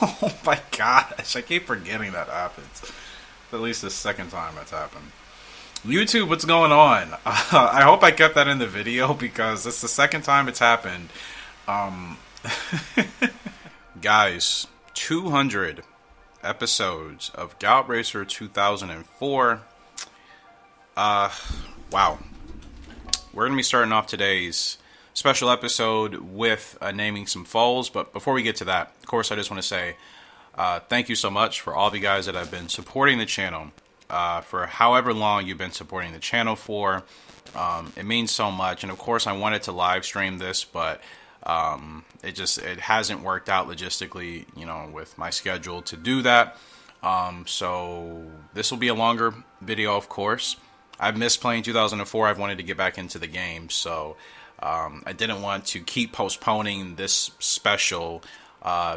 Oh my gosh, I keep forgetting that happens. At least the second time that's happened. YouTube, what's going on? I hope I kept that in the video because it's the second time it's happened. Um, Guys, 200 episodes of Gallop Racer 2004. Wow. We're going to be starting off today's special episode with naming some foals. But before we get to that, of course, I just want to say thank you so much for all of you guys that have been supporting the channel. For however long you've been supporting the channel for. It means so much. And of course, I wanted to live stream this, but it hasn't worked out logistically, with my schedule to do that. So this will be a longer video, of course. I've missed playing 2004. I've wanted to get back into the game, so I didn't want to keep postponing this special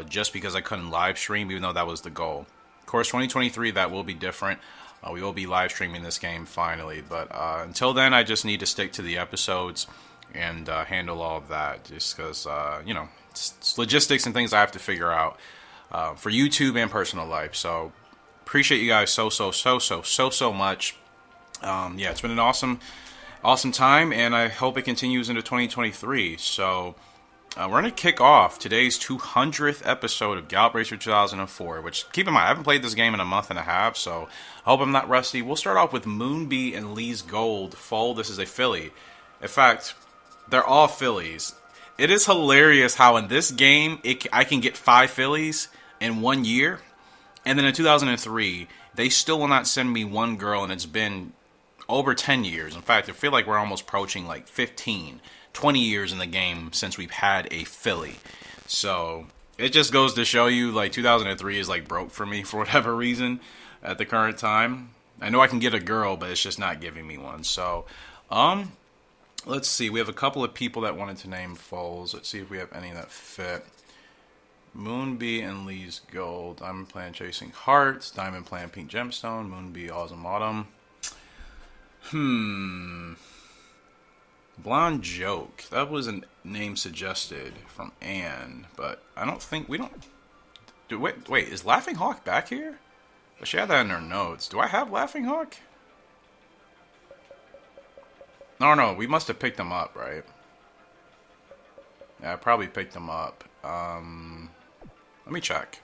just because I couldn't live stream, even though that was the goal. Of course, 2023, that will be different. We will be live streaming this game finally, but until then, I just need to stick to the episodes and handle all of that, just because it's logistics and things I have to figure out for YouTube and personal life. So appreciate you guys so much. Yeah, it's been an awesome time, and I hope it continues into 2023. So we're going to kick off today's 200th episode of Gallop Racer 2004, which, keep in mind, I haven't played this game in a month and a half, so I hope I'm not rusty. We'll start off with Moonbee and Lee's Gold foal. This is a filly. In fact, they're all fillies. It is hilarious how in this game, I can get 5 fillies in 1 year, and then in 2003, they still will not send me one girl, and it's been over 10 years. In fact, I feel like we're almost approaching like 15, 20 years in the game since we've had a filly. So it just goes to show you, like, 2003 is like broke for me for whatever reason at the current time. I know I can get a girl, but it's just not giving me one. So, let's see. We have a couple of people that wanted to name foals. Let's see if we have any that fit. Moonbee and Lee's Gold. Diamond Plan Chasing Hearts. Diamond Plan Pink Gemstone. Moonbee Awesome Autumn. Blonde Joke. That was a name suggested from Anne, but I don't think we don't. Wait, is Laughing Hawk back here? But she had that in her notes. Do I have Laughing Hawk? No, we must have picked them up, right? Yeah, I probably picked them up. Let me check.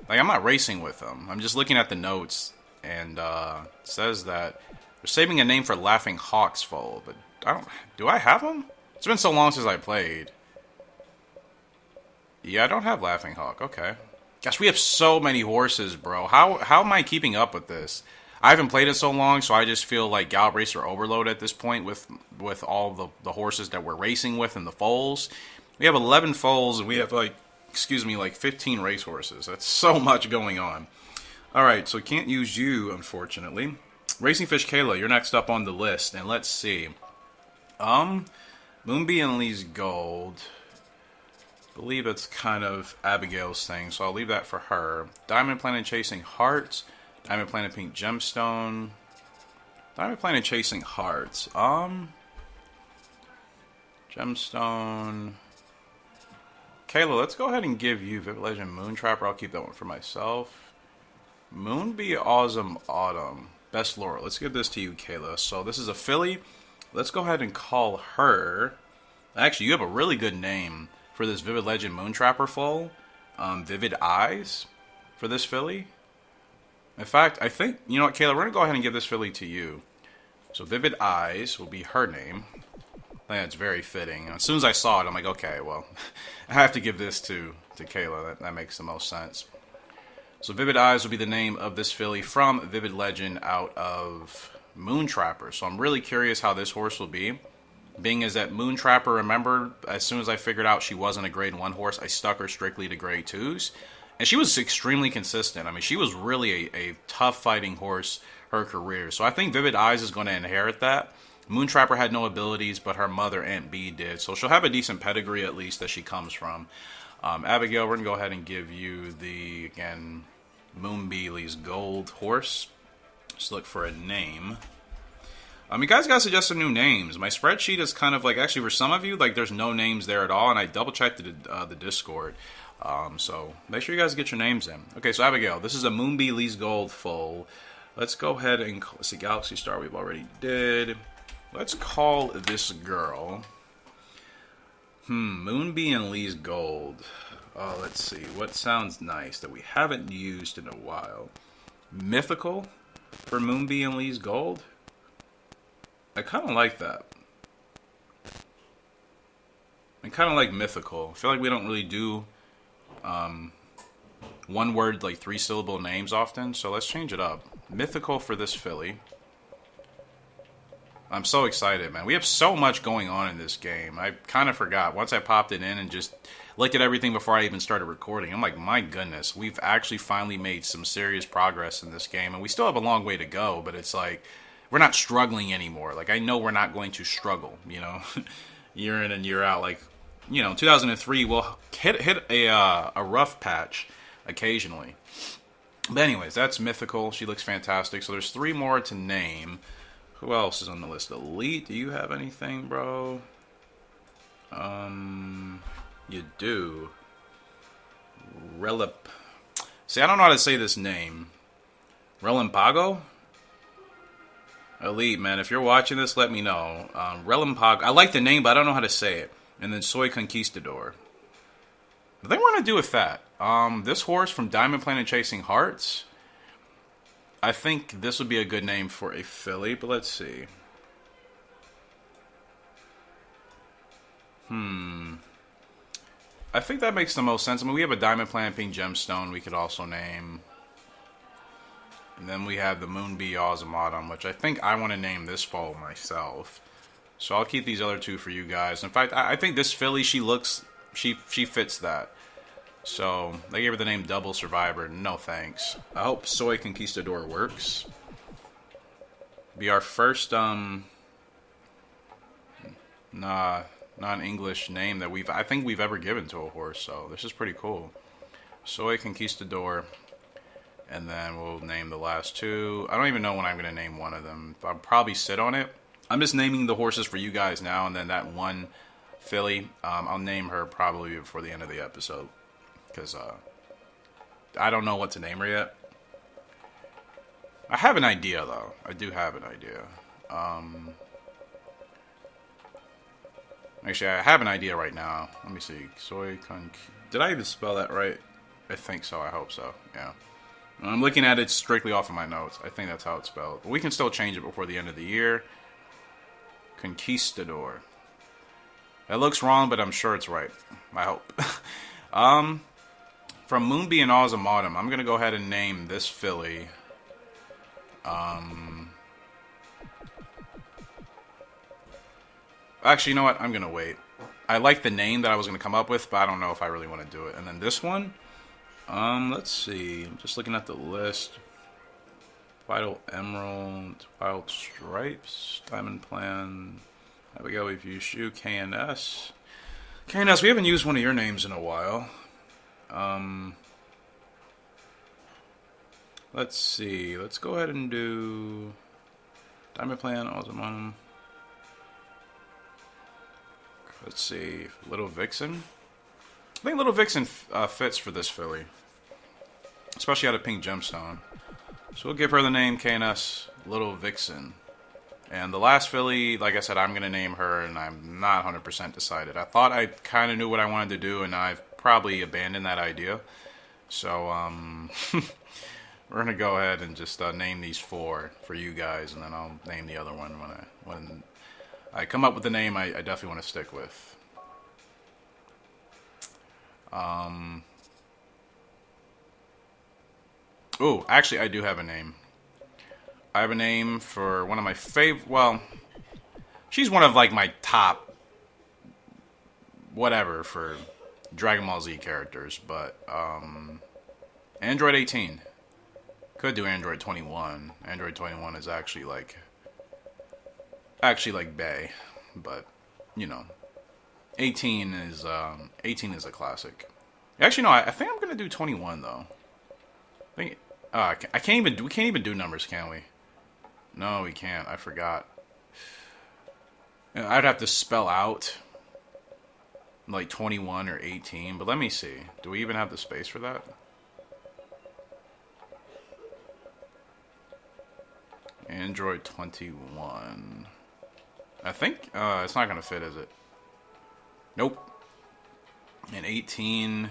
Like, I'm not racing with them. I'm just looking at the notes, and it says that they're saving a name for Laughing Hawk's foal, but do I have them? It's been so long since I played. Yeah, I don't have Laughing Hawk. Okay. Gosh, we have so many horses, bro. How am I keeping up with this? I haven't played it so long, so I just feel like Gallop Racer overload at this point with all the horses that we're racing with and the foals. We have 11 foals, and we have, like 15 racehorses. That's so much going on. Alright, so can't use you, unfortunately. Racing Fish Kayla, you're next up on the list, and let's see. Moonbee and Lee's Gold. I believe it's kind of Abigail's thing, so I'll leave that for her. Diamond Planet Chasing Hearts. Diamond Planet Pink Gemstone. Diamond Planet Chasing Hearts. Gemstone. Kayla, let's go ahead and give you Vivid Legend Moontrapper. I'll keep that one for myself. Moonbee Awesome Autumn. Best Laurel. Let's give this to you, Kayla. So this is a filly. Let's go ahead and call her. Actually, you have a really good name for this Vivid Legend Moontrapper foal. Vivid Eyes for this filly. In fact, I think, you know what, Kayla, we're going to go ahead and give this filly to you. So Vivid Eyes will be her name. I think that's very fitting. As soon as I saw it, I'm like, okay, well, I have to give this to Kayla. That makes the most sense. So Vivid Eyes will be the name of this filly from Vivid Legend out of Moontrapper. So I'm really curious how this horse will be. Being as that Moontrapper, remember, as soon as I figured out she wasn't a grade 1 horse, I stuck her strictly to grade 2s. And she was extremely consistent. I mean, she was really a tough fighting horse her career. So I think Vivid Eyes is going to inherit that. Moontrapper had no abilities, but her mother, Aunt B, did. So she'll have a decent pedigree, at least, that she comes from. Abigail, we're going to go ahead and give you the, again, Moonbee Lee's Gold horse. Just look for a name. You guys got suggested new names. My spreadsheet is kind of like, actually, for some of you, like, there's no names there at all, and I double checked the Discord. So make sure you guys get your names in. Okay, so Abigail, this is a Moonbee Lee's Gold full. Let's go ahead and see Galaxy Star. We've already did. Let's call this girl Moonbee and Lee's Gold. Let's see what sounds nice that we haven't used in a while. Mythical for Moonbee and Lee's Gold. I kind of like that. I kind of like mythical. I feel like we don't really do one word, like 3-syllable names often, so let's change it up. Mythical for this filly. I'm so excited, man. We have so much going on in this game. I kind of forgot. Once I popped it in and just looked at everything before I even started recording, I'm like, my goodness, we've actually finally made some serious progress in this game, and we still have a long way to go, but it's like, we're not struggling anymore. Like, I know we're not going to struggle, you know, year in and year out. Like, you know, 2003, we'll hit a rough patch occasionally. But anyways, that's Mythical. She looks fantastic. So there's 3 more to name. Who else is on the list? Elite, do you have anything, bro? You do. Relip. See, I don't know how to say this name. Relampago? Elite, man, if you're watching this, let me know. Relampago. I like the name, but I don't know how to say it. And then Soy Conquistador. I think we're going to do with that. This horse from Diamond Planet Chasing Hearts. I think this would be a good name for a filly, but let's see. I think that makes the most sense. I mean, we have a Diamond Planet Pink Gemstone we could also name. And then we have the Moonbee Ozymandium, which I think I want to name this foal myself. So I'll keep these other 2 for you guys. In fact, I think this filly, she fits that. So they gave her the name Double Survivor. No thanks. I hope Soy Conquistador works. Be our first non-English name that I think we've ever given to a horse. So this is pretty cool. Soy Conquistador. And then we'll name the last 2. I don't even know when I'm going to name one of them. I'll probably sit on it. I'm just naming the horses for you guys now. And then that one filly, I'll name her probably before the end of the episode. Because I don't know what to name her yet. I have an idea, though. I do have an idea. Actually, I have an idea right now. Let me see. Did I even spell that right? I think so. I hope so. Yeah. I'm looking at it strictly off of my notes. I think that's how it's spelled. But we can still change it before the end of the year. Conquistador. That looks wrong, but I'm sure it's right. I hope. From Moonbee and Ozymandium, I'm going to go ahead and name this filly. Actually, you know what? I'm going to wait. I like the name that I was going to come up with, but I don't know if I really want to do it. And then this one. Let's see. I'm just looking at the list. Vital Emerald, Wild Stripes, Diamond Plan. There we go. We've used you, KNS. KNS, we haven't used one of your names in a while. Let's see. Let's go ahead and do Diamond Plan, Ozymandium. Let's see. Little Vixen. I think Little Vixen fits for this filly. Especially out of Pink Gemstone. So we'll give her the name KNS Little Vixen. And the last filly, like I said, I'm going to name her, and I'm not 100% decided. I thought I kind of knew what I wanted to do, and I've probably abandoned that idea. So, we're going to go ahead and just name these 4 for you guys, and then I'll name the other one when I come up with a name I definitely want to stick with. Oh, actually, I do have a name. I have a name for one of my favorite. Well, she's one of like my top, whatever for Dragon Ball Z characters. But Android 18 could do Android 21. Android 21 is actually like Bay, but you know, 18 is a classic. Actually, no, I think I'm gonna do 21 though. I think we can't even do numbers, can we? No, we can't. I forgot. I'd have to spell out like 21 or 18, but let me see. Do we even have the space for that? Android 21. I think it's not going to fit, is it? Nope. And 18.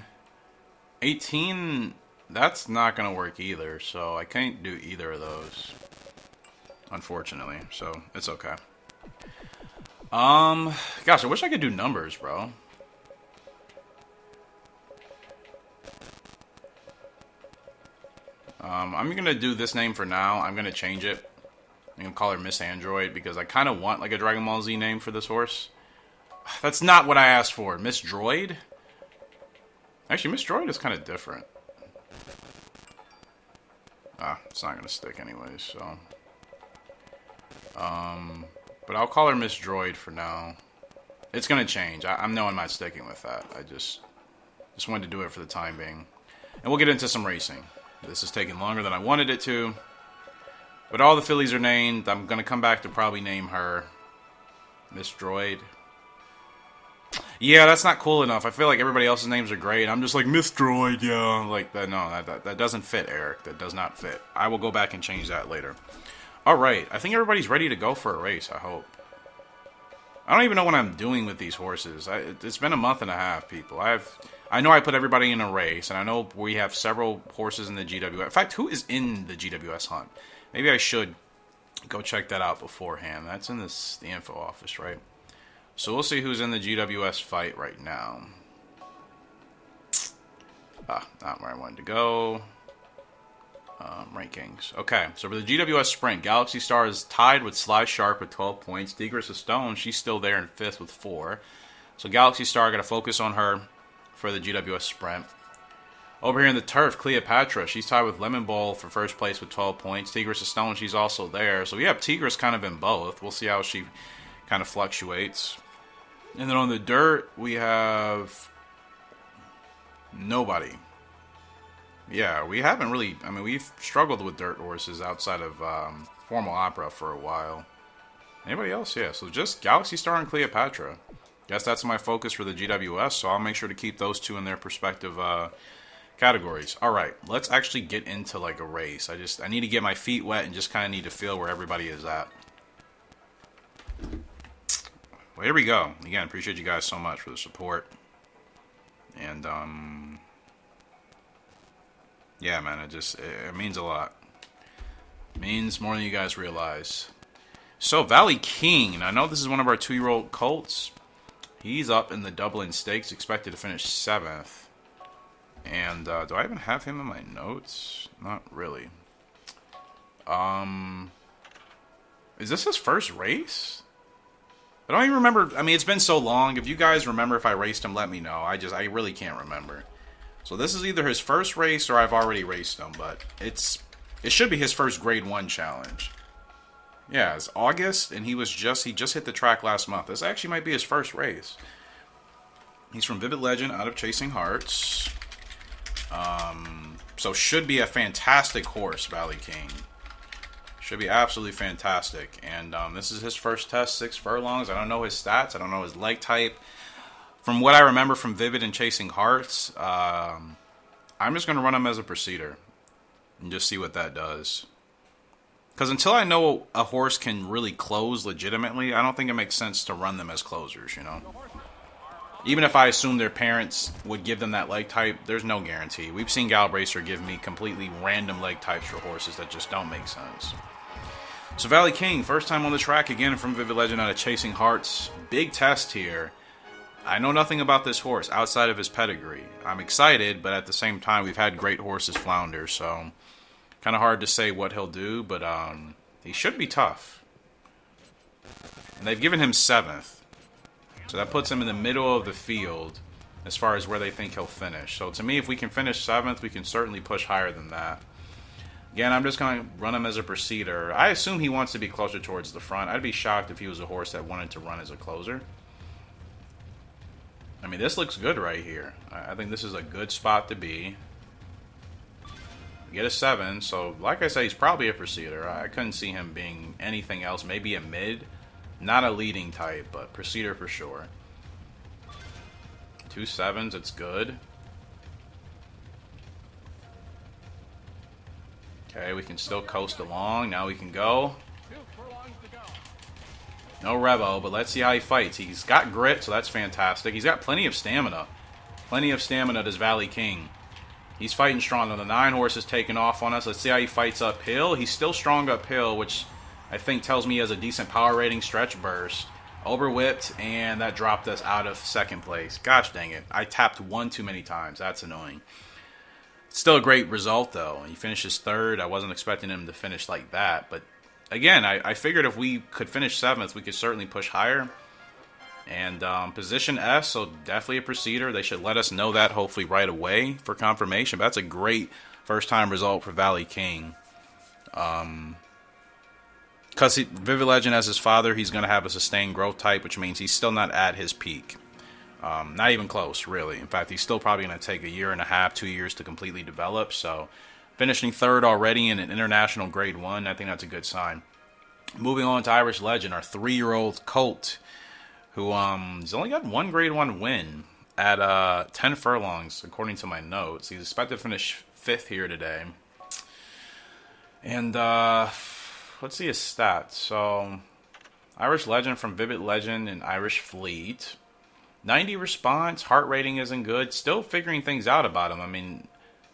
18, that's not going to work either, so I can't do either of those, unfortunately, so it's okay. Gosh, I wish I could do numbers, bro. I'm going to do this name for now. I'm going to change it. I'm going to call her Miss Android because I kind of want like a Dragon Ball Z name for this horse. That's not what I asked for. Miss Droid? Actually, Miss Droid is kind of different. It's not going to stick anyways, so. But I'll call her Miss Droid for now. It's going to change. I know I'm not sticking with that. I just wanted to do it for the time being. And we'll get into some racing. This is taking longer than I wanted it to. But all the fillies are named. I'm going to come back to probably name her Miss Droid. Yeah, that's not cool enough. I feel like everybody else's names are great. I'm just like, Miss Droid, yeah. Like, no, that doesn't fit, Eric. That does not fit. I will go back and change that later. Alright, I think everybody's ready to go for a race, I hope. I don't even know what I'm doing with these horses. It's been a month and a half, people. I know I put everybody in a race, and I know we have several horses in the GWS. In fact, who is in the GWS hunt? Maybe I should go check that out beforehand. That's in the info office, right? So we'll see who's in the GWS fight right now. Not where I wanted to go. Rankings. Okay, so for the GWS Sprint, Galaxy Star is tied with Sly Shark with 12 points. Tigress of Stone, she's still there in 5th with 4. So Galaxy Star, got to focus on her for the GWS Sprint. Over here in the turf, Cleopatra, she's tied with Lemon Bowl for 1st place with 12 points. Tigress of Stone, she's also there. So we have Tigress kind of in both. We'll see how she kind of fluctuates. And then on the dirt, we have nobody. Yeah, we haven't really... I mean, we've struggled with dirt horses outside of Formal Opera for a while. Anybody else? Yeah, so just Galaxy Star and Cleopatra. Guess that's my focus for the GWS, so I'll make sure to keep those two in their respective categories. Alright, let's actually get into like a race. I need to get my feet wet and just kind of need to feel where everybody is at. Well, here we go. Again, appreciate you guys so much for the support. And, yeah, man, it means a lot. It means more than you guys realize. So, Valley King. I know this is one of our 2-year-old colts. He's up in the Dublin Stakes, expected to finish 7th. And, do I even have him in my notes? Not really. Is this his first race? I don't even remember. I mean, it's been so long. If you guys remember if I raced him, let me know. I really can't remember. So this is either his first race or I've already raced him, but it should be his first Grade 1 challenge. Yeah, it's August, and he just hit the track last month. This actually might be his first race. He's from Vivid Legend, out of Chasing Hearts. So should be a fantastic horse, Valley King. Should be absolutely fantastic. And this is his first test, 6 furlongs. I don't know his stats. I don't know his leg type. From what I remember from Vivid and Chasing Hearts, I'm just going to run him as a procedure and just see what that does. Because until I know a horse can really close legitimately, I don't think it makes sense to run them as closers, you know? Even if I assume their parents would give them that leg type, there's no guarantee. We've seen Gallop Racer give me completely random leg types for horses that just don't make sense. So Valley King, first time on the track again from Vivid Legend out of Chasing Hearts. Big test here. I know nothing about this horse outside of his pedigree. I'm excited, but at the same time, we've had great horses flounder, so kind of hard to say what he'll do, but he should be tough. And they've given him 7th, so that puts him in the middle of the field as far as where they think he'll finish. So to me, if we can finish 7th, we can certainly push higher than that. Again, I'm just going to run him as a procedure. I assume he wants to be closer towards the front. I'd be shocked if he was a horse that wanted to run as a closer. I mean, this looks good right here. I think this is a good spot to be. We get a 7, so like I said, he's probably a procedure. I couldn't see him being anything else. Maybe a mid. Not a leading type, but Procedure for sure. 2 7s, it's good. Okay, we can still coast along. Now we can go. No Revo, but let's see how he fights. He's got grit, so that's fantastic. He's got plenty of stamina. Plenty of stamina, does Valley King. He's fighting strong. The 9 horse is taking off on us. Let's see how he fights uphill. He's still strong uphill, which I think tells me he has a decent power rating. Stretch burst. Overwhipped, and that dropped us out of second place. Gosh dang it. I tapped 1 too many times. That's annoying. Still a great result, though. He finishes 3rd. I wasn't expecting him to finish like that. But, again, I figured if we could finish 7th, we could certainly push higher. And position S, so definitely a Procedure. They should let us know that, hopefully, right away for confirmation. But that's a great first-time result for Valley King. Because Vivid Legend as his father, he's going to have a sustained growth type, which means he's still not at his peak. Not even close, really. In fact, he's still probably going to take 1.5 years, 2 years to completely develop. So, finishing 3rd already in an international grade 1, I think that's a good sign. Moving on to Irish Legend, our 3-year-old colt, who has only got 1 grade 1 win at 10 furlongs, according to my notes. He's expected to finish 5th here today. And, let's see his stats. So, Irish Legend from Vivid Legend and Irish Fleet. 90 response, heart rating isn't good. Still figuring things out about him. I mean,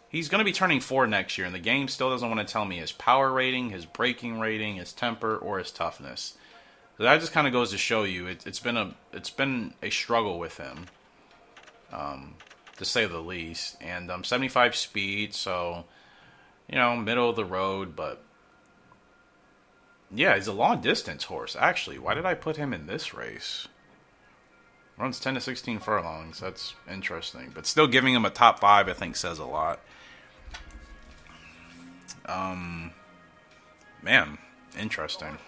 he's going to be turning 4 next year, and the game still doesn't want to tell me his power rating, his braking rating, his temper, or his toughness. So that just kind of goes to show you it's been a struggle with him, to say the least. And 75 speed, so middle of the road, but yeah, he's a long distance horse. Actually, why did I put him in this race? Runs 10 to 16 furlongs. That's interesting. But still giving him a top 5, I think, says a lot. Man, interesting.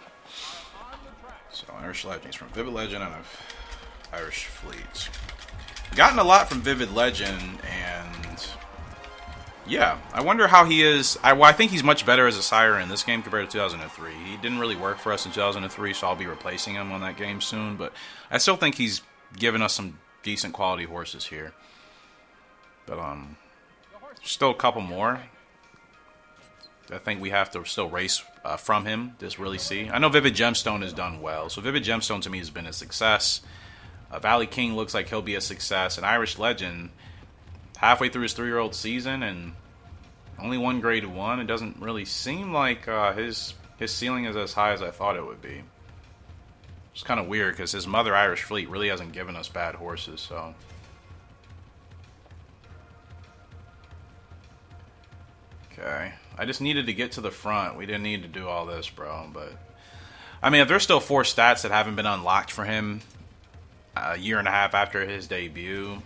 So, Irish Legends from Vivid Legend out of Irish Fleet. Gotten a lot from Vivid Legend, and yeah, I wonder how he is. I think he's much better as a sire in this game compared to 2003. He didn't really work for us in 2003, so I'll be replacing him on that game soon. But I still think he's given us some decent quality horses here. But still a couple more. I think we have to still race from him to really see. I know Vivid Gemstone has done well. So Vivid Gemstone to me has been a success. Valley King looks like he'll be a success. And Irish Legend, halfway through his 3-year-old season and only 1 grade 1. It doesn't really seem like his ceiling is as high as I thought it would be. It's kind of weird because his mother, Irish Fleet, really hasn't given us bad horses. So, okay, I just needed to get to the front. We didn't need to do all this, bro. But I mean, if there's still 4 stats that haven't been unlocked for him a year and a half after his debut,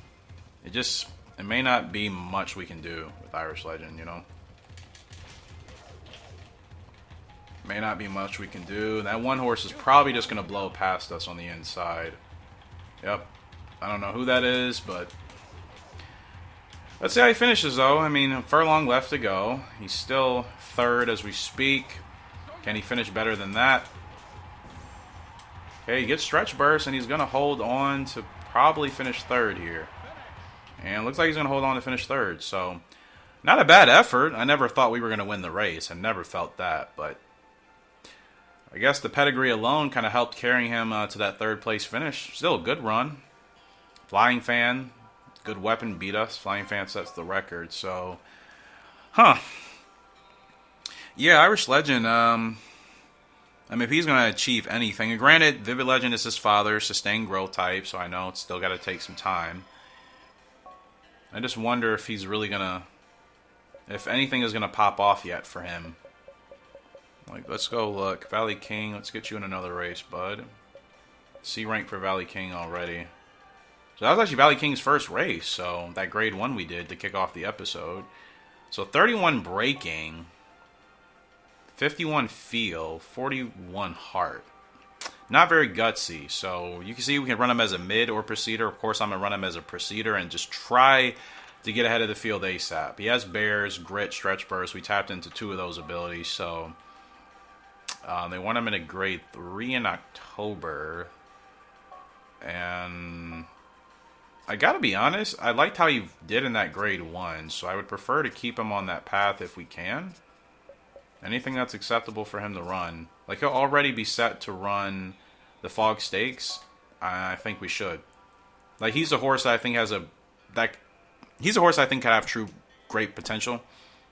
it may not be much we can do with Irish Legend, May not be much we can do. That one horse is probably just going to blow past us on the inside. Yep. I don't know who that is, but let's see how he finishes, though. I mean, a furlong left to go. He's still 3rd as we speak. Can he finish better than that? Okay, he gets stretch burst, and he's going to hold on to probably finish 3rd here. And it looks like he's going to hold on to finish 3rd. So, not a bad effort. I never thought we were going to win the race. I never felt that, but I guess the pedigree alone kind of helped carry him to that 3rd place finish. Still a good run. Flying Fan, good weapon, beat us. Flying Fan sets the record. So, yeah, Irish Legend. I mean, if he's going to achieve anything, and granted, Vivid Legend is his father, sustained growth type, so I know it's still got to take some time. I just wonder if he's really going to, if anything is going to pop off yet for him. Like, let's go look. Valley King, let's get you in another race, bud. C rank for Valley King already. So that was actually Valley King's first race, so that grade 1 we did to kick off the episode. So 31 braking, 51 feel, 41 heart. Not very gutsy, so you can see we can run him as a mid or Procedure. Of course, I'm going to run him as a Procedure and just try to get ahead of the field ASAP. He has Bears, Grit, Stretch Burst. We tapped into 2 of those abilities, so They want him in a grade 3 in October. And I gotta be honest, I liked how he did in that grade 1, so I would prefer to keep him on that path if we can. Anything that's acceptable for him to run. Like, he'll already be set to run the Fog Stakes. I think we should. Like, he's a horse that I think has he's a horse I think could have true great potential.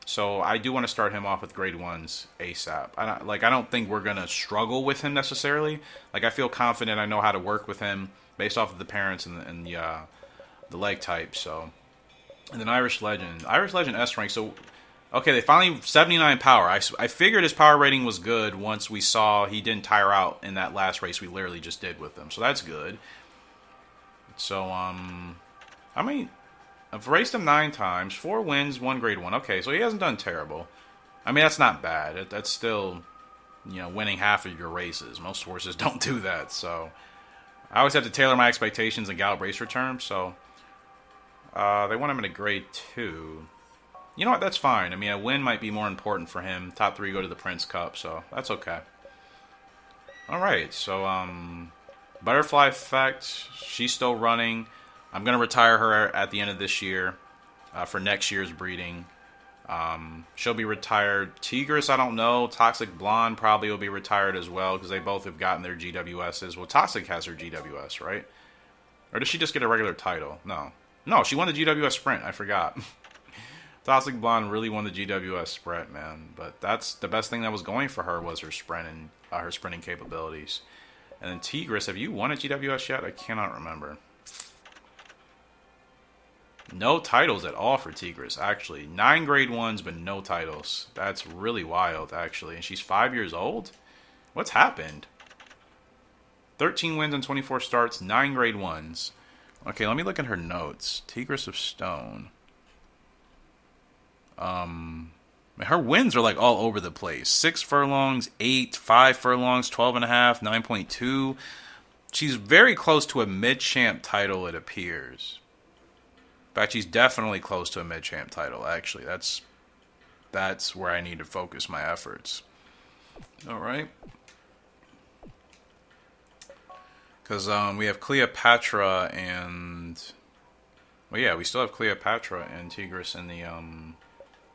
So I do want to start him off with grade 1s ASAP. I don't think we're going to struggle with him necessarily. Like, I feel confident I know how to work with him based off of the parents and the leg type. So, and then Irish Legend S rank. So, okay, they finally 79 power. I figured his power rating was good once we saw he didn't tire out in that last race we literally just did with him. So that's good. So I've raced him 9 times, 4 wins, 1 grade 1. Okay, so he hasn't done terrible. I mean, that's not bad. That's still, winning half of your races. Most horses don't do that. So I always have to tailor my expectations in Gallop Racer terms. So they want him in a grade 2. You know what? That's fine. I mean, a win might be more important for him. Top 3 go to the Prince Cup, so that's okay. All right, so Butterfly Effect, she's still running. I'm going to retire her at the end of this year for next year's breeding. She'll be retired. Tigris, I don't know. Toxic Blonde probably will be retired as well because they both have gotten their GWSs. Well, Toxic has her GWS, right? Or did she just get a regular title? No, she won the GWS Sprint. I forgot. Toxic Blonde really won the GWS Sprint, man. But that's the best thing that was going for her was her sprint and her sprinting capabilities. And then Tigris, have you won a GWS yet? I cannot remember. No titles at all for Tigris, actually. 9 grade 1s, but no titles. That's really wild, actually. And she's 5 years old? What's happened? 13 wins and 24 starts, 9 grade 1s. Okay, let me look at her notes. Tigris of Stone. Her wins are like all over the place. 6 furlongs, 8, 5 furlongs, 12.5, 9.2. She's very close to a mid-champ title, it appears. In fact, she's definitely close to a mid-champ title, actually. That's where I need to focus my efforts. All right. Because we have Cleopatra and... Well, yeah, we still have Cleopatra and Tigris in the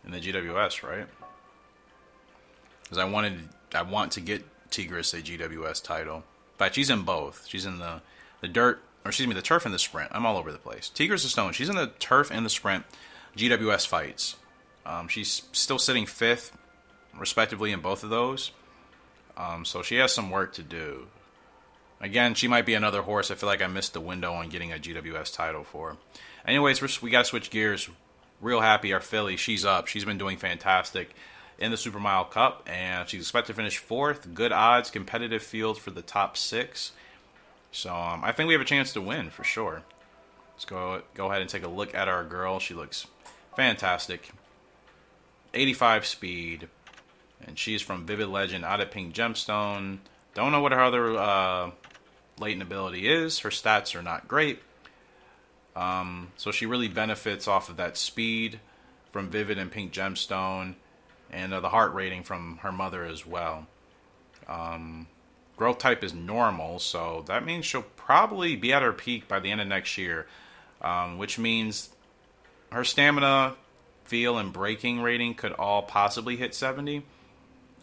GWS, right? Because I want to get Tigris a GWS title. In fact, she's in both. She's in the turf and the sprint. I'm all over the place. Tigris of Stone, she's in the turf and the sprint GWS fights. She's still sitting 5th, respectively, in both of those. So she has some work to do. Again, she might be another horse I feel like I missed the window on getting a GWS title for. Anyways, we got to switch gears. Real happy our filly, she's up. She's been doing fantastic in the Super Mile Cup, and she's expected to finish 4th. Good odds, competitive field for the top 6. So I think we have a chance to win for sure. Let's go ahead and take a look at our girl. She looks fantastic. 85 speed, and she's from Vivid Legend out of Pink Gemstone. Don't know what her other latent ability is. Her stats are not great. So she really benefits off of that speed from Vivid and Pink Gemstone, and the heart rating from her mother as well. Growth type is normal, so that means she'll probably be at her peak by the end of next year, which means her stamina, feel, and braking rating could all possibly hit 70.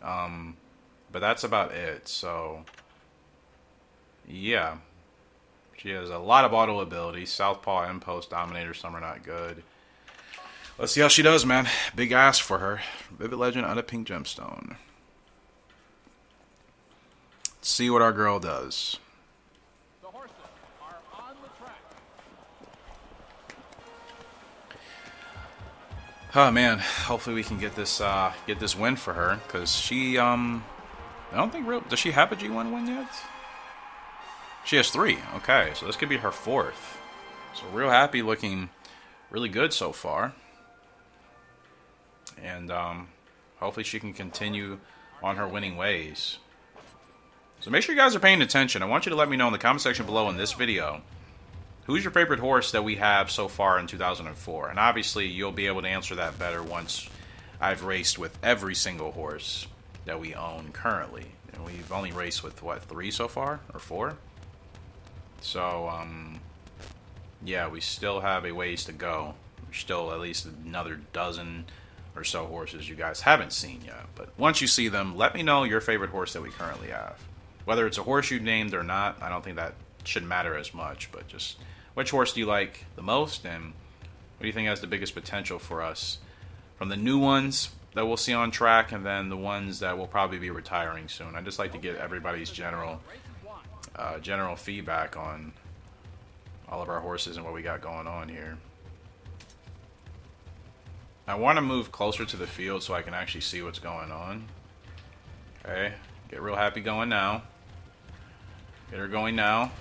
But that's about it, so yeah. She has a lot of auto abilities. Southpaw, Impost, Dominator, some are not good. Let's see how she does, man. Big ask for her. Vivid Legend out of Pink Gemstone. Let's see what our girl does. The horses are on the track. Oh man, hopefully we can get this win for her, because she I don't think does she have a G1 win yet? She has 3. Okay, so this could be her 4th. So real happy, looking really good so far. And hopefully she can continue on her winning ways. So make sure you guys are paying attention. I want you to let me know in the comment section below in this video, who's your favorite horse that we have so far in 2004? And obviously you'll be able to answer that better once I've raced with every single horse that we own currently. And we've only raced with, what, 3 so far? Or 4? So, yeah, we still have a ways to go. There's still at least another dozen or so horses you guys haven't seen yet. But once you see them, let me know your favorite horse that we currently have. Whether it's a horse you named or not, I don't think that should matter as much. But just which horse do you like the most, and what do you think has the biggest potential for us? From the new ones that we'll see on track, and then the ones that will probably be retiring soon. I just like to get everybody's general feedback on all of our horses and what we got going on here. I want to move closer to the field so I can actually see what's going on. Okay, get real happy going now. Get her going now.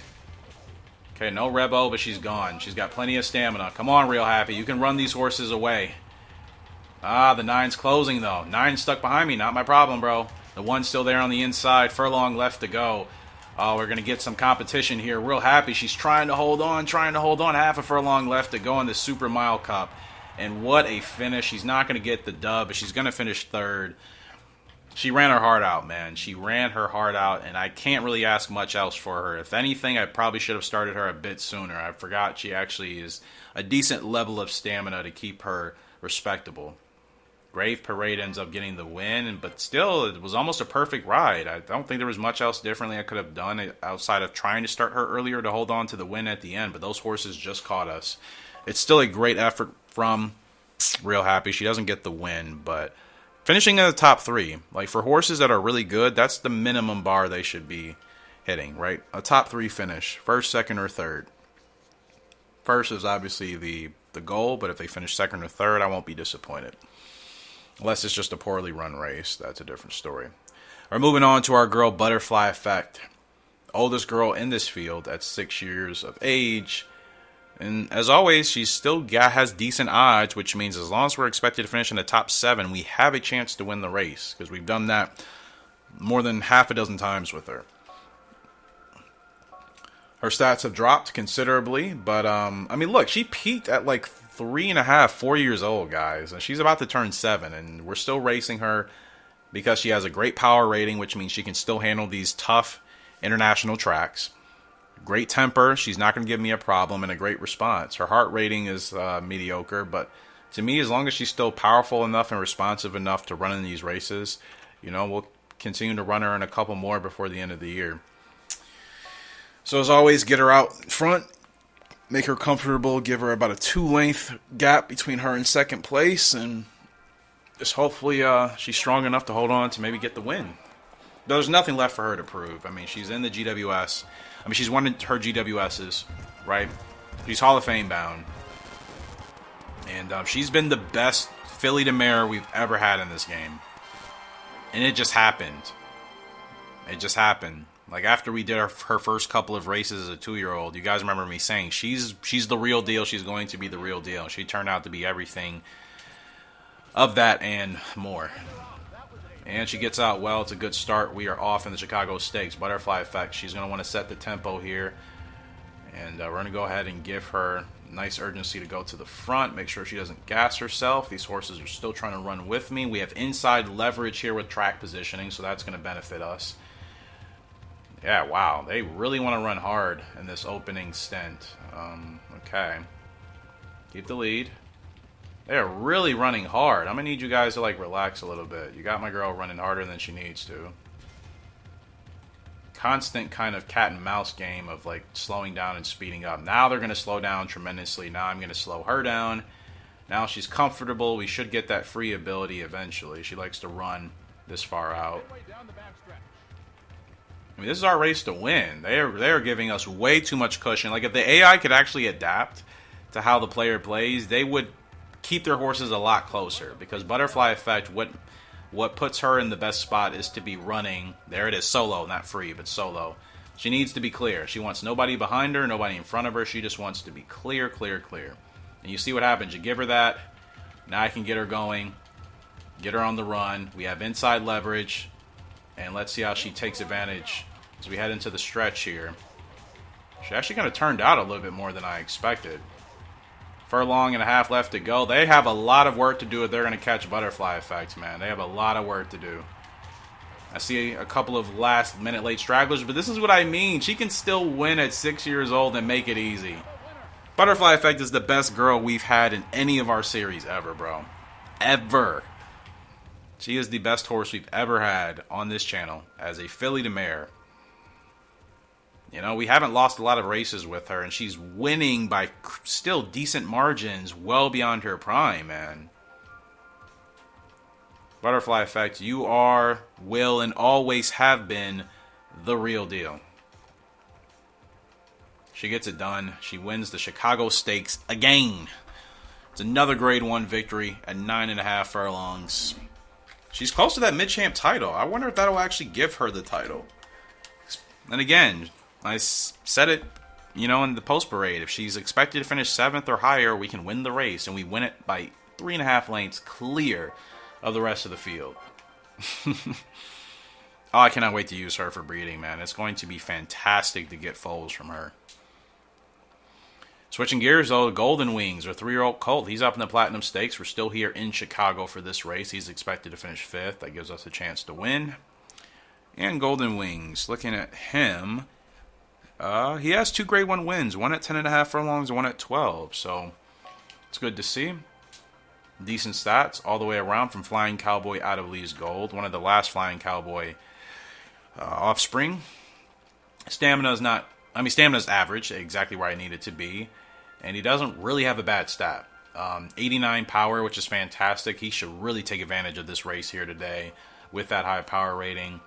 Okay, no Rebo, but she's gone. She's got plenty of stamina. Come on, real happy. You can run these horses away. Ah, the 9's closing, though. 9's stuck behind me. Not my problem, bro. The 1's still there on the inside. Furlong left to go. Oh, we're going to get some competition here. Real happy. She's trying to hold on, Half a furlong left to go in the Super Mile Cup. And what a finish. She's not going to get the dub, but she's going to finish 3rd. She ran her heart out, man. She ran her heart out, and I can't really ask much else for her. If anything, I probably should have started her a bit sooner. I forgot she actually is a decent level of stamina to keep her respectable. Grave Parade ends up getting the win, but still, it was almost a perfect ride. I don't think there was much else differently I could have done outside of trying to start her earlier to hold on to the win at the end, but those horses just caught us. It's still a great effort from Real Happy. She doesn't get the win, but finishing in the top 3, like for horses that are really good, that's the minimum bar they should be hitting, right? A top 3 finish, 1st, 2nd, or 3rd. 1st is obviously the goal, but if they finish 2nd or 3rd, I won't be disappointed. Unless it's just a poorly run race. That's a different story. We're moving on to our girl, Butterfly Effect. Oldest girl in this field at 6 years of age. And as always, she still has decent odds, which means as long as we're expected to finish in the top 7, we have a chance to win the race. Because we've done that more than half a dozen times with her. Her stats have dropped considerably, but I mean, look, she peaked at like 3.5, 4 years old, guys, and she's about to turn 7, and we're still racing her because she has a great power rating, which means she can still handle these tough international tracks. Great temper, she's not going to give me a problem, and a great response. Her heart rating is mediocre, but to me, as long as she's still powerful enough and responsive enough to run in these races, you know, we'll continue to run her in a couple more before the end of the year. So as always, get her out front, make her comfortable, give her about a 2-length gap between her and 2nd place, and just hopefully she's strong enough to hold on to maybe get the win. There's nothing left for her to prove. I mean, she's in the GWS. I mean, she's won her GWSs, right? She's Hall of Fame bound. And she's been the best filly to mare we've ever had in this game. And it just happened. It just happened. Like, after we did her first couple of races as a 2-year-old, you guys remember me saying, she's the real deal. She's going to be the real deal. She turned out to be everything of that and more. And she gets out well. It's a good start. We are off in the Chicago Stakes. Butterfly Effect. She's going to want to set the tempo here. And we're going to go ahead and give her nice urgency to go to the front. Make sure she doesn't gas herself. These horses are still trying to run with me. We have inside leverage here with track positioning, so that's going to benefit us. Yeah, wow. They really want to run hard in this opening stint. Okay. Keep the lead. They are really running hard. I'm going to need you guys to, like, relax a little bit. You got my girl running harder than she needs to. Constant kind of cat and mouse game of, like, slowing down and speeding up. Now they're going to slow down tremendously. Now I'm going to slow her down. Now she's comfortable. We should get that free ability eventually. She likes to run this far out. I mean, this is our race to win. They are giving us way too much cushion. Like, if the AI could actually adapt to how the player plays, they would keep their horses a lot closer. Because Butterfly Effect, what puts her in the best spot is to be running. There it is, solo, not free, but solo. She needs to be clear. She wants nobody behind her, nobody in front of her. She just wants to be clear, clear, clear. And you see what happens. You give her that. Now I can get her going. Get her on the run. We have inside leverage. And let's see how she takes advantage as we head into the stretch here. She actually kind of turned out a little bit more than I expected. Furlong and a half left to go. They have a lot of work to do if they're going to catch Butterfly Effect, man. They have a lot of work to do. I see a couple of last-minute late stragglers, but this is what I mean. She can still win at 6 years old and make it easy. Butterfly Effect is the best girl we've had in any of our series ever, bro. Ever. She is the best horse we've ever had on this channel as a filly to mare. You know, we haven't lost a lot of races with her, and she's winning by still decent margins well beyond her prime, man. Butterfly Effect, you are, will, and always have been the real deal. She gets it done. She wins the Chicago Stakes again. It's another Grade 1 victory at 9.5 furlongs. She's close to that mid-champ title. I wonder if that'll actually give her the title. And again, I said it, you know, in the post-parade. If she's expected to finish 7th or higher, we can win the race. And we win it by 3.5 lengths clear of the rest of the field. Oh, I cannot wait to use her for breeding, man. It's going to be fantastic to get foals from her. Switching gears, though, Golden Wings, our 3-year-old colt. He's up in the Platinum Stakes. We're still here in Chicago for this race. He's expected to finish 5th. That gives us a chance to win. And Golden Wings, looking at him, he has 2 Grade 1 wins. One at 10.5 furlongs and one at 12. So, it's good to see. Decent stats all the way around from Flying Cowboy out of Lee's Gold. One of the last Flying Cowboy offspring. Stamina's average, exactly where I need it to be. And he doesn't really have a bad stat. 89 power, which is fantastic. He should really take advantage of this race here today with that high power rating.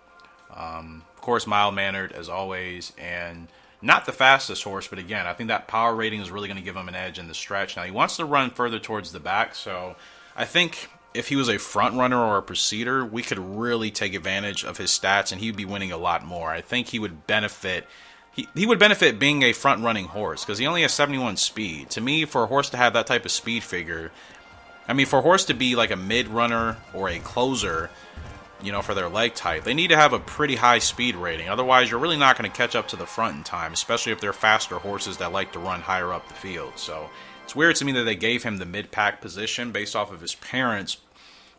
Of course, mild-mannered as always. And not the fastest horse, but again, I think that power rating is really going to give him an edge in the stretch. Now, he wants to run further towards the back, so I think if he was a front runner or a preceder, we could really take advantage of his stats, and he'd be winning a lot more. I think he would benefit. He would benefit being a front-running horse, because he only has 71 speed. To me, for a horse to have that type of speed figure, I mean, for a horse to be like a mid-runner or a closer, you know, for their leg type, they need to have a pretty high speed rating. Otherwise, you're really not going to catch up to the front in time, especially if they're faster horses that like to run higher up the field. So it's weird to me that they gave him the mid-pack position based off of his parents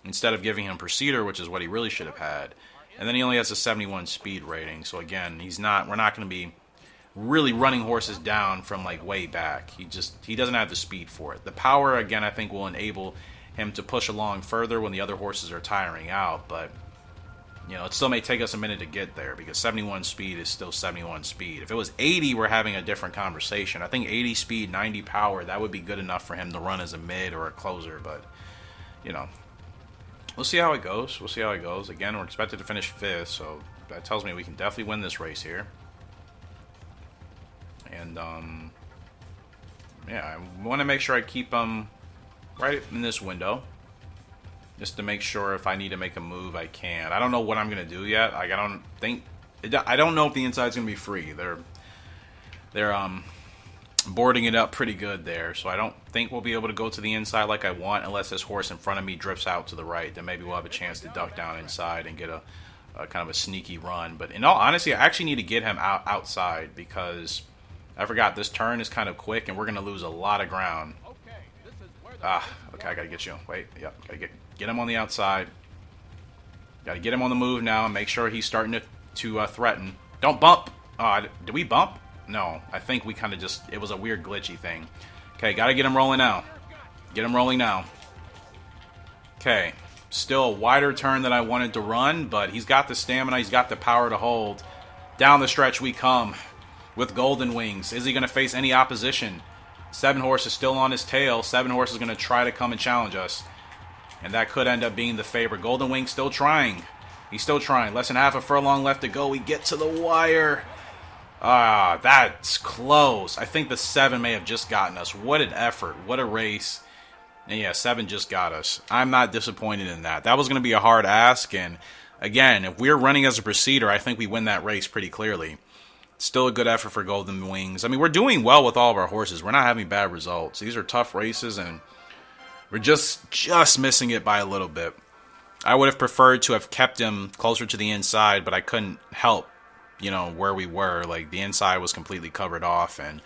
instead of giving him preceder, which is what he really should have had. And then he only has a 71 speed rating. So again, we're not going to be really running horses down from like way back. He doesn't have the speed for it. The power, again, I think will enable him to push along further when the other horses are tiring out, but you know, it still may take us a minute to get there because 71 speed is still 71 speed. If it was 80, we're having a different conversation. I think 80 speed, 90 power, that would be good enough for him to run as a mid or a closer. But, you know, we'll see how it goes. We'll see how it goes. Again, we're expected to finish 5th, so that tells me we can definitely win this race here. And, yeah, I want to make sure I keep them right in this window. Just to make sure if I need to make a move, I can. I don't know what I'm going to do yet. Like, I don't know if the inside's going to be free. They're boarding it up pretty good there. So I don't think we'll be able to go to the inside like I want unless this horse in front of me drifts out to the right. Then maybe we'll have a chance to duck down inside and get a kind of a sneaky run. But in all honesty, I actually need to get him outside because I forgot this turn is kind of quick and we're going to lose a lot of ground. Okay, I got to get you. Wait, yep, got to get him on the outside. Got to get him on the move now and make sure he's starting to threaten. Don't bump. Did we bump? No, I think we kind of just, it was a weird glitchy thing. Okay, got to get him rolling now. Get him rolling now. Okay, still a wider turn than I wanted to run, but he's got the stamina, he's got the power to hold. Down the stretch we come with Golden Wings. Is he going to face any opposition? 7 horses still on his tail. 7 horses going to try to come and challenge us. And that could end up being the favorite. Golden Wing still trying. He's still trying. Less than half a furlong left to go. We get to the wire. That's close. I think the 7 may have just gotten us. What an effort. What a race. And yeah, 7 just got us. I'm not disappointed in that. That was going to be a hard ask. And again, if we're running as a preceder, I think we win that race pretty clearly. Still a good effort for Golden Wings. I mean, we're doing well with all of our horses. We're not having bad results. These are tough races, and we're just missing it by a little bit. I would have preferred to have kept him closer to the inside, but I couldn't help, you know, where we were. Like, the inside was completely covered off, and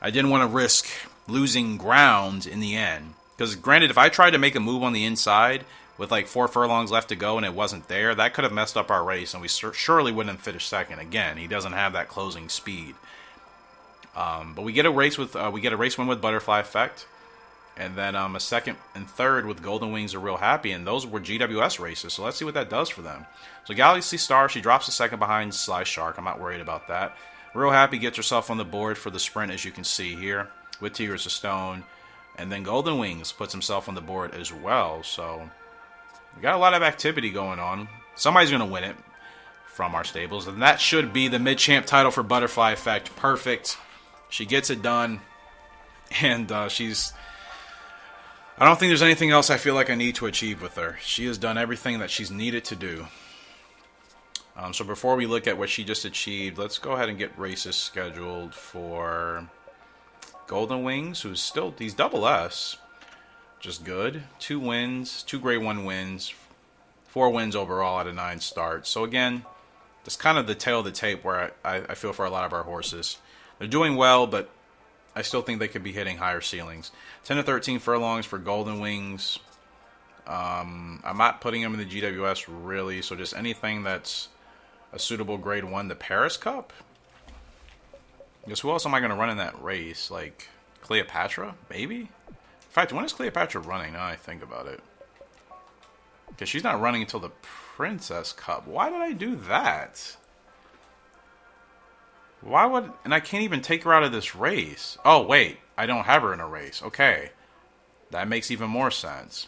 I didn't want to risk losing ground in the end. Because, granted, if I tried to make a move on the inside, with like 4 furlongs left to go and it wasn't there, that could have messed up our race, and we surely wouldn't have finished second. Again, he doesn't have that closing speed. But we get a race win with Butterfly Effect, and then a second and third with Golden Wings are Real Happy, and those were GWS races. So let's see what that does for them. So Galaxy Star, she drops a second behind Sly Shark. I'm not worried about that. Real Happy gets herself on the board for the sprint, as you can see here, with Tigers of Stone. And then Golden Wings puts himself on the board as well. So we got a lot of activity going on. Somebody's going to win it from our stables. And that should be the mid-champ title for Butterfly Effect. Perfect. She gets it done. And she's... I don't think there's anything else I feel like I need to achieve with her. She has done everything that she's needed to do. So before we look at what she just achieved, let's go ahead and get races scheduled for Golden Wings, he's double S, just good. 2 wins, 2 grade 1 wins, 4 wins overall out of 9 starts. So again, that's kind of the tail of the tape where I feel for a lot of our horses. They're doing well, but I still think they could be hitting higher ceilings. 10 to 13 furlongs for Golden Wings. I'm not putting them in the GWS really, so just anything that's a suitable grade 1. The Paris Cup? Guess who else am I going to run in that race? Like Cleopatra? Maybe? In fact, when is Cleopatra running? Now I think about it. Because she's not running until the Princess Cup. Why did I do that? Why would... And I can't even take her out of this race. Oh, wait. I don't have her in a race. Okay. That makes even more sense.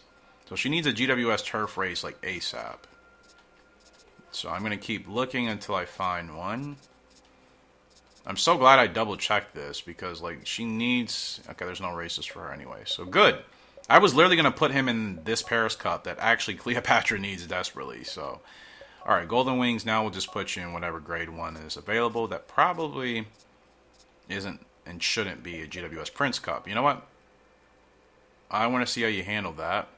So she needs a GWS turf race like ASAP. So I'm going to keep looking until I find one. I'm so glad I double-checked this because, like, she needs... Okay, there's no races for her anyway. So good. I was literally going to put him in this Paris Cup that actually Cleopatra needs desperately. So... Alright, Golden Wings, now we'll just put you in whatever grade 1 is available. That probably isn't and shouldn't be a GWS Prince Cup. You know what? I want to see how you handle that.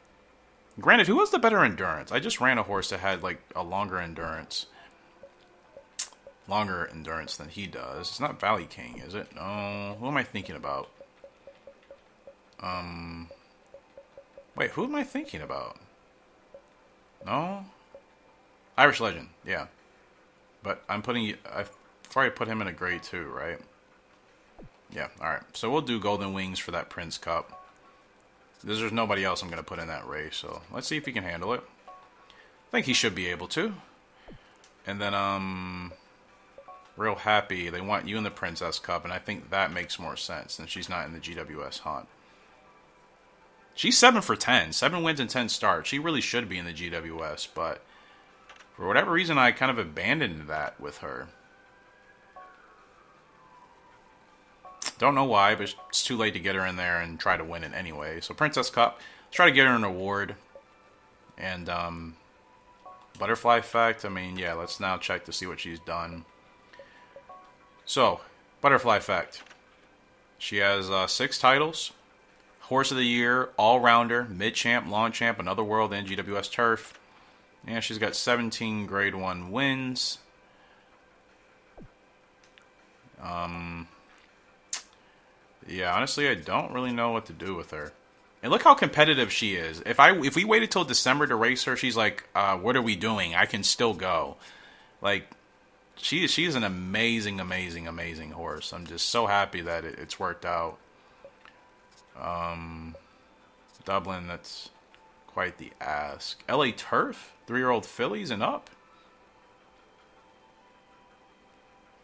Granted, who has the better endurance? I just ran a horse that had, like, a longer endurance. Longer endurance than he does. It's not Valley King, is it? No. Who am I thinking about? Wait, who am I thinking about? No? Irish Legend, yeah. But I'm putting... I've probably put him in a grade 2, right? Yeah, alright. So we'll do Golden Wings for that Prince Cup. There's nobody else I'm going to put in that race, so let's see if he can handle it. I think he should be able to. And then, Real Happy, they want you in the Princess Cup, and I think that makes more sense than she's not in the GWS hunt. She's 7 for 10. 7 wins and 10 starts. She really should be in the GWS, but... For whatever reason, I kind of abandoned that with her. Don't know why, but it's too late to get her in there and try to win it anyway. So Princess Cup, let's try to get her an award. And Butterfly Effect, I mean, yeah, let's now check to see what she's done. So, Butterfly Effect. She has 6 titles. Horse of the Year, All-Rounder, Mid-Champ, Long-Champ, Another World, and GWS Turf. Yeah, she's got 17 grade 1 wins. Yeah, honestly, I don't really know what to do with her. And look how competitive she is. If we waited till December to race her, she's like, what are we doing? I can still go. Like, she's an amazing, amazing, amazing horse. I'm just so happy that it's worked out. Dublin, that's quite the ask. LA Turf? 3-year-old fillies and up?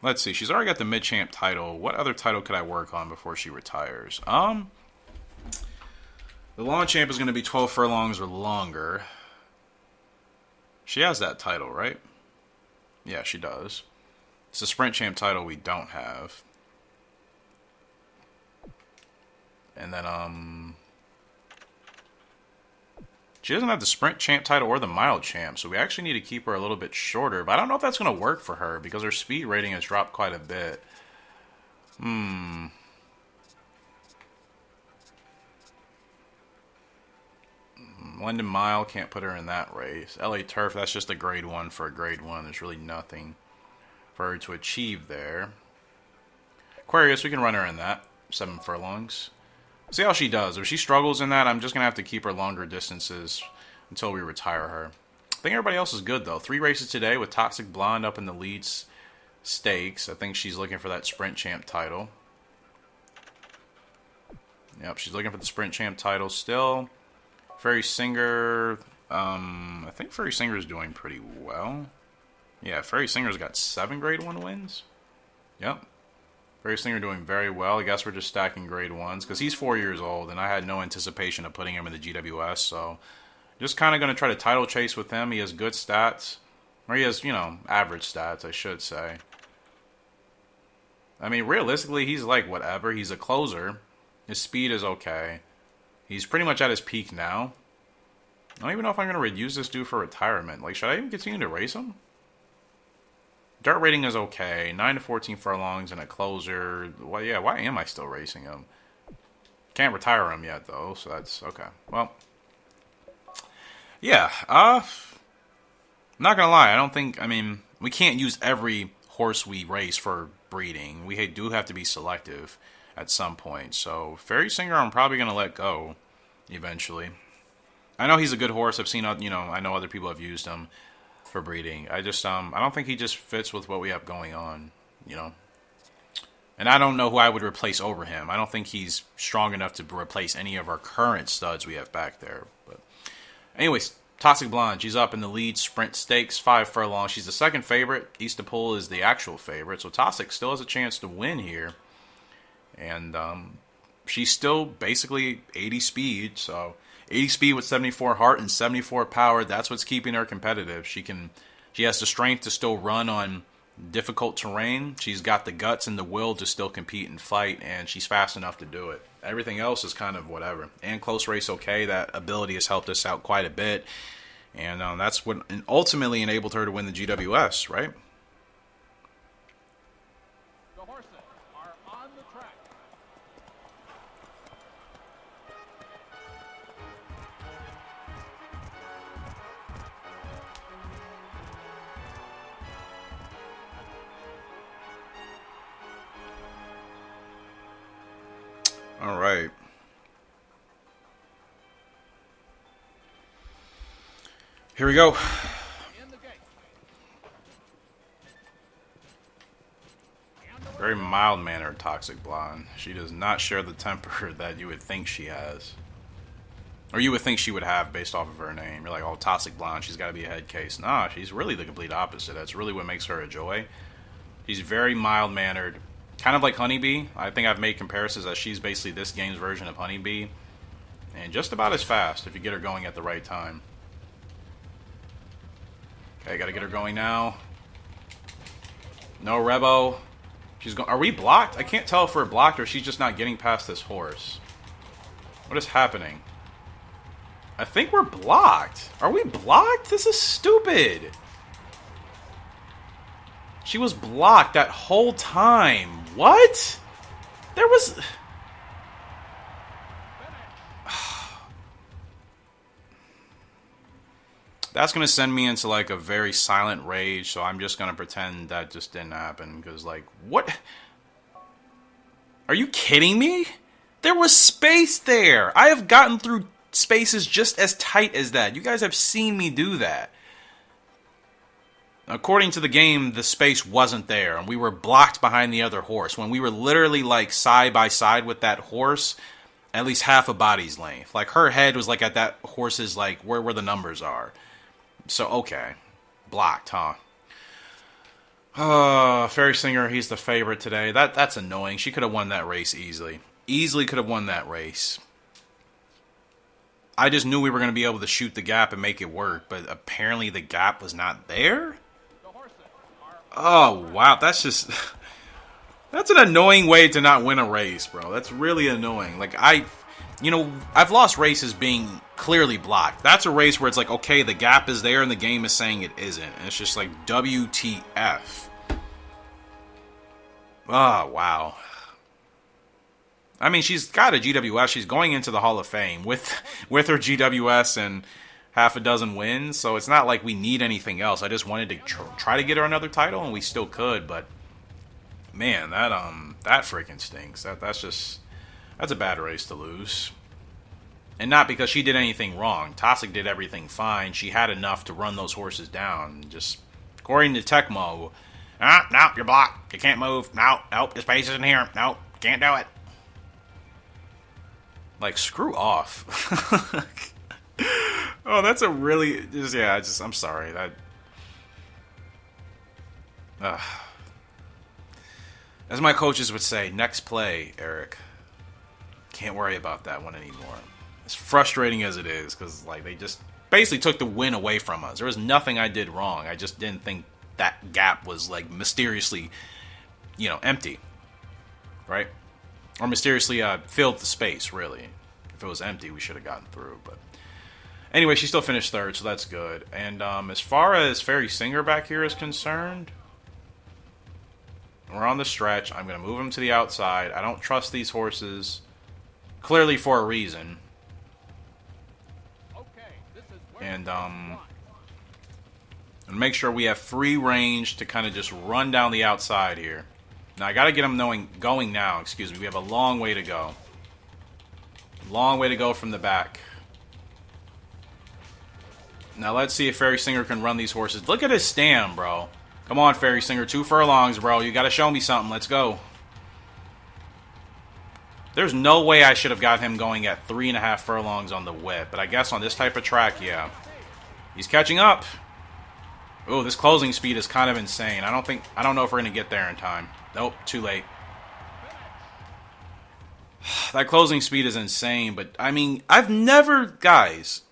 Let's see. She's already got the mid-champ title. What other title could I work on before she retires? The long champ is going to be 12 furlongs or longer. She has that title, right? Yeah, she does. It's a sprint champ title we don't have. And then, she doesn't have the sprint champ title or the mile champ, so we actually need to keep her a little bit shorter. But I don't know if that's going to work for her because her speed rating has dropped quite a bit. London Mile, can't put her in that race. LA Turf, that's just a grade 1 for a grade 1. There's really nothing for her to achieve there. Aquarius, we can run her in that. 7 furlongs. See how she does. If she struggles in that, I'm just going to have to keep her longer distances until we retire her. I think everybody else is good, though. 3 races today with Toxic Blonde up in the leads stakes. I think she's looking for that Sprint Champ title. Yep, she's looking for the Sprint Champ title still. Fairy Singer, I think Fairy Singer is doing pretty well. Yeah, Fairy Singer's got 7 Grade 1 wins. Yep. Fairy Singer doing very well. I guess we're just stacking Grade 1s because he's 4 years old, and I had no anticipation of putting him in the GWS, so just kind of going to try to title chase with him. He has good stats. Or he has, average stats, I should say. I mean, realistically, he's like whatever. He's a closer. His speed is okay. He's pretty much at his peak now. I don't even know if I'm going to reuse this dude for retirement. Like, should I even continue to race him? Dirt rating is okay. 9 to 14 furlongs and a closer. Well, yeah, why am I still racing him? Can't retire him yet, though, so that's okay. Well, yeah. Not going to lie. I mean, we can't use every horse we race for breeding. We do have to be selective at some point. So, Fairy Singer, I'm probably going to let go eventually. I know he's a good horse. I've seen, I know other people have used him for breeding. I just, I don't think he just fits with what we have going on, And I don't know who I would replace over him. I don't think he's strong enough to replace any of our current studs we have back there. But, anyways, Toxic Blonde, she's up in the lead sprint stakes, 5 furlongs. She's the second favorite. Eastapol is the actual favorite. So Toxic still has a chance to win here. And she's still basically 80 speed. So 80 speed with 74 heart and 74 power. That's what's keeping her competitive. She has the strength to still run on difficult terrain. She's got the guts and the will to still compete and fight. And she's fast enough to do it. Everything else is kind of whatever. And close race okay. That ability has helped us out quite a bit. And that's what ultimately enabled her to win the GWS, right? The horses are on the track. All right. Here we go. In the gate. Very mild-mannered Toxic Blonde. She does not share the temper that you would think she has. Or you would think she would have based off of her name. You're like, oh, Toxic Blonde, she's got to be a head case. Nah, she's really the complete opposite. That's really what makes her a joy. She's very mild-mannered. Kind of like Honeybee. I think I've made comparisons that she's basically this game's version of Honeybee. And just about as fast if you get her going at the right time. Okay, gotta get her going now. No Rebo. She's going. Are we blocked? I can't tell if we're blocked or she's just not getting past this horse. What is happening? I think we're blocked. Are we blocked? This is stupid. She was blocked that whole time. What? There was... That's going to send me into, like, a very silent rage, so I'm just going to pretend that just didn't happen, because, like, what? Are you kidding me? There was space there. I have gotten through spaces just as tight as that. You guys have seen me do that. According to the game, the space wasn't there, and we were blocked behind the other horse. When we were literally, like, side by side with that horse, at least half a body's length. Like, her head was, like, at that horse's, like, where the numbers are. So, okay. Blocked, huh? Fairy Singer, he's the favorite today. That's annoying. She could have won that race easily. Easily could have won that race. I just knew we were going to be able to shoot the gap and make it work, but apparently the gap was not there? Oh, wow. That's just... That's an annoying way to not win a race, bro. That's really annoying. Like, I've lost races being clearly blocked. That's a race where it's like, okay, the gap is there and the game is saying it isn't. And it's just like, WTF. Oh, wow. I mean, she's got a GWS. She's going into the Hall of Fame with her GWS and half a dozen wins. So it's not like we need anything else. I just wanted to try to get her another title, and we still could. But, man, that freaking stinks. That's a bad race to lose. And not because she did anything wrong. Toxic did everything fine. She had enough to run those horses down. Just according to Tecmo, no, you're blocked. You can't move. No, nope, the space isn't here. Nope, can't do it. Like, screw off. Oh, that's a really... I'm sorry. As my coaches would say, next play, Eric. Can't worry about that one anymore. As frustrating as it is, because, like, they just basically took the win away from us. There was nothing I did wrong. I just didn't think that gap was, like, mysteriously, empty. Right? Or mysteriously filled the space, really. If it was empty, we should have gotten through. But anyway, she still finished third, so that's good. And as far as Fairy Singer back here is concerned, we're on the stretch. I'm going to move him to the outside. I don't trust these horses, clearly for a reason. And make sure we have free range to kind of just run down the outside here. Now, I got to get him going now. Excuse me. We have a long way to go. Long way to go from the back. Now, let's see if Fairy Singer can run these horses. Look at his stand, bro. Come on, Fairy Singer. 2 furlongs, bro. You got to show me something. Let's go. There's no way I should have got him going at 3.5 furlongs on the whip. But I guess on this type of track, yeah. He's catching up. Oh, this closing speed is kind of insane. I don't know if we're going to get there in time. Nope, too late. That closing speed is insane. But, I mean, I've never... Guys,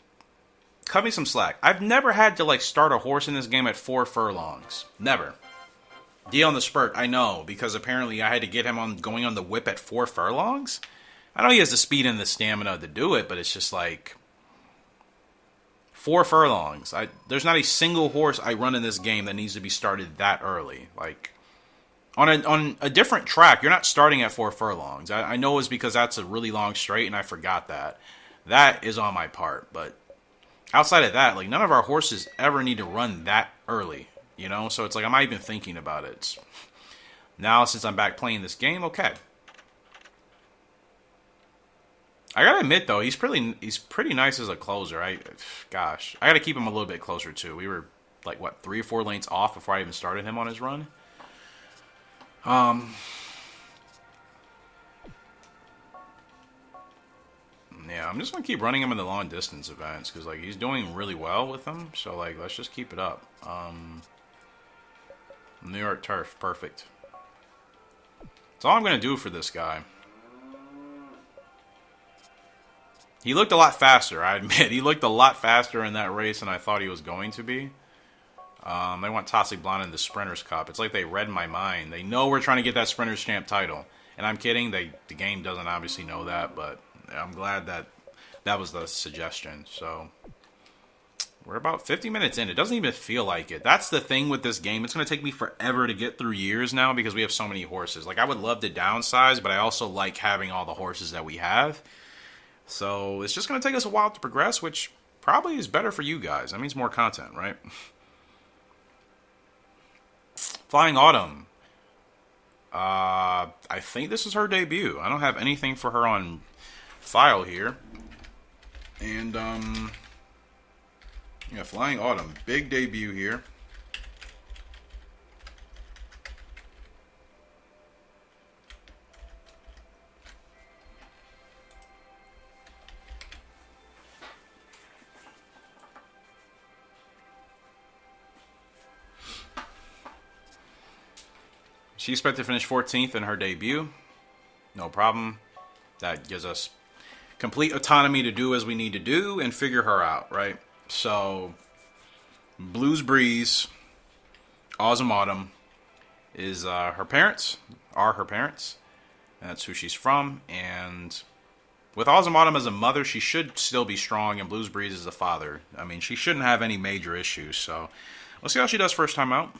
cut me some slack. I've never had to, like, start a horse in this game at 4 furlongs. Never. D on the spurt, I know, because apparently I had to get him going on the whip at 4 furlongs. I know he has the speed and the stamina to do it, but it's just like 4 furlongs. There's not a single horse I run in this game that needs to be started that early. Like on a different track, you're not starting at 4 furlongs. I know it's because that's a really long straight, and I forgot that. That is on my part, but outside of that, like none of our horses ever need to run that early. So it's like, I'm not even thinking about it. Now, since I'm back playing this game, okay. I gotta admit, though, he's pretty nice as a closer. Gosh, I gotta keep him a little bit closer, too. We were, like, what, 3 or 4 lengths off before I even started him on his run? Yeah, I'm just gonna keep running him in the long distance events, because, like, he's doing really well with them. So, like, let's just keep it up. New York turf, perfect. That's all I'm going to do for this guy. He looked a lot faster, I admit. He looked a lot faster in that race than I thought he was going to be. They want Toxic Blonde in the Sprinters Cup. It's like they read my mind. They know we're trying to get that Sprinters Champ title. And I'm kidding. The game doesn't obviously know that, but I'm glad that was the suggestion. So we're about 50 minutes in. It doesn't even feel like it. That's the thing with this game. It's going to take me forever to get through years now because we have so many horses. Like, I would love to downsize, but I also like having all the horses that we have. So it's just going to take us a while to progress, which probably is better for you guys. That means more content, right? Flying Autumn. I think this is her debut. I don't have anything for her on file here. And, yeah, Flying Autumn. Big debut here. She expected to finish 14th in her debut. No problem. That gives us complete autonomy to do as we need to do and figure her out, right? So, Blues Breeze, Awesome Autumn is her parents, are her parents. And that's who she's from. And with Awesome Autumn as a mother, she should still be strong. And Blues Breeze is the father. I mean, she shouldn't have any major issues. So, we'll see how she does first time out.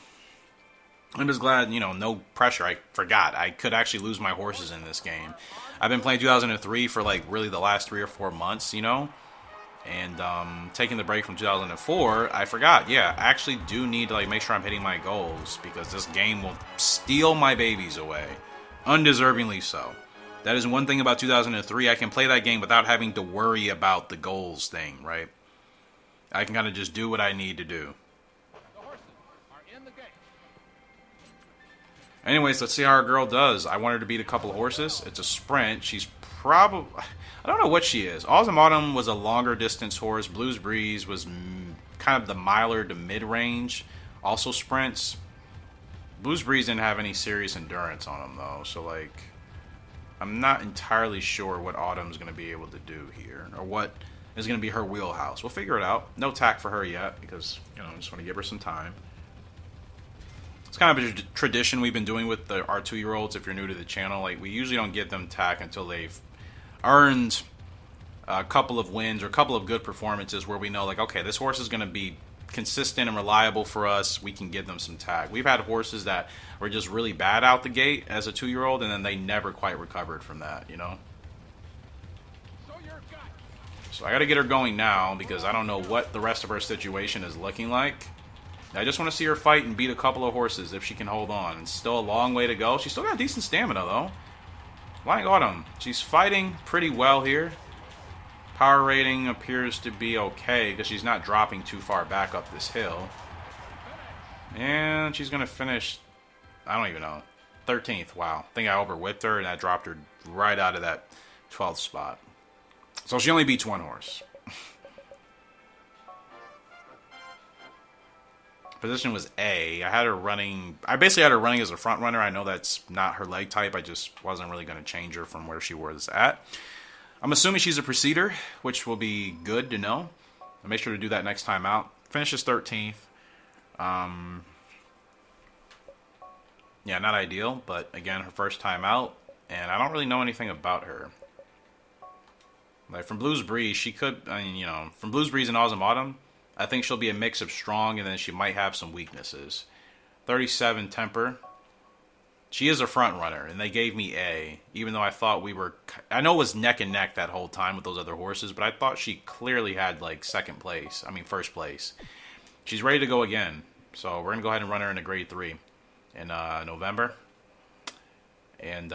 I'm just glad, no pressure. I forgot. I could actually lose my horses in this game. I've been playing 2003 for, like, really the last 3 or 4 months, And taking the break from 2004, I forgot. Yeah, I actually do need to, like, make sure I'm hitting my goals because this game will steal my babies away. Undeservingly so. That is one thing about 2003. I can play that game without having to worry about the goals thing, right? I can kind of just do what I need to do. The horses are in the gate. Anyways, let's see how our girl does. I want her to beat a couple of horses. It's a sprint. She's probably... I don't know what she is. Autumn Autumn was a longer distance horse. Blues Breeze was kind of the miler to mid-range. Also sprints. Blues Breeze didn't have any serious endurance on him, though. So, like, I'm not entirely sure what Autumn's going to be able to do here. Or what is going to be her wheelhouse. We'll figure it out. No tack for her yet. Because, you know, I just want to give her some time. It's kind of a tradition we've been doing with our 2-year-olds. If you're new to the channel, like, we usually don't give them tack until they've earned a couple of wins or a couple of good performances where we know, like, okay, this horse is going to be consistent and reliable for us. We can give them some tack. We've had horses that were just really bad out the gate as a 2-year-old, and then they never quite recovered from that, you know? So you're got. So I got to get her going now because I don't know what the rest of her situation is looking like. I just want to see her fight and beat a couple of horses if she can hold on. It's still a long way to go. She's still got decent stamina, though. Flying Autumn. She's fighting pretty well here. Power rating appears to be okay because she's not dropping too far back up this hill. And she's going to finish, I don't even know, 13th. Wow. I think I over-whipped her and that dropped her right out of that 12th spot. So she only beats one horse. Position was A. I had her running... I basically had her running as a front runner. I know that's not her leg type. I just wasn't really going to change her from where she was at. I'm assuming she's a preceder, which will be good to know. I'll make sure to do that next time out. Finishes 13th. Yeah, not ideal, but again, her first time out. And I don't really know anything about her. Like, from Blues Breeze, she could... I mean, you know, from Blues Breeze and Autumn Autumn, I think she'll be a mix of strong and then she might have some weaknesses. 37 temper. She is a front runner, and they gave me A, even though I thought we were... I know it was neck and neck that whole time with those other horses, but I thought she clearly had, like, first place. She's ready to go again, so we're going to go ahead and run her in a grade 3 in November. And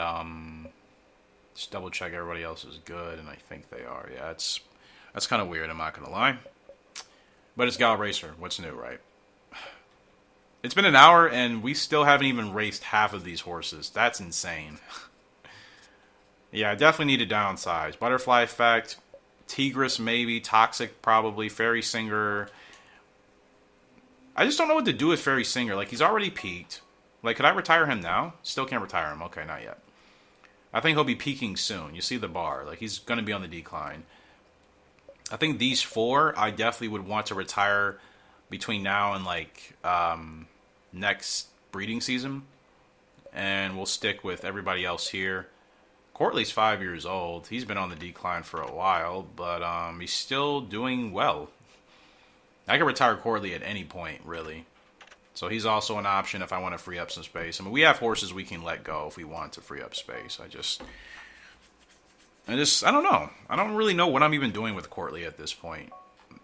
just double check everybody else is good, and I think they are. Yeah, that's kind of weird, I'm not going to lie. But it's Gallop Racer. What's new, right? It's been an hour, and we still haven't even raced half of these horses. That's insane. Yeah, I definitely need to downsize. Butterfly Effect, Tigress maybe, Toxic probably, Fairy Singer. I just don't know what to do with Fairy Singer. Like, he's already peaked. Like, could I retire him now? Still can't retire him. Okay, not yet. I think he'll be peaking soon. You see the bar. Like, he's going to be on the decline. I think these 4, I definitely would want to retire between now and, like, next breeding season. And we'll stick with everybody else here. Courtly's 5 years old. He's been on the decline for a while, but he's still doing well. I can retire Courtly at any point, really. So he's also an option if I want to free up some space. I mean, we have horses we can let go if we want to free up space. I don't know. I don't really know what I'm even doing with Courtly at this point.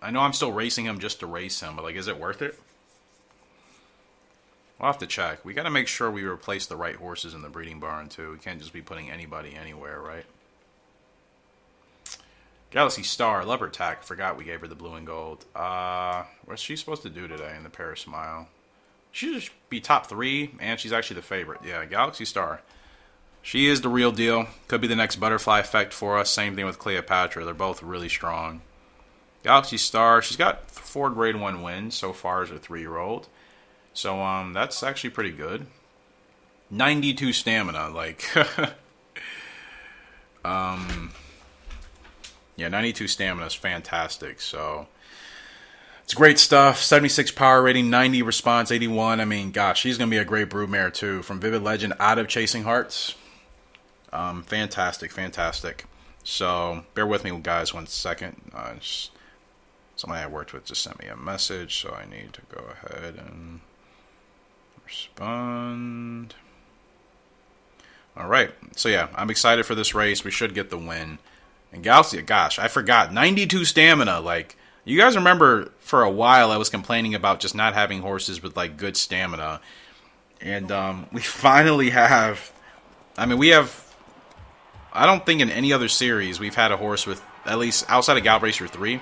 I know I'm still racing him just to race him, but, like, is it worth it? We'll have to check. We got to make sure we replace the right horses in the breeding barn, too. We can't just be putting anybody anywhere, right? Galaxy Star, Leopard Attack. Forgot we gave her the blue and gold. What's she supposed to do today in the Paris Mile? She should be top 3, and she's actually the favorite. Yeah, Galaxy Star. She is the real deal. Could be the next Butterfly Effect for us. Same thing with Cleopatra. They're both really strong. Galaxy Star, she's got 4 grade 1 wins so far as a 3-year-old. So, that's actually pretty good. 92 stamina, like... yeah, 92 stamina is fantastic, so... It's great stuff. 76 power rating, 90 response, 81. I mean, gosh, she's going to be a great broodmare, too. From Vivid Legend out of Chasing Hearts. Fantastic, fantastic. So, bear with me, guys, 1 second. Somebody I worked with just sent me a message, so I need to go ahead and respond. Alright, so yeah, I'm excited for this race. We should get the win. And Galaxy, gosh, I forgot. 92 stamina, like... You guys remember for a while I was complaining about just not having horses with, like, good stamina. And we finally have... I mean, we have I don't think in any other series we've had a horse with, at least outside of Gallop Racer 3,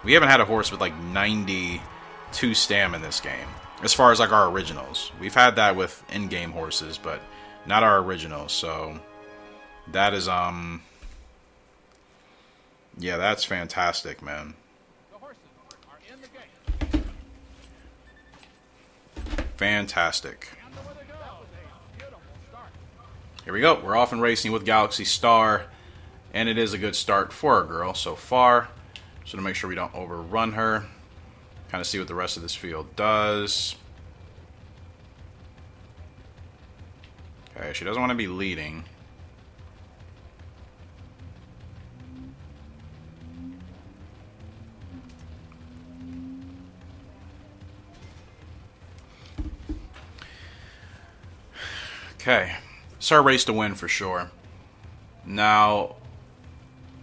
we haven't had a horse with like 92 stam in this game. As far as like our originals. We've had that with in-game horses, but not our originals. So that is, yeah, that's fantastic, man. The horses are in the gate. Fantastic. And away they go. That was a beautiful start. Here we go. We're off and racing with Galaxy Star. And it is a good start for our girl so far. So to make sure we don't overrun her. Kind of see what the rest of this field does. Okay, she doesn't want to be leading. Okay. It's our race to win for sure. Now,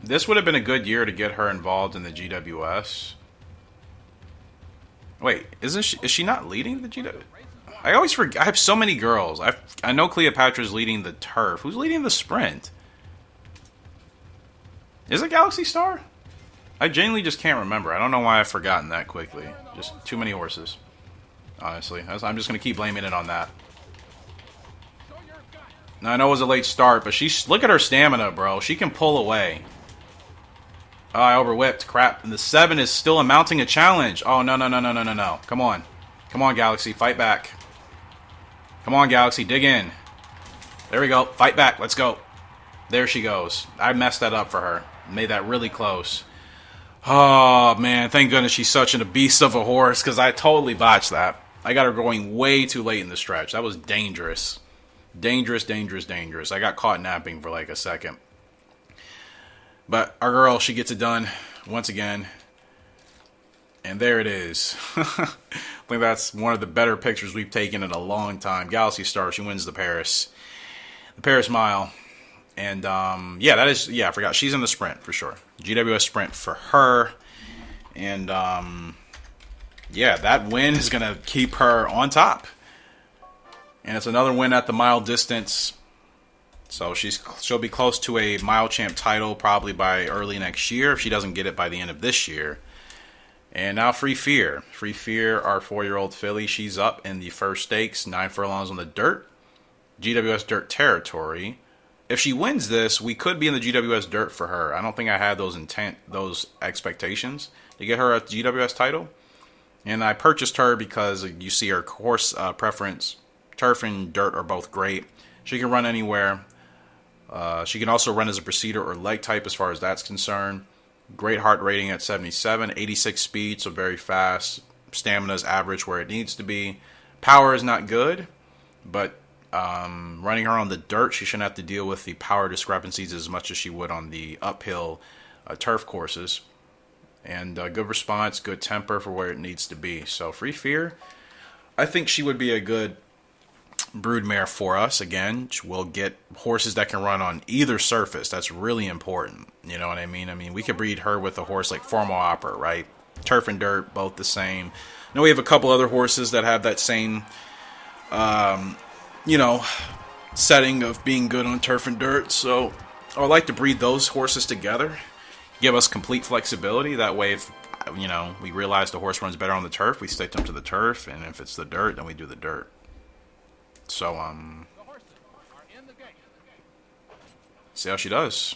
this would have been a good year to get her involved in the GWS. Wait, is she not leading the GWS? I always forget. I have so many girls. I know Cleopatra's leading the turf. Who's leading the sprint? Is it Galaxy Star? I genuinely just can't remember. I don't know why I've forgotten that quickly. Just too many horses. Honestly, I'm just going to keep blaming it on that. Now, I know it was a late start, but look at her stamina, bro. She can pull away. Oh, I overwhipped. Crap. And the 7 is still mounting a challenge. Oh, no, no, no, no, no, no, no. Come on. Come on, Galaxy. Fight back. Come on, Galaxy. Dig in. There we go. Fight back. Let's go. There she goes. I messed that up for her. Made that really close. Oh, man. Thank goodness she's such a beast of a horse, because I totally botched that. I got her going way too late in the stretch. That was dangerous. Dangerous, dangerous, dangerous. I got caught napping for like a second. But our girl, she gets it done once again. And there it is. I think that's one of the better pictures we've taken in a long time. Galaxy Star, she wins the Paris Mile. And yeah, I forgot. She's in the sprint for sure. GWS sprint for her. And yeah, that win is going to keep her on top. And it's another win at the mile distance. So she'll be close to a mile champ title probably by early next year if she doesn't get it by the end of this year. And now Free Fear. Free Fear, our 4-year-old filly, she's up in the first stakes, 9 furlongs on the dirt. GWS dirt territory. If she wins this, we could be in the GWS dirt for her. I don't think I had those expectations to get her a GWS title. And I purchased her because you see her horse preference. Turf and dirt are both great. She can run anywhere. She can also run as a procedure or leg type as far as that's concerned. Great heart rating at 77. 86 speed, so very fast. Stamina is average where it needs to be. Power is not good, but running her on the dirt, she shouldn't have to deal with the power discrepancies as much as she would on the uphill turf courses. And good response, good temper for where it needs to be. So Free Fear, I think she would be a good broodmare for us. Again, we'll get horses that can run on either surface. That's really important. You know what I mean? I mean, we could breed her with a horse like Formal Opera, right? Turf and dirt, both the same. Now we have a couple other horses that have that same, setting of being good on turf and dirt. So I would like to breed those horses together, give us complete flexibility. That way, if we realize the horse runs better on the turf, we stick them to the turf, and if it's the dirt, then we do the dirt. So, The horses are in the gate. see how she does.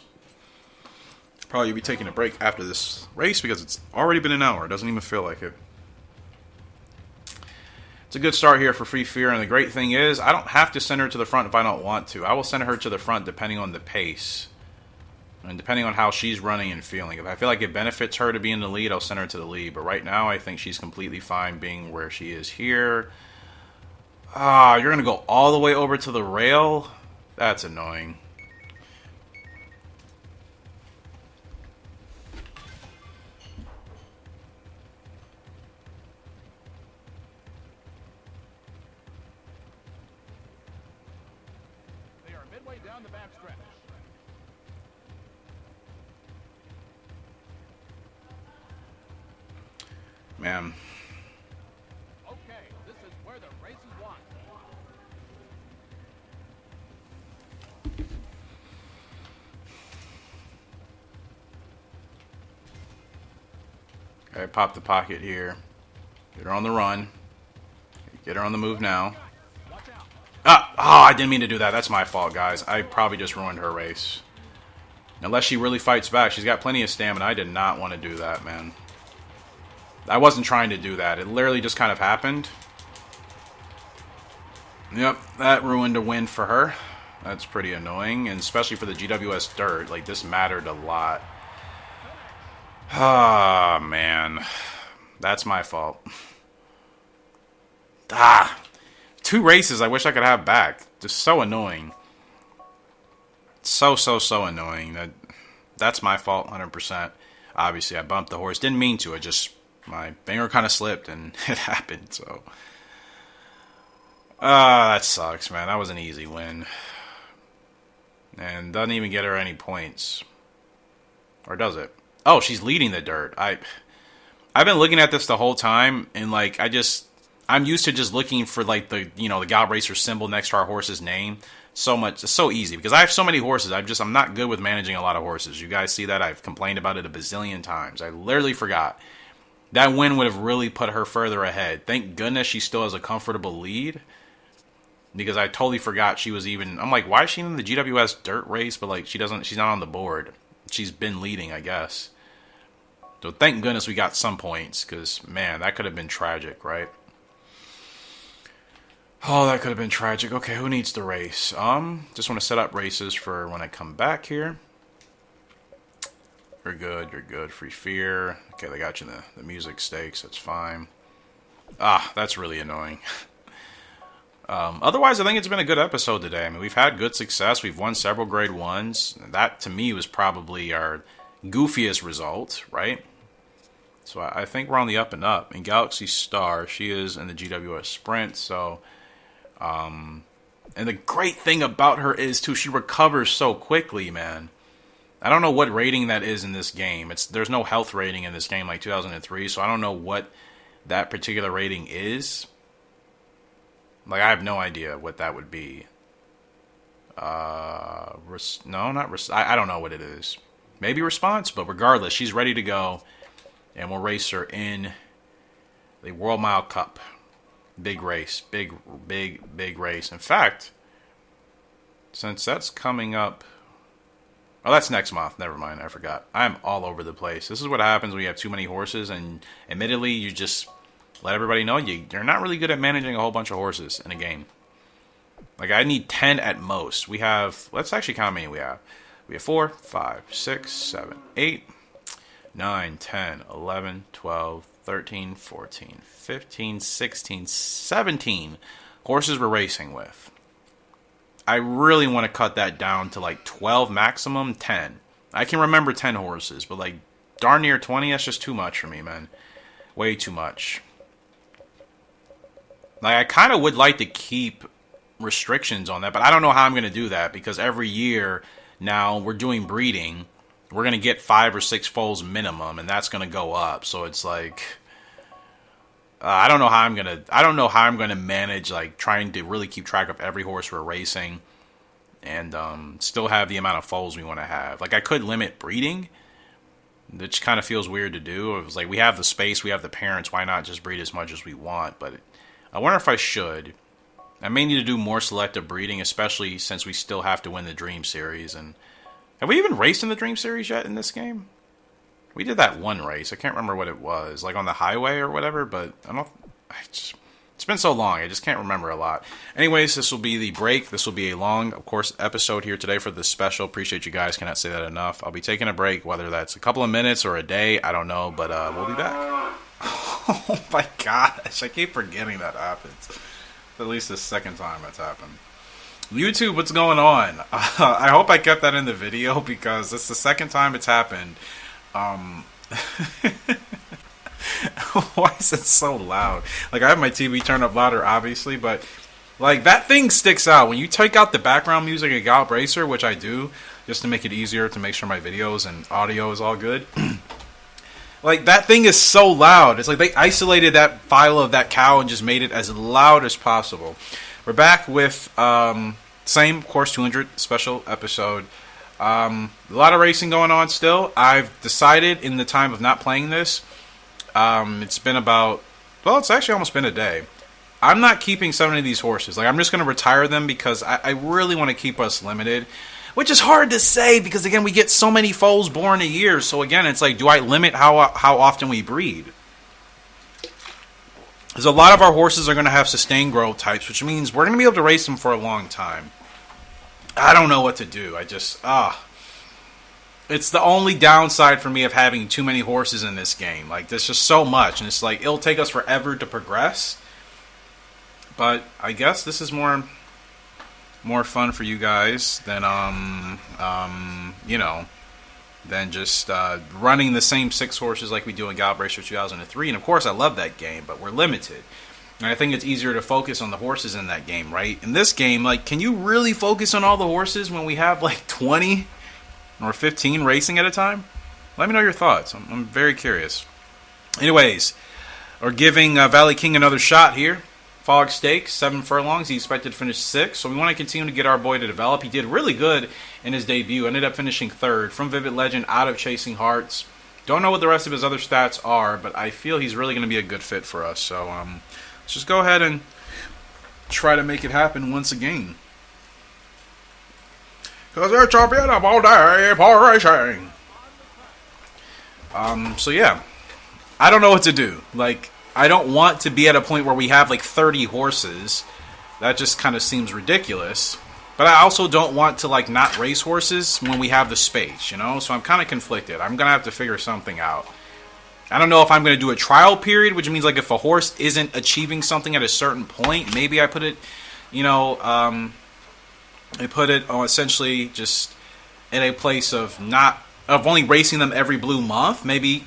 Probably be taking a break after this race because it's already been an hour. It doesn't even feel like it. It's a good start here for Free Fear, and the great thing is I don't have to send her to the front if I don't want to. I will send her to the front depending on the pace and depending on how she's running and feeling. If I feel like it benefits her to be in the lead, I'll send her to the lead. But right now, I think she's completely fine being where she is here. Ah, you're going to go all the way over to the rail? That's annoying. They are midway down the backstretch. Man. Okay, this is where the race is won. Okay, pop the pocket here. Get her on the run. Get her on the move now. Ah! Oh, I didn't mean to do that. That's my fault, guys. I probably just ruined her race. Unless she really fights back. She's got plenty of stamina. I did not want to do that, man. I wasn't trying to do that. It literally just kind of happened. Yep, that ruined a win for her. That's pretty annoying, and especially for the GWS Dirt. Like, this mattered a lot. Ah, man. That's my fault. Ah! 2 races I wish I could have back. Just so annoying. So annoying. That's my fault, 100%. Obviously, I bumped the horse. Didn't mean to. My finger kind of slipped, and it happened, so. That sucks, man. That was an easy win. And doesn't even get her any points. Or does it? Oh, she's leading the dirt. I've been looking at this the whole time, and, like, I'm used to just looking for, like, the Gallop Racer symbol next to our horse's name. It's so easy, because I have so many horses. I'm not good with managing a lot of horses. You guys see that? I've complained about it a bazillion times. I literally forgot. That win would have really put her further ahead. Thank goodness she still has a comfortable lead, because I totally forgot she was even. I'm like, why is she in the GWS Dirt race? But, like, she's not on the board. She's been leading, I guess. So thank goodness we got some points, because, man, that could have been tragic, right? Oh, that could have been tragic. Okay, who needs the race? Just want to set up races for when I come back here. You're good. Free Fear. Okay, they got you the music stakes. That's fine. Ah, that's really annoying. Otherwise, I think it's been a good episode today. I mean, we've had good success. We've won several grade 1s. That, to me, was probably our goofiest result, right? So I think we're on the up and up. And Galaxy Star, she is in the GWS Sprint, so... and the great thing about her is, too, she recovers so quickly, man. I don't know what rating that is in this game. There's no health rating in this game like 2003, so I don't know what that particular rating is. Like, I have no idea what that would be. I don't know what it is. Maybe response, but regardless, she's ready to go. And we'll race her in the World Mile Cup. Big race. Big race. In fact, since that's coming up... Oh, that's next month. Never mind. I forgot. I'm all over the place. This is what happens when you have too many horses, and admittedly, you just let everybody know you're not really good at managing a whole bunch of horses in a game. Like, I need 10 at most. We have... Let's actually count how many we have. We have 4, 5, 6, 7, 8, 9, 10, 11, 12, 13, 14, 15, 16, 17 horses we're racing with. I really want to cut that down to like 12 maximum, 10. I can remember 10 horses, but like darn near 20, that's just too much for me, man. Way too much. Like, I kind of would like to keep restrictions on that, but I don't know how I'm going to do that, because every year now we're doing breeding. We're going to get 5 or 6 foals minimum, and that's going to go up. So it's like, I don't know how I'm going to manage, like, trying to really keep track of every horse we're racing and still have the amount of foals we want to have. Like, I could limit breeding, which kind of feels weird to do. It was like, we have the space, we have the parents, why not just breed as much as we want? But I wonder if I should. I may need to do more selective breeding, especially since we still have to win the Dream Series. And have we even raced in the Dream Series yet in this game? We did that one race. I can't remember what it was, like on the highway or whatever. But it's been so long, I just can't remember a lot. Anyways, this will be the break. This will be a long, of course, episode here today for this special. Appreciate you guys. Cannot say that enough. I'll be taking a break, whether that's a couple of minutes or a day. I don't know, but we'll be back. Oh my gosh, I keep forgetting that happens. At least the second time that's happened. YouTube, what's going on? I hope I kept that in the video, because it's the second time it's happened. Why is it so loud? Like, I have my TV turned up louder, obviously, but like, that thing sticks out. When you take out the background music of Gallop Racer, which I do, just to make it easier to make sure my videos and audio is all good. Like, that thing is so loud. It's like they isolated that file of that cow and just made it as loud as possible. We're back with same Course 200 special episode. A lot of racing going on still. I've decided in the time of not playing this, It's been about, well, it's actually almost been a day. I'm not keeping so many of these horses. Like, I'm just going to retire them because I really want to keep us limited. Which is hard to say because, again, we get so many foals born a year. So, again, it's like, do I limit how often we breed? Because a lot of our horses are going to have sustained growth types, which means we're going to be able to race them for a long time. I don't know what to do. It's the only downside for me of having too many horses in this game. Like, there's just so much, and it's like, it'll take us forever to progress. But I guess this is more fun for you guys than, than just running the same 6 horses like we do in Gallop Racer 2003. And, of course, I love that game, but we're limited. And I think it's easier to focus on the horses in that game, right? In this game, like, can you really focus on all the horses when we have, like, 20 or 15 racing at a time? Let me know your thoughts. I'm very curious. Anyways, we're giving Valley King another shot here. Fog Stakes, 7 furlongs. He's expected to finish 6th. So we want to continue to get our boy to develop. He did really good in his debut. Ended up finishing 3rd from Vivid Legend out of Chasing Hearts. Don't know what the rest of his other stats are, but I feel he's really going to be a good fit for us. So let's just go ahead and try to make it happen once again. Because they're champion of all day for racing. So yeah. I don't know what to do. Like, I don't want to be at a point where we have like 30 horses. That just kind of seems ridiculous. But I also don't want to like not race horses when we have the space, you know? So I'm kind of conflicted. I'm going to have to figure something out. I don't know if I'm going to do a trial period, which means like if a horse isn't achieving something at a certain point, maybe I put it, I put it essentially just in a place of only racing them every blue month, maybe,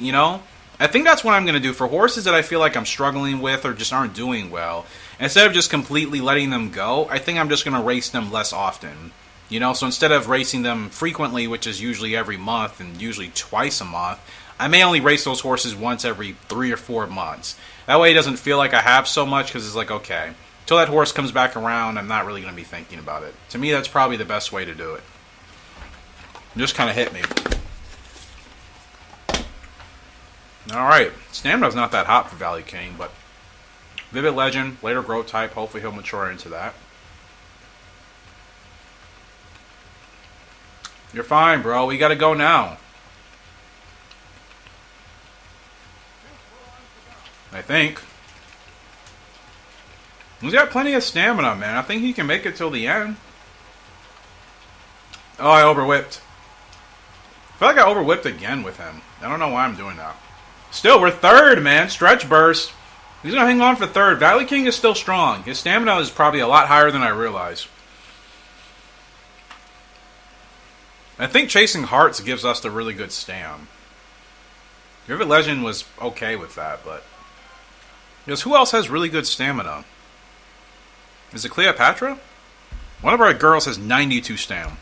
I think that's what I'm going to do for horses that I feel like I'm struggling with or just aren't doing well. Instead of just completely letting them go, I think I'm just going to race them less often. So instead of racing them frequently, which is usually every month and usually twice a month, I may only race those horses once every 3 or 4 months. That way it doesn't feel like I have so much because it's like, okay, until that horse comes back around, I'm not really going to be thinking about it. To me, that's probably the best way to do it. It just kind of hit me. Alright, Stamina's not that hot for Valley King, but Vivid Legend, later growth type, hopefully he'll mature into that. You're fine, bro. We gotta go now. I think. He's got plenty of stamina, man. I think he can make it till the end. Oh, I overwhipped. I feel like I overwhipped again with him. I don't know why I'm doing that. Still, we're 3rd, man. Stretch burst. He's going to hang on for 3rd. Valley King is still strong. His stamina is probably a lot higher than I realize. I think Chasing Hearts gives us the really good stam. Vivid Legend was okay with that, but... Because who else has really good stamina? Is it Cleopatra? One of our girls has 92 stam.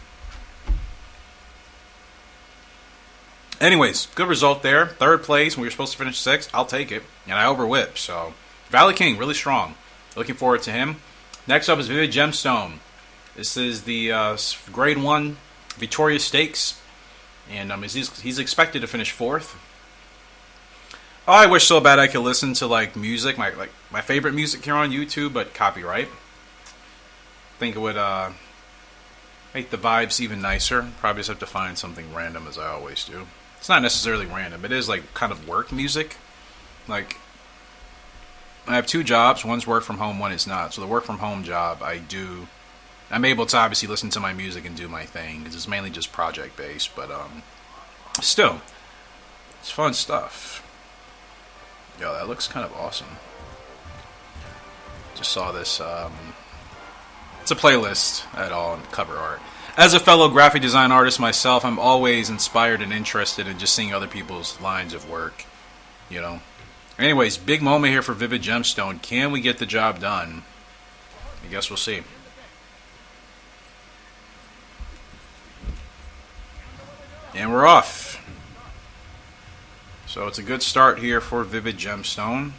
Anyways, good result there. 3rd place, and we were supposed to finish 6th. I'll take it. And I overwhipped, so... Valley King, really strong. Looking forward to him. Next up is Vivid Gemstone. This is the Grade 1 Victoria Stakes. And he's expected to finish 4th. Oh, I wish so bad I could listen to like music, my favorite music here on YouTube, but copyright. I think it would make the vibes even nicer. Probably just have to find something random, as I always do. It's not necessarily random. It is like kind of work music. Like, I have 2 jobs. One's work from home, one is not. So the work from home job, I'm able to obviously listen to my music and do my thing, because it's mainly just project based. But still, it's fun stuff. Yo, that looks kind of awesome. Just saw this. It's a playlist at all, cover art. As a fellow graphic design artist myself, I'm always inspired and interested in just seeing other people's lines of work. Anyways, big moment here for Vivid Gemstone. Can we get the job done? I guess we'll see. And we're off. So it's a good start here for Vivid Gemstone.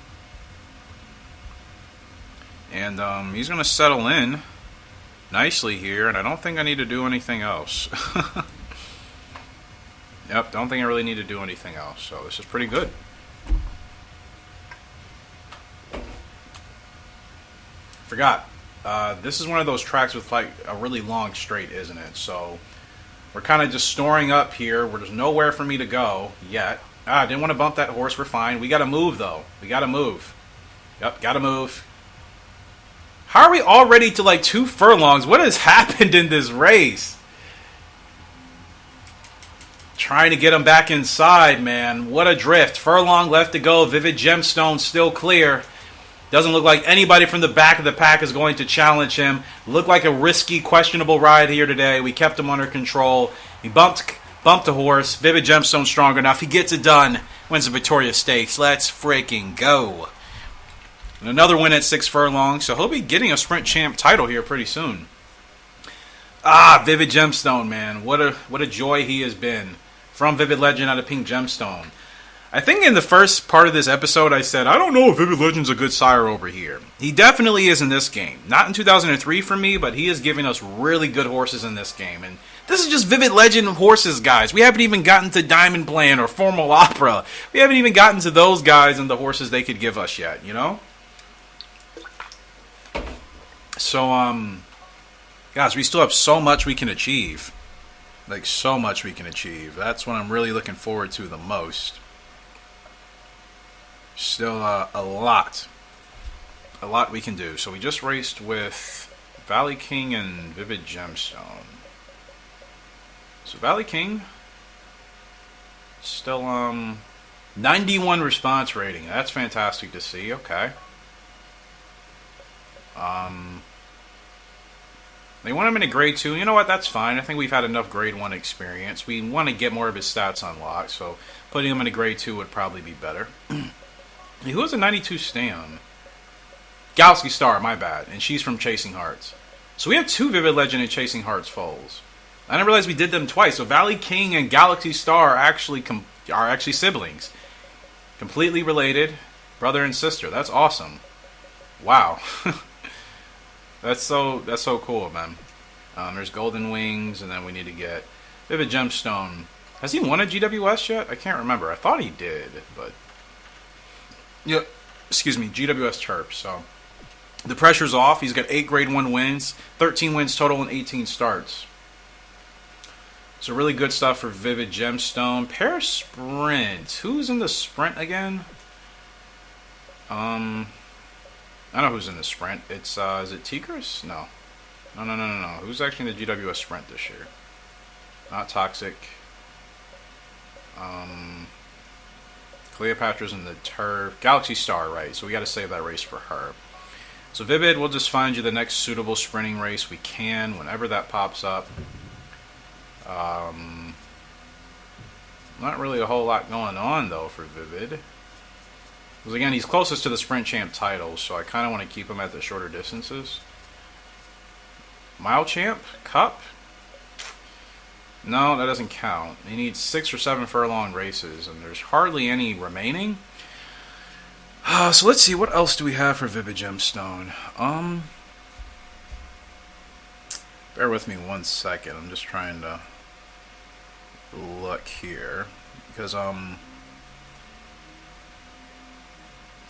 And he's going to settle in nicely here, and I don't think I need to do anything else. Yep, don't think I really need to do anything else. So this is pretty good. Forgot. This is one of those tracks with like a really long straight, isn't it? So we're kind of just storing up here. Where there's nowhere for me to go yet. I didn't want to bump that horse. We're fine. We got to move though. We got to move. Yep, got to move. How are we already to like 2 furlongs? What has happened in this race? Trying to get him back inside, man. What a drift. Furlong left to go. Vivid Gemstone still clear. Doesn't look like anybody from the back of the pack is going to challenge him. Looked like a risky, questionable ride here today. We kept him under control. He bumped the horse. Vivid Gemstone strong enough. He gets it done. Wins the Victoria Stakes. Let's freaking go. And another win at 6 furlongs. So he'll be getting a Sprint Champ title here pretty soon. Vivid Gemstone, man. What a joy he has been. From Vivid Legend out of Pink Gemstone. I think in the first part of this episode I said, I don't know if Vivid Legend's a good sire over here. He definitely is in this game. Not in 2003 for me, but he is giving us really good horses in this game. And this is just Vivid Legend horses, guys. We haven't even gotten to Diamond Plan or Formal Opera. We haven't even gotten to those guys and the horses they could give us yet, you know? So, guys, we still have so much we can achieve. Like, so much we can achieve. That's what I'm really looking forward to the most. Still a lot we can do. So we just raced with Valley King and Vivid Gemstone. So Valley King still 91 response rating. That's fantastic to see. Okay. They want him in a grade 2. You know what? That's fine. I think we've had enough grade 1 experience. We want to get more of his stats unlocked, so putting him in a grade 2 would probably be better. Who has a 92 stam? Galaxy Star, my bad. And she's from Chasing Hearts. So we have 2 Vivid Legend and Chasing Hearts foals. I didn't realize we did them twice. So Valley King and Galaxy Star are actually siblings. Completely related. Brother and sister. That's awesome. Wow. That's so cool, man. There's Golden Wings, and then we need to get Vivid Gemstone. Has he won a GWS yet? I can't remember. I thought he did, but... Yeah, excuse me, GWS Chirp. So the pressure's off. He's got 8 grade 1 wins, 13 wins total, and 18 starts. So really good stuff for Vivid Gemstone. Pair Sprint. Who's in the Sprint again? I know who's in the Sprint. It's is it Tigris? No. No. Who's actually in the GWS Sprint this year? Not Toxic. Cleopatra's in the Turf. Galaxy Star, right. So we got to save that race for her. So Vivid, we'll just find you the next suitable sprinting race we can whenever that pops up. Not really a whole lot going on, though, for Vivid. Because, again, he's closest to the Sprint Champ title, so I kind of want to keep him at the shorter distances. Mile Champ? Cup? No, that doesn't count. He needs 6 or 7 furlong races, and there's hardly any remaining. So let's see, what else do we have for Vivid Gemstone? Bear with me 1 second. I'm just trying to look here. Because, okay,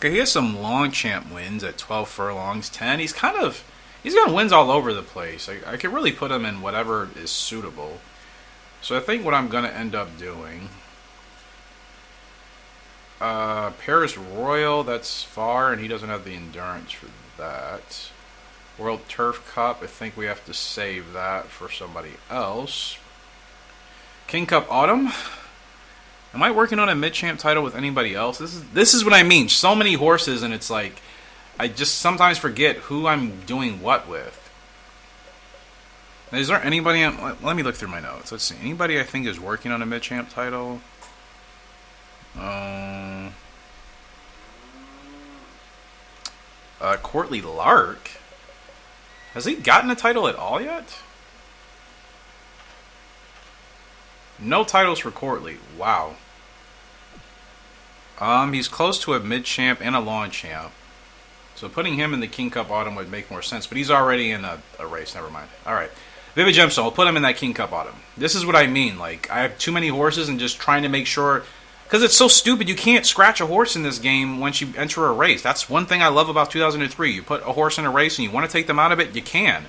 he has some long champ wins at 12 furlongs, 10. He's got wins all over the place. I could really put him in whatever is suitable. So I think what I'm going to end up doing... Paris Royal, that's far, and he doesn't have the endurance for that. World Turf Cup, I think we have to save that for somebody else. King Cup Autumn. Am I working on a mid-champ title with anybody else? This is what I mean. So many horses, and it's like I just sometimes forget who I'm doing what with. Is there anybody... Let me look through my notes. Let's see. Anybody I think is working on a mid-champ title? Courtly Lark? Has he gotten a title at all yet? No titles for Courtly. Wow. He's close to a mid-champ and a long champ. So putting him in the King Cup Autumn would make more sense. But he's already in a race. Never mind. Alright. Vivid Gemstone. I'll put him in that King Cup Autumn. This is what I mean. Like, I have too many horses and just trying to make sure Because it's so stupid. You can't scratch a horse in this game once you enter a race. That's one thing I love about 2003. You put a horse in a race and you want to take them out of it, you can.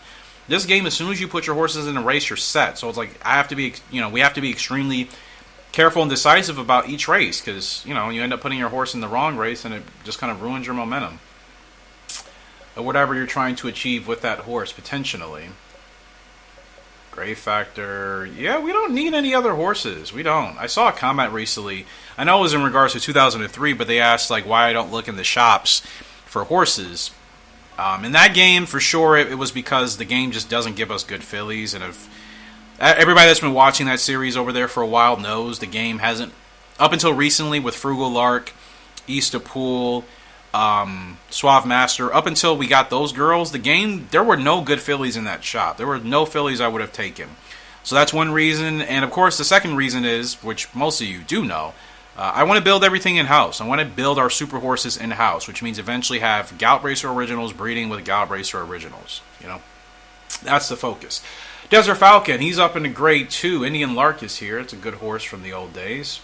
This game, as soon as you put your horses in a race, you're set. So it's like I have to be, we have to be extremely careful and decisive about each race because, you end up putting your horse in the wrong race and it just kind of ruins your momentum. Or whatever you're trying to achieve with that horse, potentially. Gray factor. Yeah, we don't need any other horses. We don't. I saw a comment recently. I know it was in regards to 2003, but they asked like why I don't look in the shops for horses. In that game, for sure, it was because the game just doesn't give us good fillies. And if everybody that's been watching that series over there for a while knows the game hasn't, up until recently with Frugal Lark, Eastapool, Suave Master, up until we got those girls, the game, there were no good fillies in that shop. There were no fillies I would have taken. So that's one reason. And of course, the second reason is, which most of you do know, I want to build everything in-house. I want to build our super horses in-house, which means eventually have Gallop Racer Originals breeding with Gallop Racer Originals. That's the focus. Desert Falcon, he's up into grade 2. Indian Lark is here. It's a good horse from the old days.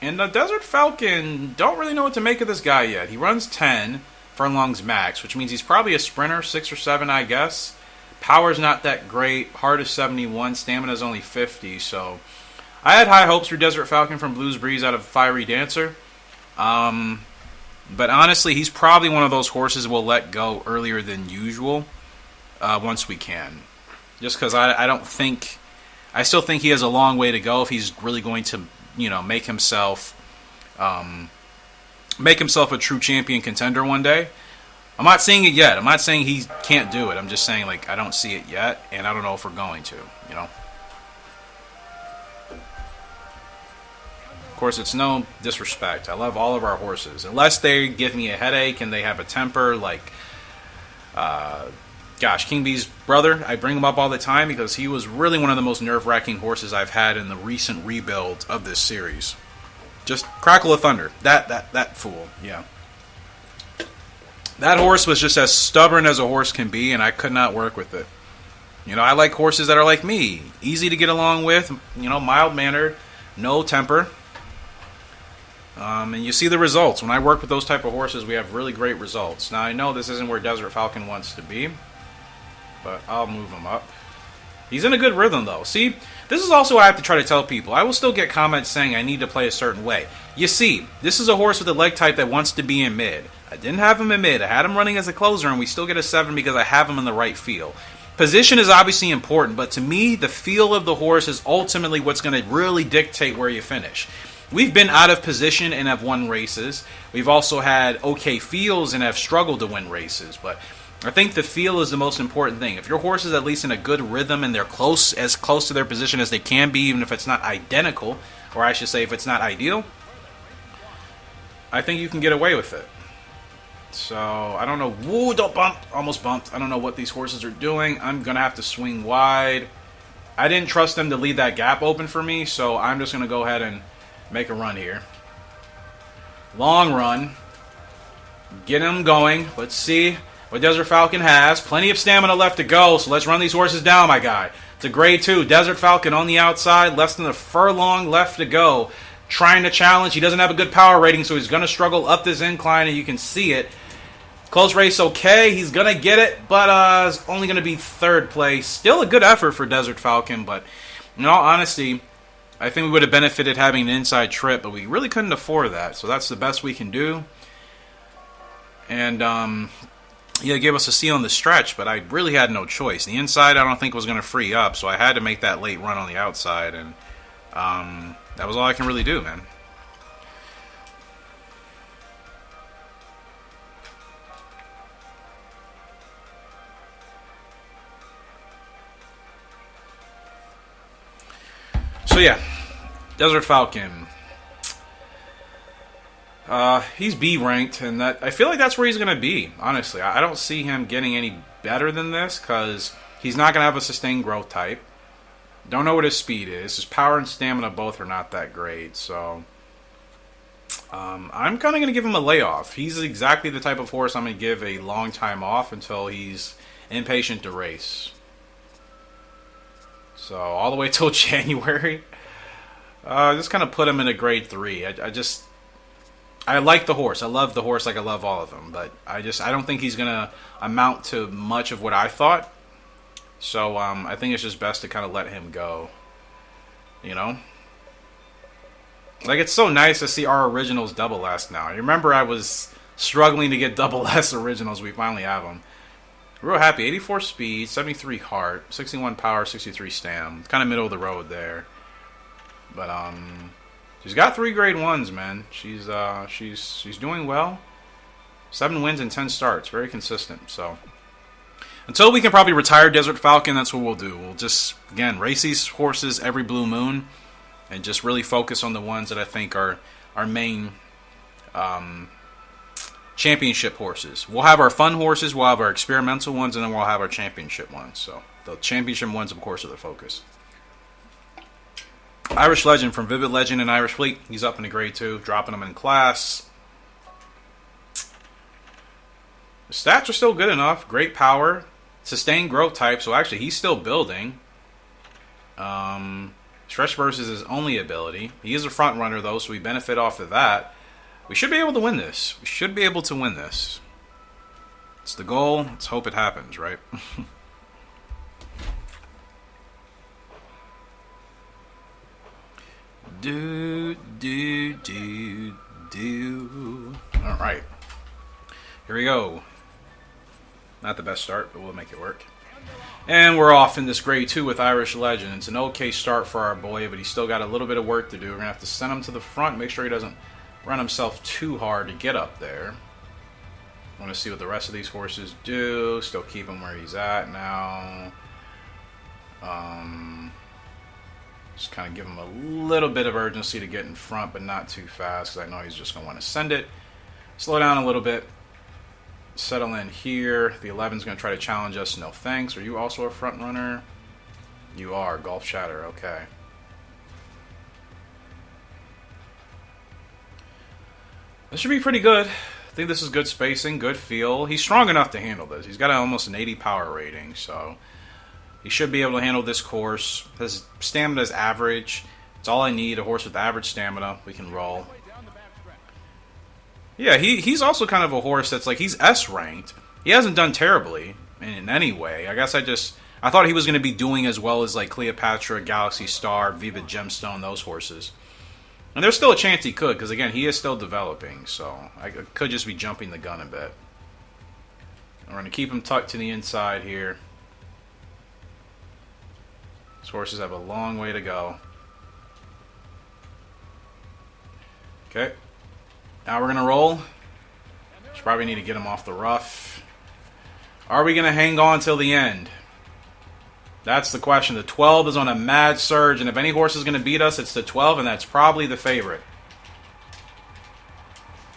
And the Desert Falcon, don't really know what to make of this guy yet. He runs 10 furlongs max, which means he's probably a sprinter, 6 or 7, I guess. Power's not that great. Heart is 71. Stamina's only 50, so I had high hopes for Desert Falcon from Blues Breeze out of Fiery Dancer. But honestly, he's probably one of those horses we'll let go earlier than usual once we can. Just because I still think he has a long way to go if he's really going to make himself a true champion contender one day. I'm not saying it yet. I'm not saying he can't do it. I'm just saying I don't see it yet, and I don't know if we're going to. Of course, it's no disrespect. I love all of our horses, unless they give me a headache and they have a temper. Like, King B's brother. I bring him up all the time because he was really one of the most nerve-wracking horses I've had in the recent rebuild of this series. Just Crackle of Thunder. That fool. Yeah. That horse was just as stubborn as a horse can be, and I could not work with it. I like horses that are like me. Easy to get along with, mild-mannered, no temper. And you see the results. When I work with those type of horses, we have really great results. Now, I know this isn't where Desert Falcon wants to be, but I'll move him up. He's in a good rhythm, though. See, this is also what I have to try to tell people. I will still get comments saying I need to play a certain way. You see, this is a horse with a leg type that wants to be in mid. I didn't have him in mid. I had him running as a closer, and we still get a 7 because I have him in the right feel. Position is obviously important, but to me, the feel of the horse is ultimately what's going to really dictate where you finish. We've been out of position and have won races. We've also had okay feels and have struggled to win races, but I think the feel is the most important thing. If your horse is at least in a good rhythm and they're as close to their position as they can be, even if it's not identical, or I should say if it's not ideal, I think you can get away with it. So, I don't know. Woo, don't bump. Almost bumped. I don't know what these horses are doing. I'm going to have to swing wide. I didn't trust them to leave that gap open for me, so I'm just going to go ahead and make a run here. Long run. Get him going. Let's see what Desert Falcon has. Plenty of stamina left to go, so let's run these horses down, my guy. It's a grade 2. Desert Falcon on the outside. Less than a furlong left to go. Trying to challenge. He doesn't have a good power rating, so he's going to struggle up this incline, and you can see it. Close race, okay. He's going to get it, but it's only going to be third place. Still a good effort for Desert Falcon, but in all honesty, I think we would have benefited having an inside trip, but we really couldn't afford that, so that's the best we can do. And, yeah, gave us a C on the stretch, but I really had no choice. The inside I don't think was going to free up, so I had to make that late run on the outside, and that was all I can really do, man. So yeah, Desert Falcon. He's B ranked, and that I feel like that's where he's going to be. Honestly, I don't see him getting any better than this because he's not going to have a sustained growth type. Don't know what his speed is. His power and stamina both are not that great, so I'm kind of going to give him a layoff. He's exactly the type of horse I'm going to give a long time off until he's impatient to race. So all the way till January. Just kind of put him in a grade 3. I like the horse. I love the horse like I love all of them, but I don't think he's gonna amount to much of what I thought. So I think it's just best to kind of let him go. You know, like it's so nice to see our originals double S now. You remember I was struggling to get double S originals. We finally have them. Real happy. 84 speed, 73 heart, 61 power, 63 stam. Kind of middle of the road there. But she's got 3 grade 1s, man. She's doing well. 7 wins and 10 starts, very consistent. So until we can probably retire Desert Falcon, that's what we'll do. We'll just again race these horses every blue moon, and just really focus on the ones that I think are our main championship horses. We'll have our fun horses, we'll have our experimental ones, and then we'll have our championship ones. So the championship ones, of course, are the focus. Irish Legend from Vivid Legend and Irish Fleet. He's up in a grade 2, dropping him in class. The stats are still good enough. Great power. Sustained growth type, so actually he's still building. Stretch burst is his only ability. He is a front runner though, so we benefit off of that. We should be able to win this. We should be able to win this. It's the goal. Let's hope it happens, right? Do. All right. Here we go. Not the best start, but we'll make it work. And we're off in this grade 2 with Irish Legend. It's an okay start for our boy, but he's still got a little bit of work to do. We're going to have to send him to the front, make sure he doesn't run himself too hard to get up there. I want to see what the rest of these horses do. Still keep him where he's at now. Just kind of give him a little bit of urgency to get in front, but not too fast, because I know he's just going to want to send it. Slow down a little bit. Settle in here. The 11's going to try to challenge us. No thanks. Are you also a front runner? You are. Golf Shatter. Okay. This should be pretty good. I think this is good spacing, good feel. He's strong enough to handle this. He's got almost an 80 power rating, so he should be able to handle this course. His stamina is average. It's all I need. A horse with average stamina. We can roll. Yeah, he's also kind of a horse that's like, he's S ranked. He hasn't done terribly in any way. I guess I thought he was going to be doing as well as like Cleopatra, Galaxy Star, Vivid Gemstone, those horses. And there's still a chance he could, because again, he is still developing. So I could just be jumping the gun a bit. We're going to keep him tucked to the inside here. These horses have a long way to go. Okay. Now we're going to roll. Should probably need to get him off the rough. Are we going to hang on till the end? That's the question. The 12 is on a mad surge, and if any horse is going to beat us, it's the 12, and that's probably the favorite.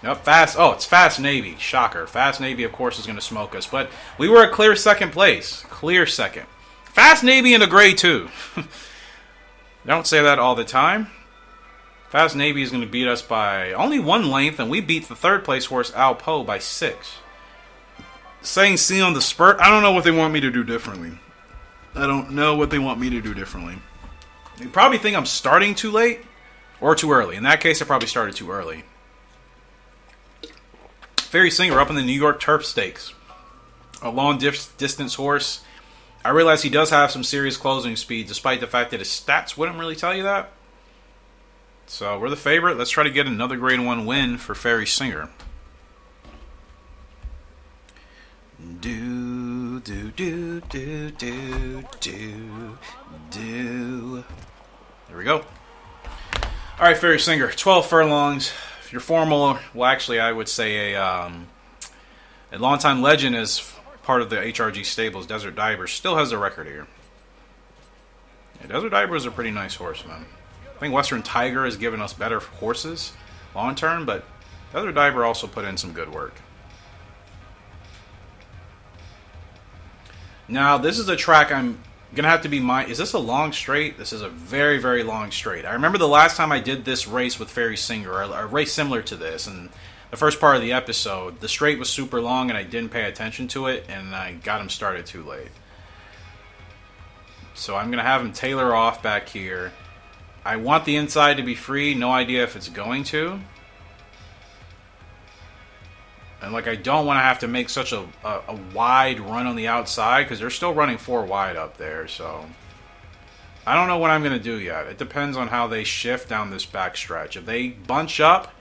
Nope, Fast. Oh, it's Fast Navy. Shocker. Fast Navy, of course, is going to smoke us, but we were a clear second place. Clear second. Fast Navy in a grade 2. Don't say that all the time. Fast Navy is going to beat us by only 1 length, and we beat the 3rd place horse, Alpo, by 6. Saying C on the spurt, I don't know what they want me to do differently. I don't know what they want me to do differently. They probably think I'm starting too late or too early. In that case, I probably started too early. Fairy Singer up in the New York Turf Stakes. A long distance horse. I realize he does have some serious closing speed, despite the fact that his stats wouldn't really tell you that. So we're the favorite. Let's try to get another grade 1 win for Fairy Singer. Do. There we go. Alright, Fairy Singer. 12 furlongs. If you're formal, well, actually, I would say a longtime legend is part of the HRG stables. Desert Diver still has a record here. Yeah, Desert Diver is a pretty nice horse, man. I think Western Tiger has given us better horses long term, but Desert Diver also put in some good work. Now, this is a track I'm going to have to be is this a long straight? This is a very, very long straight. I remember the last time I did this race with Fairy Singer, a race similar to this, and the first part of the episode, the straight was super long and I didn't pay attention to it, and I got him started too late. So I'm going to have him tailor off back here. I want the inside to be free. No idea if it's going to. And like, I don't want to have to make such a wide run on the outside because they're still running 4 wide up there. So I don't know what I'm going to do yet. It depends on how they shift down this back stretch. If they bunch up,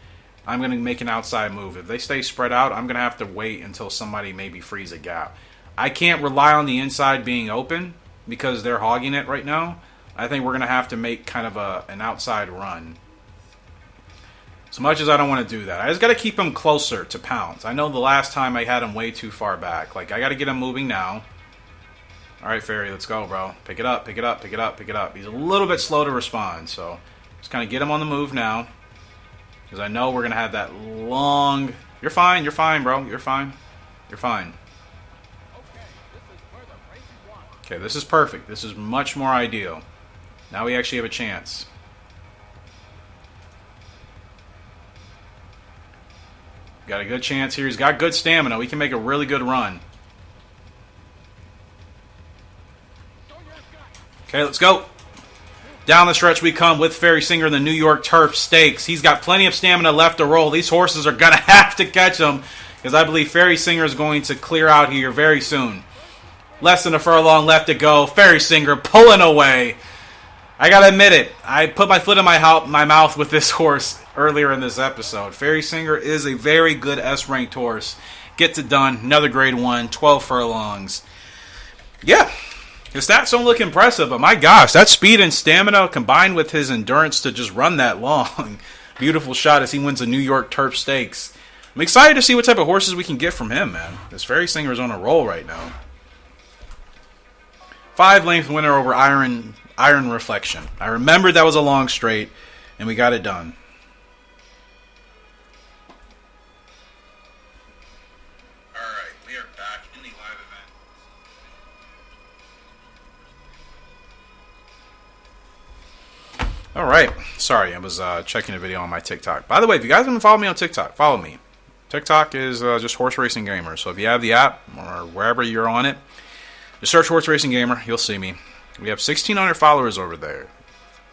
I'm going to make an outside move. If they stay spread out, I'm going to have to wait until somebody maybe frees a gap. I can't rely on the inside being open because they're hogging it right now. I think we're going to have to make kind of an outside run. As much as I don't want to do that, I just got to keep him closer to pounds. I know the last time I had him way too far back. Like, I got to get him moving now. All right, Fairy, let's go, bro. Pick it up, pick it up, pick it up, pick it up. He's a little bit slow to respond, so just kind of get him on the move now. Because I know we're going to have that long... You're fine, bro. You're fine. You're fine. Okay, this is perfect. This is much more ideal. Now we actually have a chance. Got a good chance here. He's got good stamina. We can make a really good run. Okay, let's go. Down the stretch we come with Fairy Singer in the New York Turf Stakes. He's got plenty of stamina left to roll. These horses are going to have to catch him because I believe Fairy Singer is going to clear out here very soon. Less than a furlong left to go. Fairy Singer pulling away. I got to admit it. I put my foot in my mouth with this horse earlier in this episode. Fairy Singer is a very good S-ranked horse. Gets it done. Another grade 1. 12 furlongs. Yeah. His stats don't look impressive, but my gosh, that speed and stamina combined with his endurance to just run that long. Beautiful shot as he wins the New York Turf Stakes. I'm excited to see what type of horses we can get from him, man. This Fairy Singer is on a roll right now. 5-length winner over Iron Reflection. I remembered that was a long straight, and we got it done. Alright, we are back in the live event. Alright, sorry, I was checking a video on my TikTok. By the way, if you guys haven't followed me on TikTok, follow me. TikTok is just Horse Racing Gamer, so if you have the app, or wherever you're on it, just search Horse Racing Gamer, you'll see me. We have 1,600 followers over there.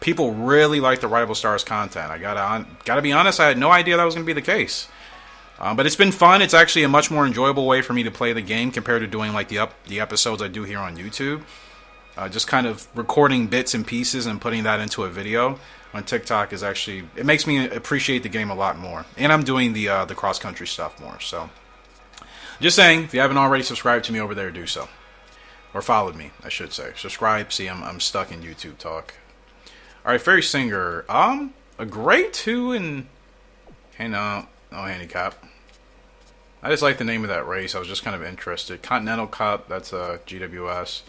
People really like the Rival Stars content. I gotta be honest, I had no idea that was going to be the case. But it's been fun. It's actually a much more enjoyable way for me to play the game compared to doing like the episodes I do here on YouTube. Just kind of recording bits and pieces and putting that into a video on TikTok is actually... It makes me appreciate the game a lot more. And I'm doing the cross-country stuff more. So, just saying, if you haven't already subscribed to me over there, do so. Or followed me, I should say. Subscribe. See, I'm stuck in YouTube talk. Alright, Fairy Singer. A grade 2 in... Hey, no handicap. I just like the name of that race. I was just kind of interested. Continental Cup, that's a GWS.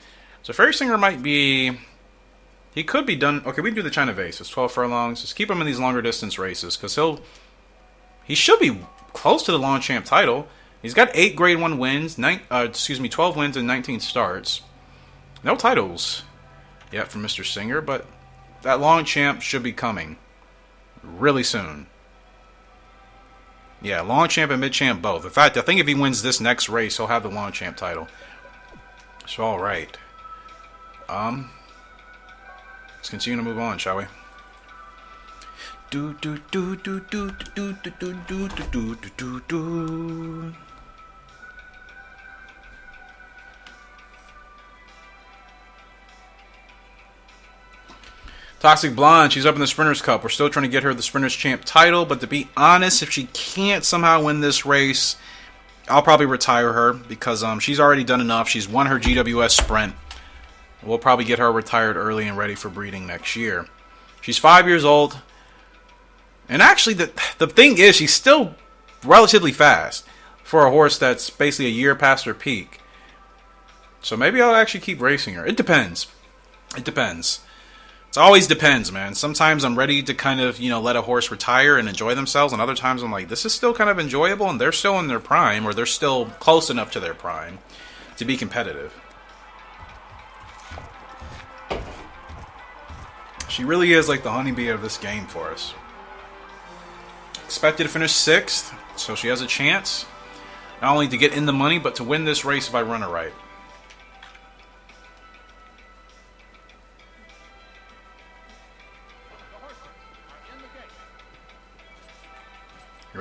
So Fairy Singer might be... He could be done... Okay, we can do the China Vase. It's 12 furlongs. Just keep him in these longer distance races, because he should be close to the Longchamp title. He's got 8 grade 1 wins, 12 wins and 19 starts. No titles yet from Mr. Singer, but that Longchamp should be coming really soon. Yeah, Longchamp and Mid-Champ both. In fact, I think if he wins this next race, he'll have the Longchamp title. So, alright. Let's continue to move on, shall we? Do do do do do do do do do do do do do. Toxic Blonde, she's up in the Sprinters Cup. We're still trying to get her the Sprinters Champ title, but to be honest, if she can't somehow win this race, I'll probably retire her because she's already done enough. She's won her GWS Sprint. We'll probably get her retired early and ready for breeding next year. She's 5 years old. And actually, the thing is, she's still relatively fast for a horse that's basically a year past her peak. So maybe I'll actually keep racing her. It depends. It depends. It always depends, man. Sometimes I'm ready to kind of, let a horse retire and enjoy themselves. And other times I'm like, this is still kind of enjoyable and they're still in their prime or they're still close enough to their prime to be competitive. She really is like the honeybee of this game for us. Expected to finish 6th, so she has a chance not only to get in the money, but to win this race if I run her right.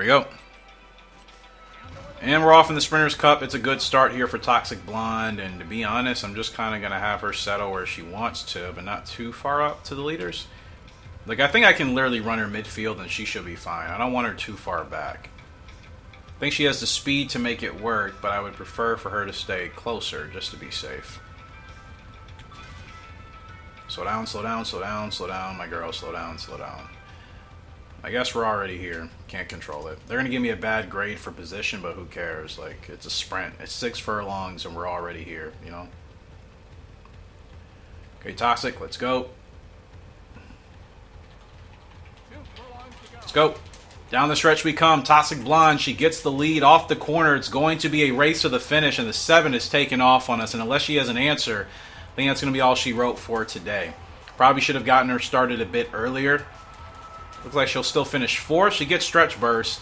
we go. And we're off in the Sprinters Cup. It's a good start here for Toxic Blonde. And to be honest, I'm just kind of going to have her settle where she wants to, but not too far up to the leaders. Like, I think I can literally run her midfield and she should be fine. I don't want her too far back. I think she has the speed to make it work, but I would prefer for her to stay closer just to be safe. Slow down, slow down, slow down, slow down. My girl, slow down, slow down. I guess we're already here. Can't control it. They're going to give me a bad grade for position, but who cares? Like, it's a sprint. It's 6 furlongs, and we're already here, you know? Okay, Toxic, let's go. Let's go. Down the stretch we come. Toxic Blonde, she gets the lead off the corner. It's going to be a race to the finish, and the 7 is taken off on us. And unless she has an answer, I think that's going to be all she wrote for today. Probably should have gotten her started a bit earlier. Looks like she'll still finish 4th. She gets stretch burst.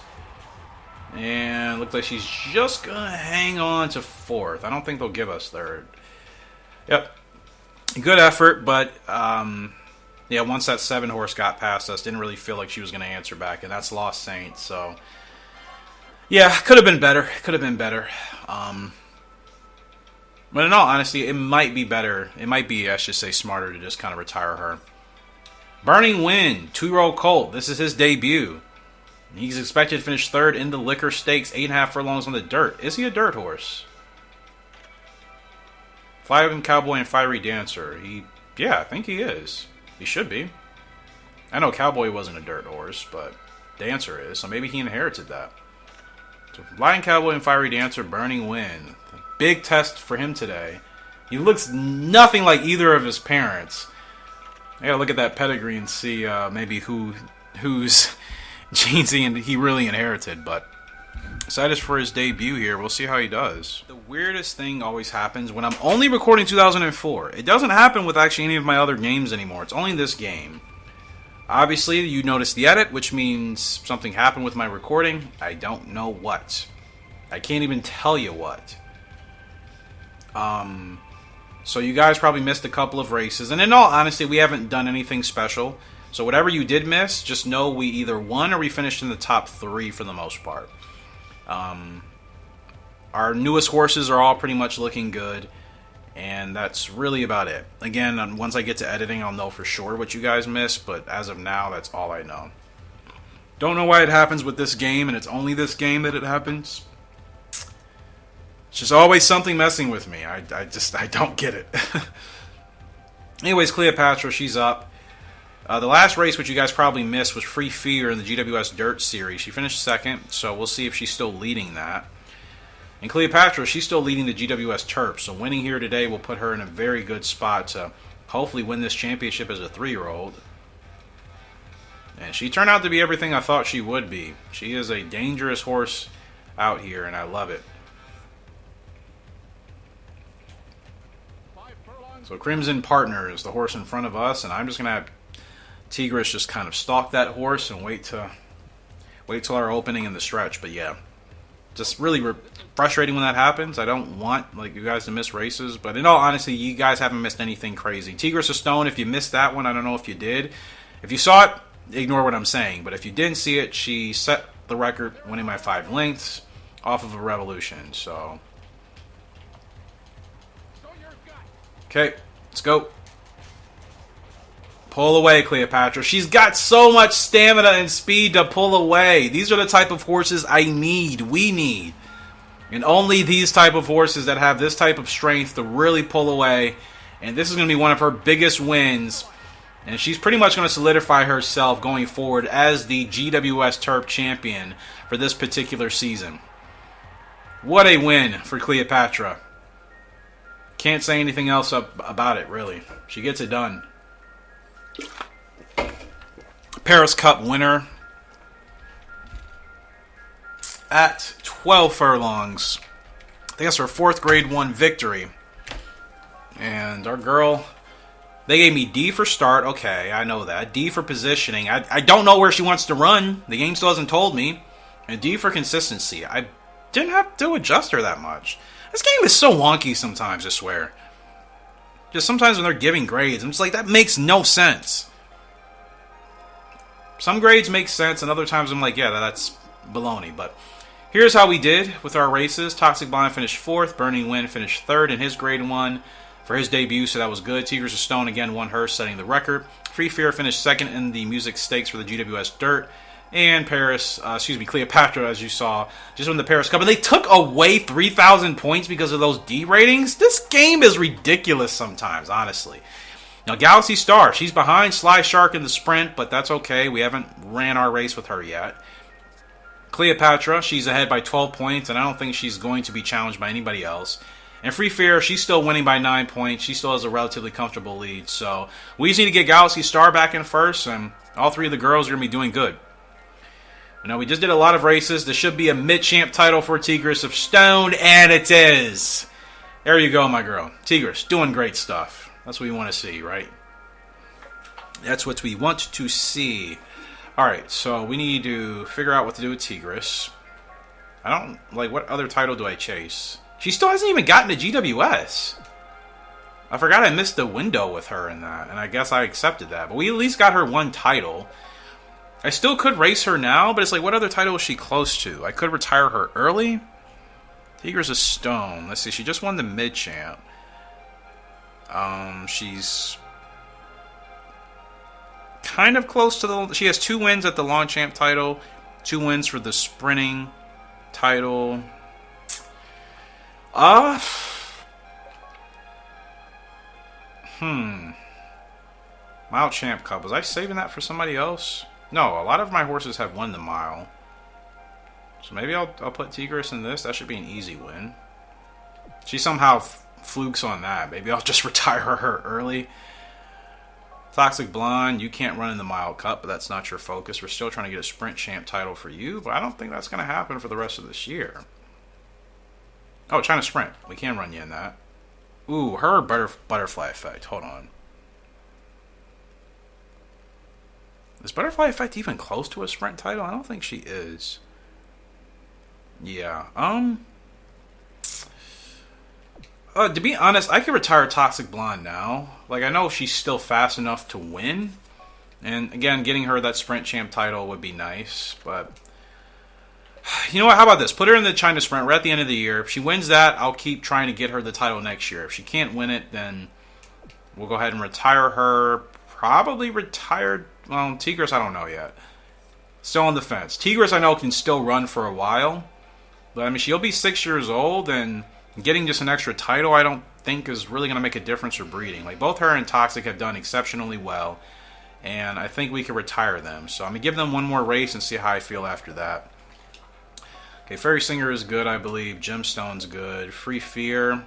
And looks like she's just going to hang on to 4th. I don't think they'll give us 3rd. Yep. Good effort, but yeah, once that 7 horse got past us, didn't really feel like she was going to answer back. And that's Lost Saint, so yeah, could have been better. Could have been better. But in all honesty, it might be better. It might be, I should say, smarter to just kind of retire her. Burning Wind, 2-year-old colt. This is his debut. He's expected to finish 3rd in the Liquor Stakes, 8.5 furlongs on the dirt. Is he a dirt horse? Flying Cowboy and Fiery Dancer. Yeah, I think he is. He should be. I know Cowboy wasn't a dirt horse, but Dancer is, so maybe he inherited that. So Flying Cowboy and Fiery Dancer, Burning Wind. Big test for him today. He looks nothing like either of his parents. I gotta look at that pedigree and see maybe whose genes he really inherited. But excited for his debut here. We'll see how he does. The weirdest thing always happens when I'm only recording 2004. It doesn't happen with actually any of my other games anymore. It's only this game. Obviously, you noticed the edit, which means something happened with my recording. I don't know what. I can't even tell you what. So you guys probably missed a couple of races. And in all honesty, we haven't done anything special. So whatever you did miss, just know we either won or we finished in the top 3 for the most part. Our newest horses are all pretty much looking good. And that's really about it. Again, once I get to editing, I'll know for sure what you guys missed. But as of now, that's all I know. Don't know why it happens with this game, and it's only this game that it happens. It's just always something messing with me. I don't get it. Anyways, Cleopatra, she's up. The last race, which you guys probably missed, was Free Fear in the GWS Dirt Series. She finished 2nd, so we'll see if she's still leading that. And Cleopatra, she's still leading the GWS Terp, so winning here today will put her in a very good spot to hopefully win this championship as a 3-year-old. And she turned out to be everything I thought she would be. She is a dangerous horse out here, and I love it. So Crimson Partner is the horse in front of us, and I'm just going to have Tigris just kind of stalk that horse and wait till our opening in the stretch. But yeah, just really frustrating when that happens. I don't want you guys to miss races, but in all honesty, you guys haven't missed anything crazy. Tigris of Stone, if you missed that one, I don't know if you did. If you saw it, ignore what I'm saying. But if you didn't see it, she set the record winning by 5 lengths off of a Revolution. So okay, let's go. Pull away, Cleopatra. She's got so much stamina and speed to pull away. These are the type of horses I need. We need. And only these type of horses that have this type of strength to really pull away. And this is going to be one of her biggest wins. And she's pretty much going to solidify herself going forward as the GWS Terp champion for this particular season. What a win for Cleopatra. Can't say anything else about it, really. She gets it done. Paris Cup winner at 12 furlongs. I think that's her 4th Grade 1 victory. And our girl, they gave me D for start. Okay, I know that. D for positioning. I don't know where she wants to run. The game still hasn't told me. And D for consistency. I didn't have to adjust her that much. This game is so wonky sometimes, I swear. Just sometimes when they're giving grades, I'm just like, that makes no sense. Some grades make sense, and other times I'm like, yeah, that's baloney. But here's how we did with our races. Toxic Blonde finished 4th. Burning Wind finished 3rd in his grade 1 for his debut, so that was good. Tigers of Stone again won hers, setting the record. Free Fear finished 2nd in the music stakes for the GWS Dirt. And Cleopatra, as you saw, just won the Paris Cup. And they took away 3,000 points because of those D ratings. This game is ridiculous sometimes, honestly. Now, Galaxy Star, she's behind Sly Shark in the sprint, but that's okay. We haven't ran our race with her yet. Cleopatra, she's ahead by 12 points, and I don't think she's going to be challenged by anybody else. And Free Fear, she's still winning by 9 points. She still has a relatively comfortable lead. So we just need to get Galaxy Star back in first, and all 3 of the girls are going to be doing good. Now, we just did a lot of races. This should be a mid-champ title for Tigers of Stone, and it is. There you go, my girl. Tigers, doing great stuff. That's what we want to see, right? That's what we want to see. Alright, so we need to figure out what to do with Tigris. What other title do I chase? She still hasn't even gotten to GWS. I forgot I missed the window with her in that, and I guess I accepted that. But we at least got her 1 title. I still could race her now, but it's like, what other title is she close to? I could retire her early. Tigers of Stone. Let's see, she just won the mid-champ. She's kind of close to the... She has 2 wins at the Long Champ title, 2 wins for the sprinting title. Mile Champ Cup. Was I saving that for somebody else? No, a lot of my horses have won the mile. So maybe I'll put Tigris in this. That should be an easy win. She somehow flukes on that. Maybe I'll just retire her early. Toxic Blonde, you can't run in the Mile Cup, but that's not your focus. We're still trying to get a Sprint Champ title for you, but I don't think that's going to happen for the rest of this year. Oh, China Sprint. We can run you in that. Ooh, her Butterfly Effect. Hold on. Is Butterfly Effect even close to a Sprint title? I don't think she is. Yeah. To be honest, I could retire Toxic Blonde now. Like, I know she's still fast enough to win. And, again, getting her that Sprint Champ title would be nice. But, you know what? How about this? Put her in the China Sprint. We're at the end of the year. If she wins that, I'll keep trying to get her the title next year. If she can't win it, then we'll go ahead and retire her. Probably retired... Well, Tigris, I don't know yet. Still on the fence. Tigris, I know, can still run for a while. But, I mean, she'll be 6 years old, and getting just an extra title, I don't think is really going to make a difference for breeding. Like, both her and Toxic have done exceptionally well, and I think we could retire them. So I'm going to give them 1 more race and see how I feel after that. Okay, Fairy Singer is good, I believe. Gemstone's good. Free Fear,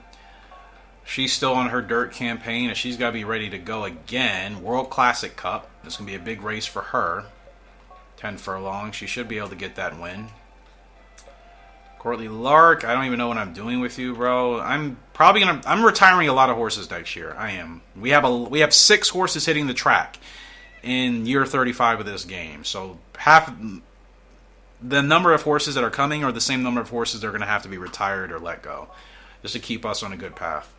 she's still on her dirt campaign, and she's got to be ready to go again. World Classic Cup. This is going to be a big race for her. 10 furlongs. She should be able to get that win. Courtly Lark, I don't even know what I'm doing with you, bro. I'm retiring a lot of horses next year. I am. We have 6 horses hitting the track in year 35 of this game. So half the number of horses that are coming are the same number of horses that are going to have to be retired or let go, just to keep us on a good path.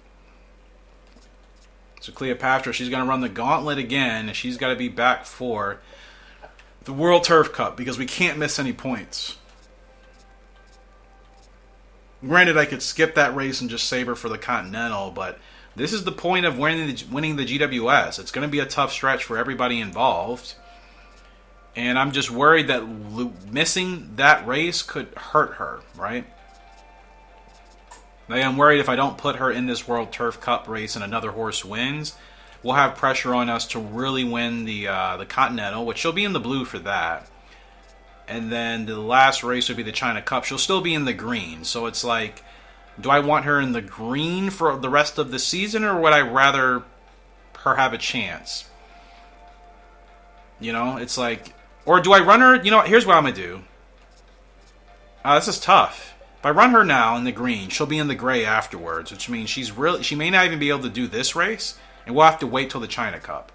So Cleopatra, she's going to run the gauntlet again, and she's got to be back for the World Turf Cup because we can't miss any points. Granted, I could skip that race and just save her for the Continental, but this is the point of winning the GWS. It's going to be a tough stretch for everybody involved. And I'm just worried that missing that race could hurt her, right? Like, I'm worried if I don't put her in this World Turf Cup race and another horse wins, we'll have pressure on us to really win the Continental, which she'll be in the blue for that. And then the last race would be the China Cup. She'll still be in the green. So it's like, do I want her in the green for the rest of the season, or would I rather her have a chance? You know, it's like, or do I run her? You know, here's what I'm going to do. This is tough. If I run her now in the green, she'll be in the gray afterwards, which means she may not even be able to do this race, and we'll have to wait till the China Cup.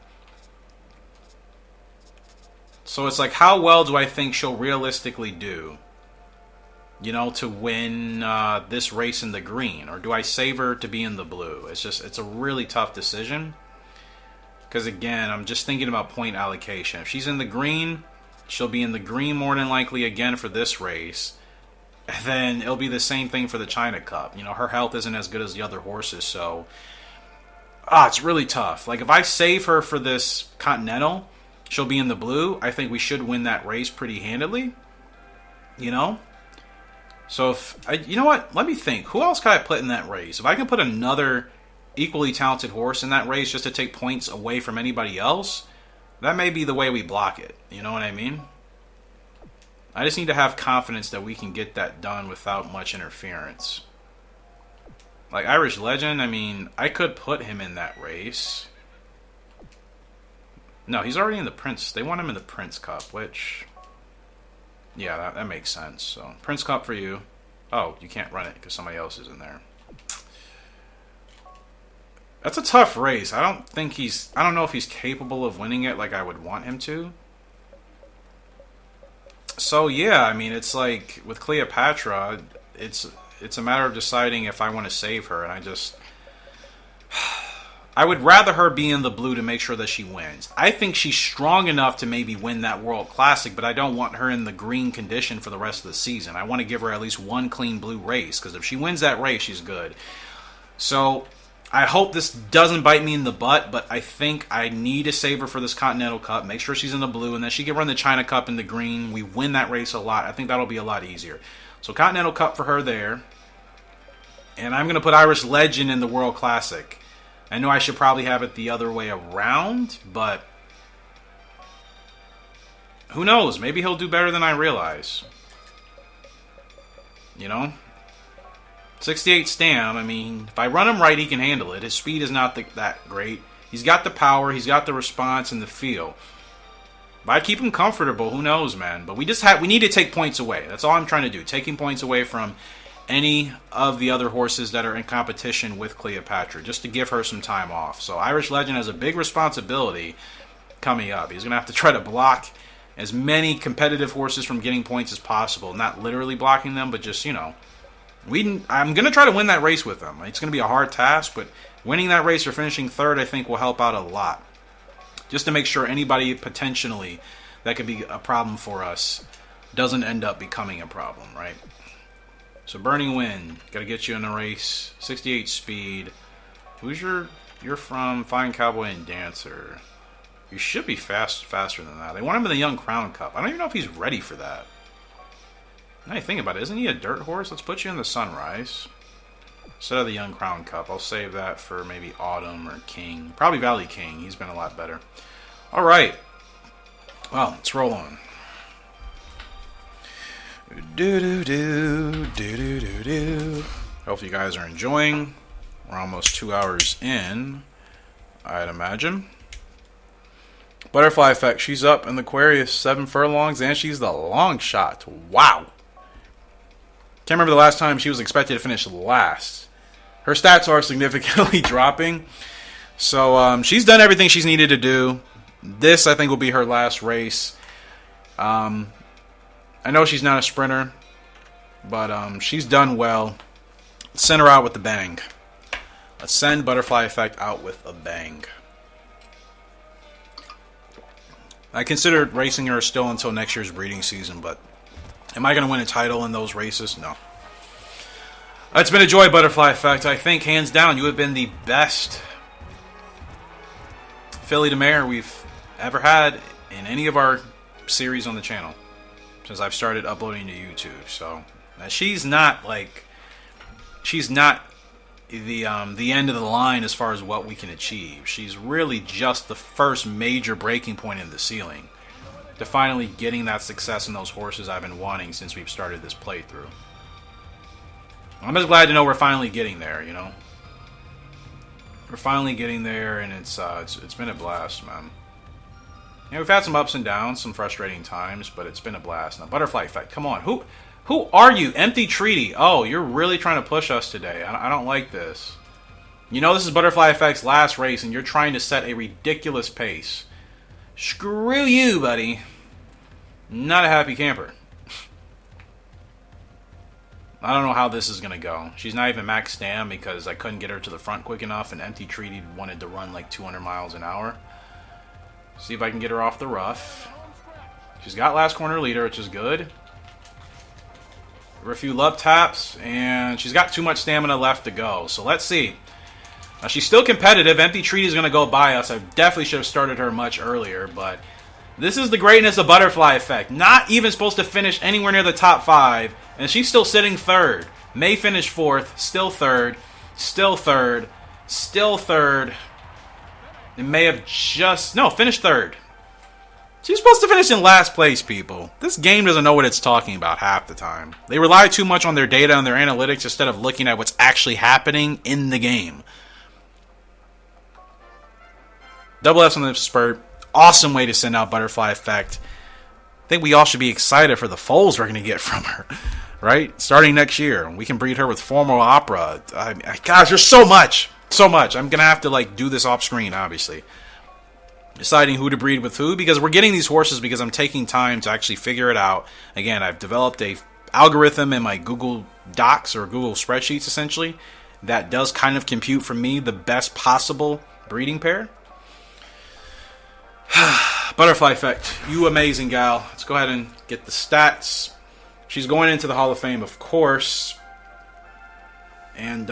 So it's like, how well do I think she'll realistically do, you know, to win this race in the green? Or do I save her to be in the blue? It's a really tough decision. Because, again, I'm just thinking about point allocation. If she's in the green, She'll be in the green more than likely again for this race. And then it'll be the same thing for the China Cup. You know, her health isn't as good as the other horses, so it's really tough. Like, if I save her for this Continental, she'll be in the blue. I think we should win that race pretty handily. You know? So, you know what? Let me think. Who else could I put in that race? If I can put another equally talented horse in that race just to take points away from anybody else, that may be the way we block it. You know what I mean? I just need to have confidence that we can get that done without much interference. Like Irish Legend, I mean, I could put him in that race. No, he's already in the Prince. They want him in the Prince Cup, which... yeah, that makes sense. So, Prince Cup for you. Oh, you can't run it because somebody else is in there. That's a tough race. I don't know if he's capable of winning it like I would want him to. So, yeah, I mean, it's like with Cleopatra, it's a matter of deciding if I want to save her, and I would rather her be in the blue to make sure that she wins. I think she's strong enough to maybe win that World Classic, but I don't want her in the green condition for the rest of the season. I want to give her at least one clean blue race, because if she wins that race, she's good. So, I hope this doesn't bite me in the butt, but I think I need to save her for this Continental Cup, make sure she's in the blue, and then she can run the China Cup in the green. We win that race a lot. I think that'll be a lot easier. So Continental Cup for her there. And I'm going to put Irish Legend in the World Classic. I know I should probably have it the other way around, but who knows? Maybe he'll do better than I realize. You know? 68 Stam, I mean, if I run him right, he can handle it. His speed is not that great. He's got the power, he's got the response and the feel. If I keep him comfortable, who knows, man? But we need to take points away. That's all I'm trying to do. Taking points away from any of the other horses that are in competition with Cleopatra, just to give her some time off. So Irish Legend has a big responsibility coming up. He's going to have to try to block as many competitive horses from getting points as possible. Not literally blocking them, but just, you know, I'm going to try to win that race with him. It's going to be a hard task, but winning that race or finishing third, I think, will help out a lot. Just to make sure anybody potentially that could be a problem for us doesn't end up becoming a problem, right? So Burning Wind, got to get you in the race. 68 speed. Who's you're from Fine Cowboy and Dancer. You should be faster than that. They want him in the Young Crown Cup. I don't even know if he's ready for that. Now you think about it, isn't he a dirt horse? Let's put you in the Sunrise instead of the Young Crown Cup. I'll save that for maybe Autumn or King. Probably Valley King. He's been a lot better. All right. Well, let's roll on. Hope you guys are enjoying. We're almost 2 hours in, I'd imagine. Butterfly Effect. She's up in the Aquarius 7 furlongs, and she's the long shot. Wow. Can't remember the last time she was expected to finish last. Her stats are significantly dropping. So she's done everything she's needed to do. This, I think, will be her last race. I know she's not a sprinter, but she's done well. Let's send her out with a bang. Let's send Butterfly Effect out with a bang. I considered racing her still until next year's breeding season, but am I going to win a title in those races? No. It's been a joy, Butterfly Effect. I think, hands down, you have been the best filly to mare we've ever had in any of our series on the channel since I've started uploading to YouTube. So she's not the end of the line as far as what we can achieve. She's really just the first major breaking point in the ceiling to finally getting that success in those horses I've been wanting since we've started this playthrough. I'm just glad to know we're finally getting there, you know. We're finally getting there, and it's been a blast, man. You know, we've had some ups and downs, some frustrating times, but it's been a blast. Now, Butterfly Effect, come on. Who are you? Empty Treaty. Oh, you're really trying to push us today. I don't like this. You know this is Butterfly Effect's last race, and you're trying to set a ridiculous pace. Screw you, buddy. Not a happy camper. I don't know how this is going to go. She's not even max stam because I couldn't get her to the front quick enough, and Empty Treaty wanted to run like 200 miles an hour. See if I can get her off the rough. She's got last corner leader, which is good. Give her a few love taps, and she's got too much stamina left to go. So let's see. Now, she's still competitive. Empty Treaty is going to go by us. I definitely should have started her much earlier, but this is the greatness of Butterfly Effect. Not even supposed to finish anywhere near the top 5, and she's still sitting 3rd. May finish 4th, still 3rd, still 3rd, still 3rd. It may have just... No, finished 3rd. She's supposed to finish in last place, people. This game doesn't know what it's talking about half the time. They rely too much on their data and their analytics instead of looking at what's actually happening in the game. Double S on the spurt. Awesome way to send out Butterfly Effect. I think we all should be excited for the foals we're going to get from her. Right? Starting next year. We can breed her with Formal Opera. Gosh, there's so much. So much. I'm going to have to do this off screen, obviously. Deciding who to breed with who, because we're getting these horses because I'm taking time to actually figure it out. Again, I've developed a algorithm in my Google Docs or Google spreadsheets, essentially, that does kind of compute for me the best possible breeding pair. Butterfly Effect, you amazing gal. Let's go ahead and get the stats. She's going into the Hall of Fame, of course. And,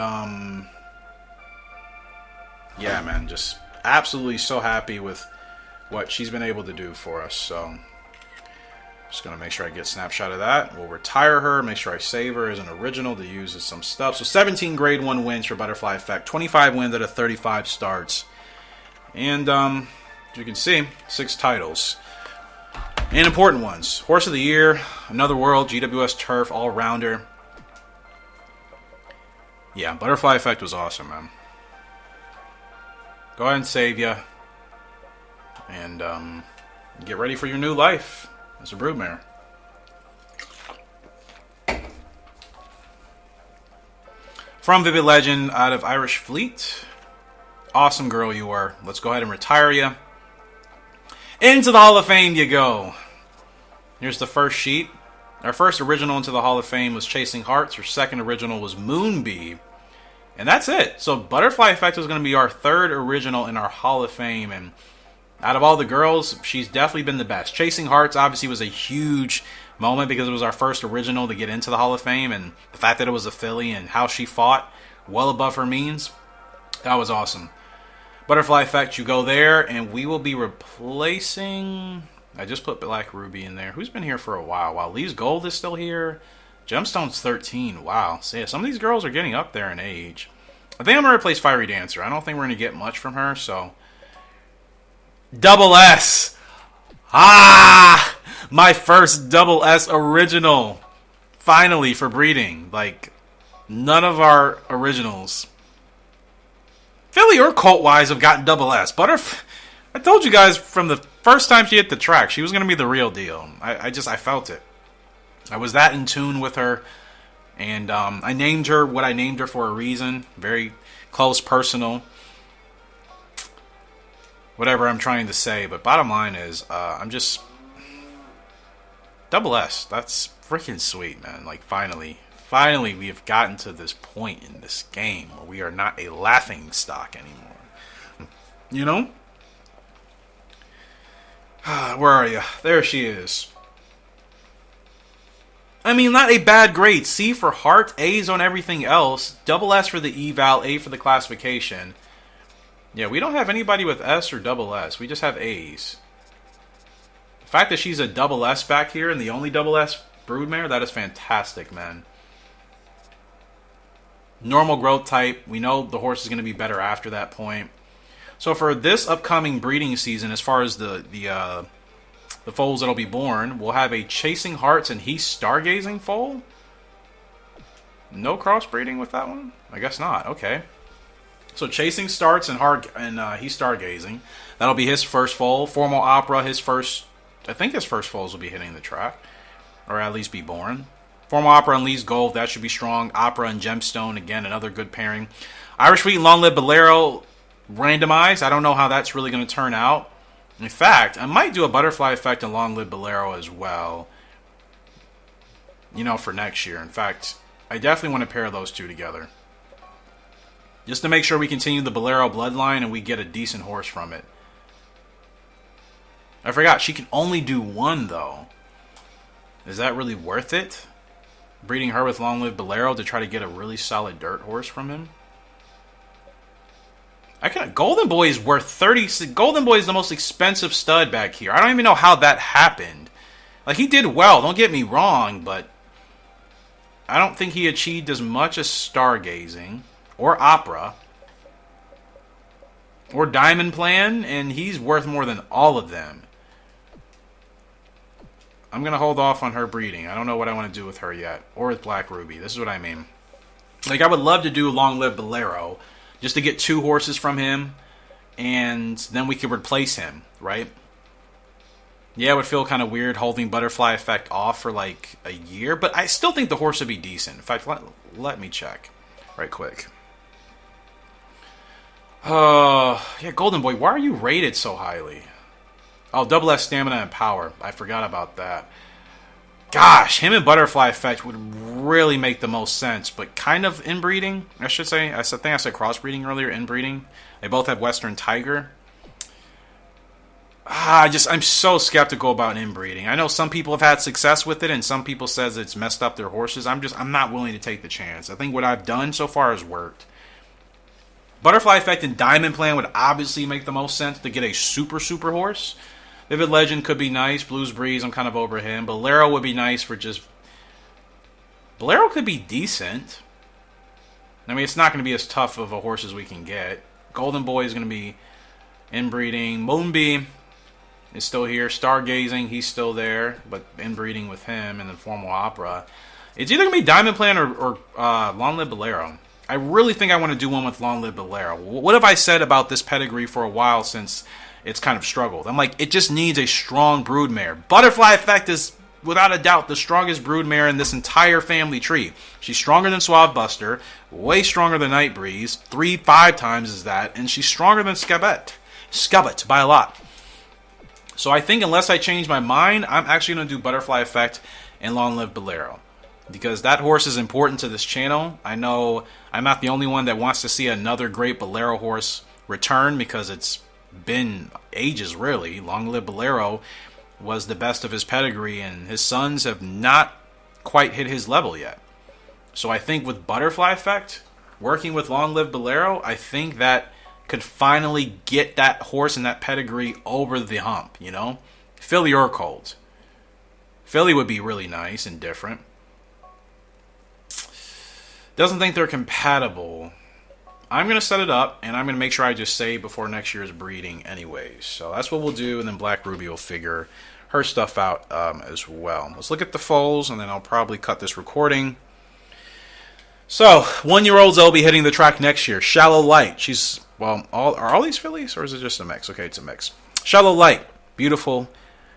yeah, man, just absolutely so happy with what she's been able to do for us. So just going to make sure I get a snapshot of that. We'll retire her, make sure I save her as an original to use as some stuff. So 17 grade 1 wins for Butterfly Effect, 25 wins out of 35 starts. And as you can see, 6 titles. And important ones. Horse of the Year, Another World, GWS Turf, All-Rounder. Yeah, Butterfly Effect was awesome, man. Go ahead and save ya. And get ready for your new life as a broodmare. From Vivid Legend out of Irish Fleet. Awesome girl you were. Let's go ahead and retire you. Into the Hall of Fame you go. Here's the first sheet. Our first original into the Hall of Fame was Chasing Hearts. Our second original was Moonbee. And that's it. So Butterfly Effect is going to be our 3rd original in our Hall of Fame. And out of all the girls, she's definitely been the best. Chasing Hearts obviously was a huge moment because it was our first original to get into the Hall of Fame. And the fact that it was a filly and how she fought well above her means, that was awesome. Butterfly Effect, you go there. And we will be replacing... I just put Black Ruby in there. Who's been here for a while? Wow, Lee's Gold is still here. Gemstone's 13. Wow. So yeah, some of these girls are getting up there in age. I think I'm going to replace Fiery Dancer. I don't think we're going to get much from her, so... Double S! Ah! My first Double S original. Finally, for breeding. None of our originals, Philly or Colt-wise, have gotten Double S. I told you guys from the first time she hit the track, she was going to be the real deal. I felt it. I was that in tune with her, and I named her what I named her for a reason. Very close, personal, whatever I'm trying to say. But bottom line is, I'm just... Double S, that's freaking sweet, man. Finally we have gotten to this point in this game where we are not a laughing stock anymore. You know? Where are you? There she is. I mean, not a bad grade. C for heart, A's on everything else, double S for the eval, A for the classification. Yeah, we don't have anybody with S or double S. We just have A's. The fact that she's a double S back here and the only double S broodmare, that is fantastic, man. Normal growth type. We know the horse is going to be better after that point. So for this upcoming breeding season, as far as the foals that'll be born, we'll have a Chasing Hearts and He's Stargazing foal. No crossbreeding with that one? I guess not. Okay. So Chasing starts and He's Stargazing. That'll be his first foal. Formal Opera, his first... I think his first foals will be hitting the track. Or at least be born. Formal Opera and Lee's Gold, that should be strong. Opera and Gemstone, again, another good pairing. Irish Wheat and Long Live Bolero... randomized. I don't know how that's really going to turn out. In fact, I might do a Butterfly Effect and Long Live Bolero as well. For next year. In fact, I definitely want to pair those two together. Just to make sure we continue the Bolero bloodline and we get a decent horse from it. I forgot. She can only do one, though. Is that really worth it? Breeding her with Long Live Bolero to try to get a really solid dirt horse from him? Golden Boy is worth 30. Golden Boy is the most expensive stud back here. I don't even know how that happened. Like, he did well, don't get me wrong, but I don't think he achieved as much as Stargazing or Opera or Diamond Plan, and he's worth more than all of them. I'm going to hold off on her breeding. I don't know what I want to do with her yet, or with Black Ruby. This is what I mean. Like, I would love to do Long Live Bolero, just to get 2 horses from him, and then we could replace him, right? Yeah, it would feel kind of weird holding Butterfly Effect off for like a year, but I still think the horse would be decent. In fact, let me check right quick. Yeah, Golden Boy, why are you rated so highly? Oh, double S stamina and power. I forgot about that. Gosh, him and Butterfly Effect would really make the most sense, but kind of inbreeding, I should say. I think I said crossbreeding earlier, inbreeding. They both have Western Tiger. I'm so skeptical about inbreeding. I know some people have had success with it, and some people says it's messed up their horses. I'm not willing to take the chance. I think what I've done so far has worked. Butterfly Effect and Diamond Plan would obviously make the most sense to get a super horse. Vivid Legend could be nice. Blues Breeze, I'm kind of over him. Bolero would be nice for just... Bolero could be decent. I mean, it's not going to be as tough of a horse as we can get. Golden Boy is going to be inbreeding. Moonbee is still here. Stargazing, he's still there, but inbreeding with him and then Formal Opera. It's either going to be Diamond Plan or Long Live Bolero. I really think I want to do one with Long Live Bolero. What have I said about this pedigree for a while since it's kind of struggled? I'm like, it just needs a strong broodmare. Butterfly Effect is, without a doubt, the strongest broodmare in this entire family tree. She's stronger than Suave Buster, way stronger than Night Breeze, 3-5 times is that, and she's stronger than Scubbit by a lot. So I think unless I change my mind, I'm actually going to do Butterfly Effect and Long Live Bolero, because that horse is important to this channel. I know I'm not the only one that wants to see another great Bolero horse return, because it's been ages, really. Long Live Bolero was the best of his pedigree, and his sons have not quite hit his level yet. So I think with Butterfly Effect, working with Long Live Bolero, I think that could finally get that horse and that pedigree over the hump, you know? Philly or Colt. Philly would be really nice and different. Doesn't think they're compatible. I'm going to set it up, and I'm going to make sure I just save before next year's breeding anyways. So that's what we'll do, and then Black Ruby will figure her stuff out as well. Let's look at the foals, and then I'll probably cut this recording. So, 1-year-old will be hitting the track next year. Shallow Light. She's, well, are all these fillies, or is it just a mix? Okay, it's a mix. Shallow Light. Beautiful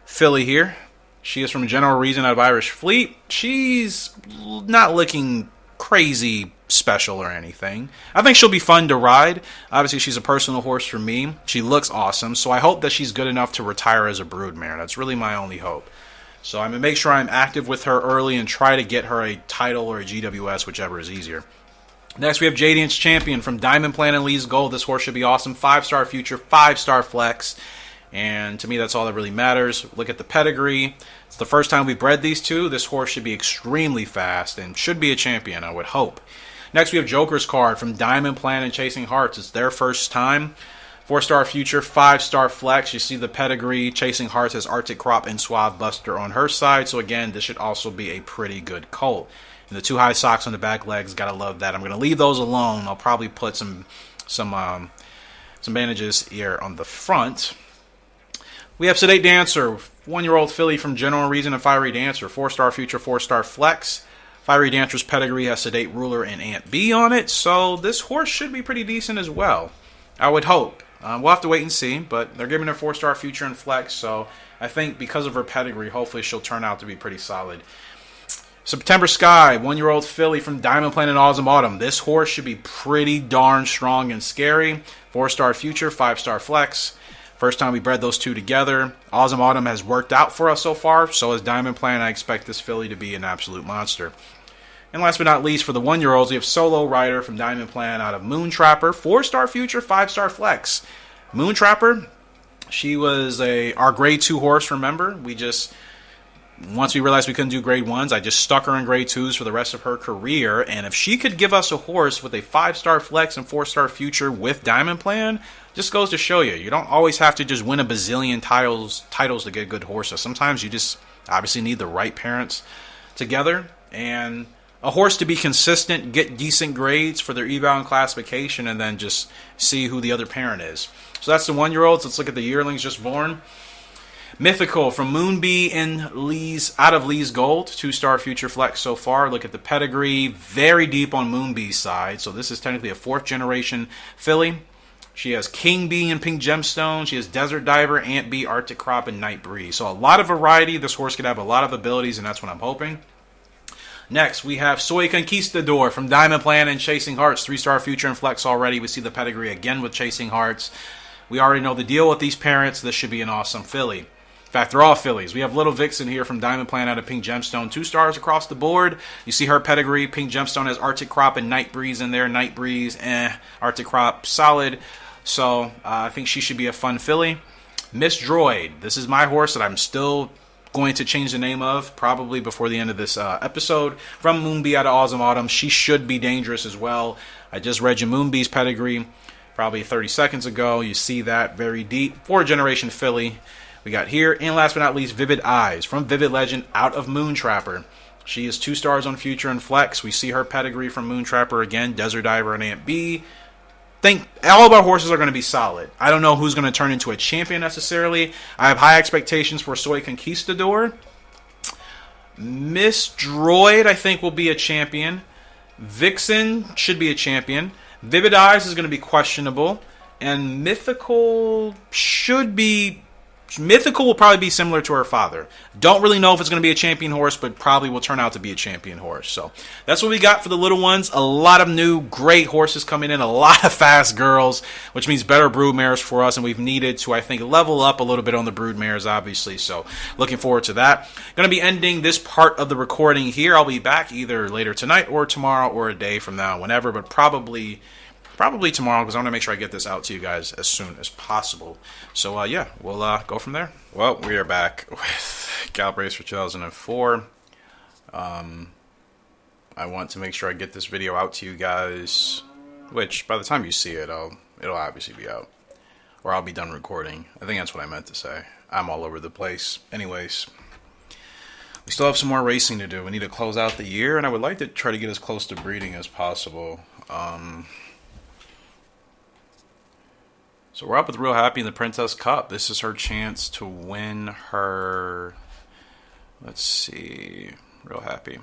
filly here. She is from General Reason out of Irish Fleet. She's not looking crazy special or anything. I think she'll be fun to ride. Obviously, she's a personal horse for me. She looks awesome, so I hope that she's good enough to retire as a broodmare. That's really my only hope. So I'm going to make sure I'm active with her early and try to get her a title or a GWS, whichever is easier. Next, we have Jadiance Champion from Diamond Plan and Lee's Gold. This horse should be awesome. 5-star future, 5-star flex. And to me, that's all that really matters. Look at the pedigree. It's the first time we've bred these two. This horse should be extremely fast and should be a champion, I would hope. Next, we have Joker's Card from Diamond Plan and Chasing Hearts. It's their first time. 4-star future, 5-star flex. You see the pedigree. Chasing Hearts has Arctic Crop and Suave Buster on her side. So again, this should also be a pretty good colt. And the 2 high socks on the back legs, gotta love that. I'm gonna leave those alone. I'll probably put some bandages here on the front. We have Sedate Dancer, 1-year-old filly from General Reason and Fiery Dancer. 4-star future, 4-star flex. Fiery Dancer's pedigree has Sedate Ruler and Aunt B on it, so this horse should be pretty decent as well. I would hope. We'll have to wait and see, but they're giving her 4-star future and flex, so I think because of her pedigree, hopefully she'll turn out to be pretty solid. September Sky, 1-year-old filly from Diamond Plan and Awesome Autumn. This horse should be pretty darn strong and scary. 4-star future, 5-star flex. First time we bred those two together. Awesome Autumn has worked out for us so far, so has Diamond Plan. I expect this filly to be an absolute monster. And last but not least, for the 1-year-olds, we have Solo Rider from Diamond Plan out of Moon Trapper. 4-star future, 5-star flex. Moon Trapper, She was our grade 2 horse, remember? Once we realized we couldn't do grade 1s, I just stuck her in grade 2s for the rest of her career. And if she could give us a horse with a 5-star flex and 4-star future with Diamond Plan, just goes to show you. You don't always have to just win a bazillion titles to get good horses. Sometimes you just obviously need the right parents together. And a horse to be consistent, get decent grades for their eval and classification, and then just see who the other parent is. So that's the 1-year-olds. Let's look at the yearlings just born. Mythical from Moonbee and out of Lee's Gold, 2-star future flex so far. Look at the pedigree, very deep on Moonbee's side. So this is technically a 4th generation filly. She has King Bee and Pink Gemstone. She has Desert Diver, Ant Bee, Arctic Crop, and Night Breeze. So a lot of variety. This horse could have a lot of abilities, and that's what I'm hoping. Next, we have Soy Conquistador from Diamond Plan and Chasing Hearts. 3-star future and flex already. We see the pedigree again with Chasing Hearts. We already know the deal with these parents. This should be an awesome filly. In fact, they're all fillies. We have Little Vixen here from Diamond Plan out of Pink Gemstone. 2 stars across the board. You see her pedigree. Pink Gemstone has Arctic Crop and Night Breeze in there. Night Breeze, Arctic Crop, solid. So, I think she should be a fun filly. Miss Droid. This is my horse that I'm still going to change the name of, probably before the end of this episode. From Moonbee out of Awesome Autumn. She should be dangerous as well. I just read your Moonbee's pedigree probably 30 seconds ago. You see that very deep. 4th-generation filly. We got here, and last but not least, Vivid Eyes from Vivid Legend out of Moontrapper. She is 2 stars on Future and Flex. We see her pedigree from Moontrapper again, Desert Diver and Ant Bee. Think all of our horses are going to be solid. I don't know who's going to turn into a champion necessarily. I have high expectations for Soy Conquistador. Miss Droid, I think, will be a champion. Vixen should be a champion. Vivid Eyes is going to be questionable. And Mythical will probably be similar to her father. Don't really know if it's going to be a champion horse, but probably will turn out to be a champion horse. So that's what we got for the little ones. A lot of new great horses coming in. A lot of fast girls, which means better brood mares for us. And we've needed to, I think, level up a little bit on the brood mares, obviously. So looking forward to that. Going to be ending this part of the recording here. I'll be back either later tonight or tomorrow or a day from now, whenever, but probably tomorrow, because I want to make sure I get this out to you guys as soon as possible. So, yeah, we'll go from there. Well, we are back with Gallop Racer 2004. I want to make sure I get this video out to you guys, which by the time you see it, it'll obviously be out. Or I'll be done recording. I think that's what I meant to say. I'm all over the place. Anyways, we still have some more racing to do. We need to close out the year, and I would like to try to get as close to breeding as possible. So we're up with Real Happy in the Princess Cup. This is her chance to win her, let's see, Real Happy.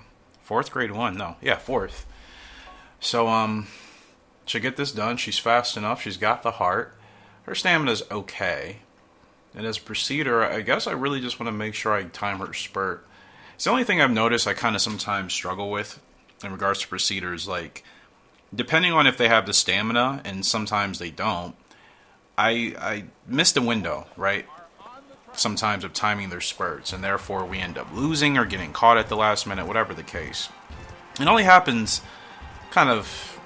4th grade 1, no, yeah, 4th. So, she'll get this done. She's fast enough. She's got the heart. Her stamina's okay. And as a procedure, I guess I really just want to make sure I time her spurt. It's the only thing I've noticed I kind of sometimes struggle with in regards to procedures. Like, depending on if they have the stamina, and sometimes they don't, I miss the window, right? Sometimes of timing their spurts, and therefore we end up losing or getting caught at the last minute, whatever the case. It only happens kind of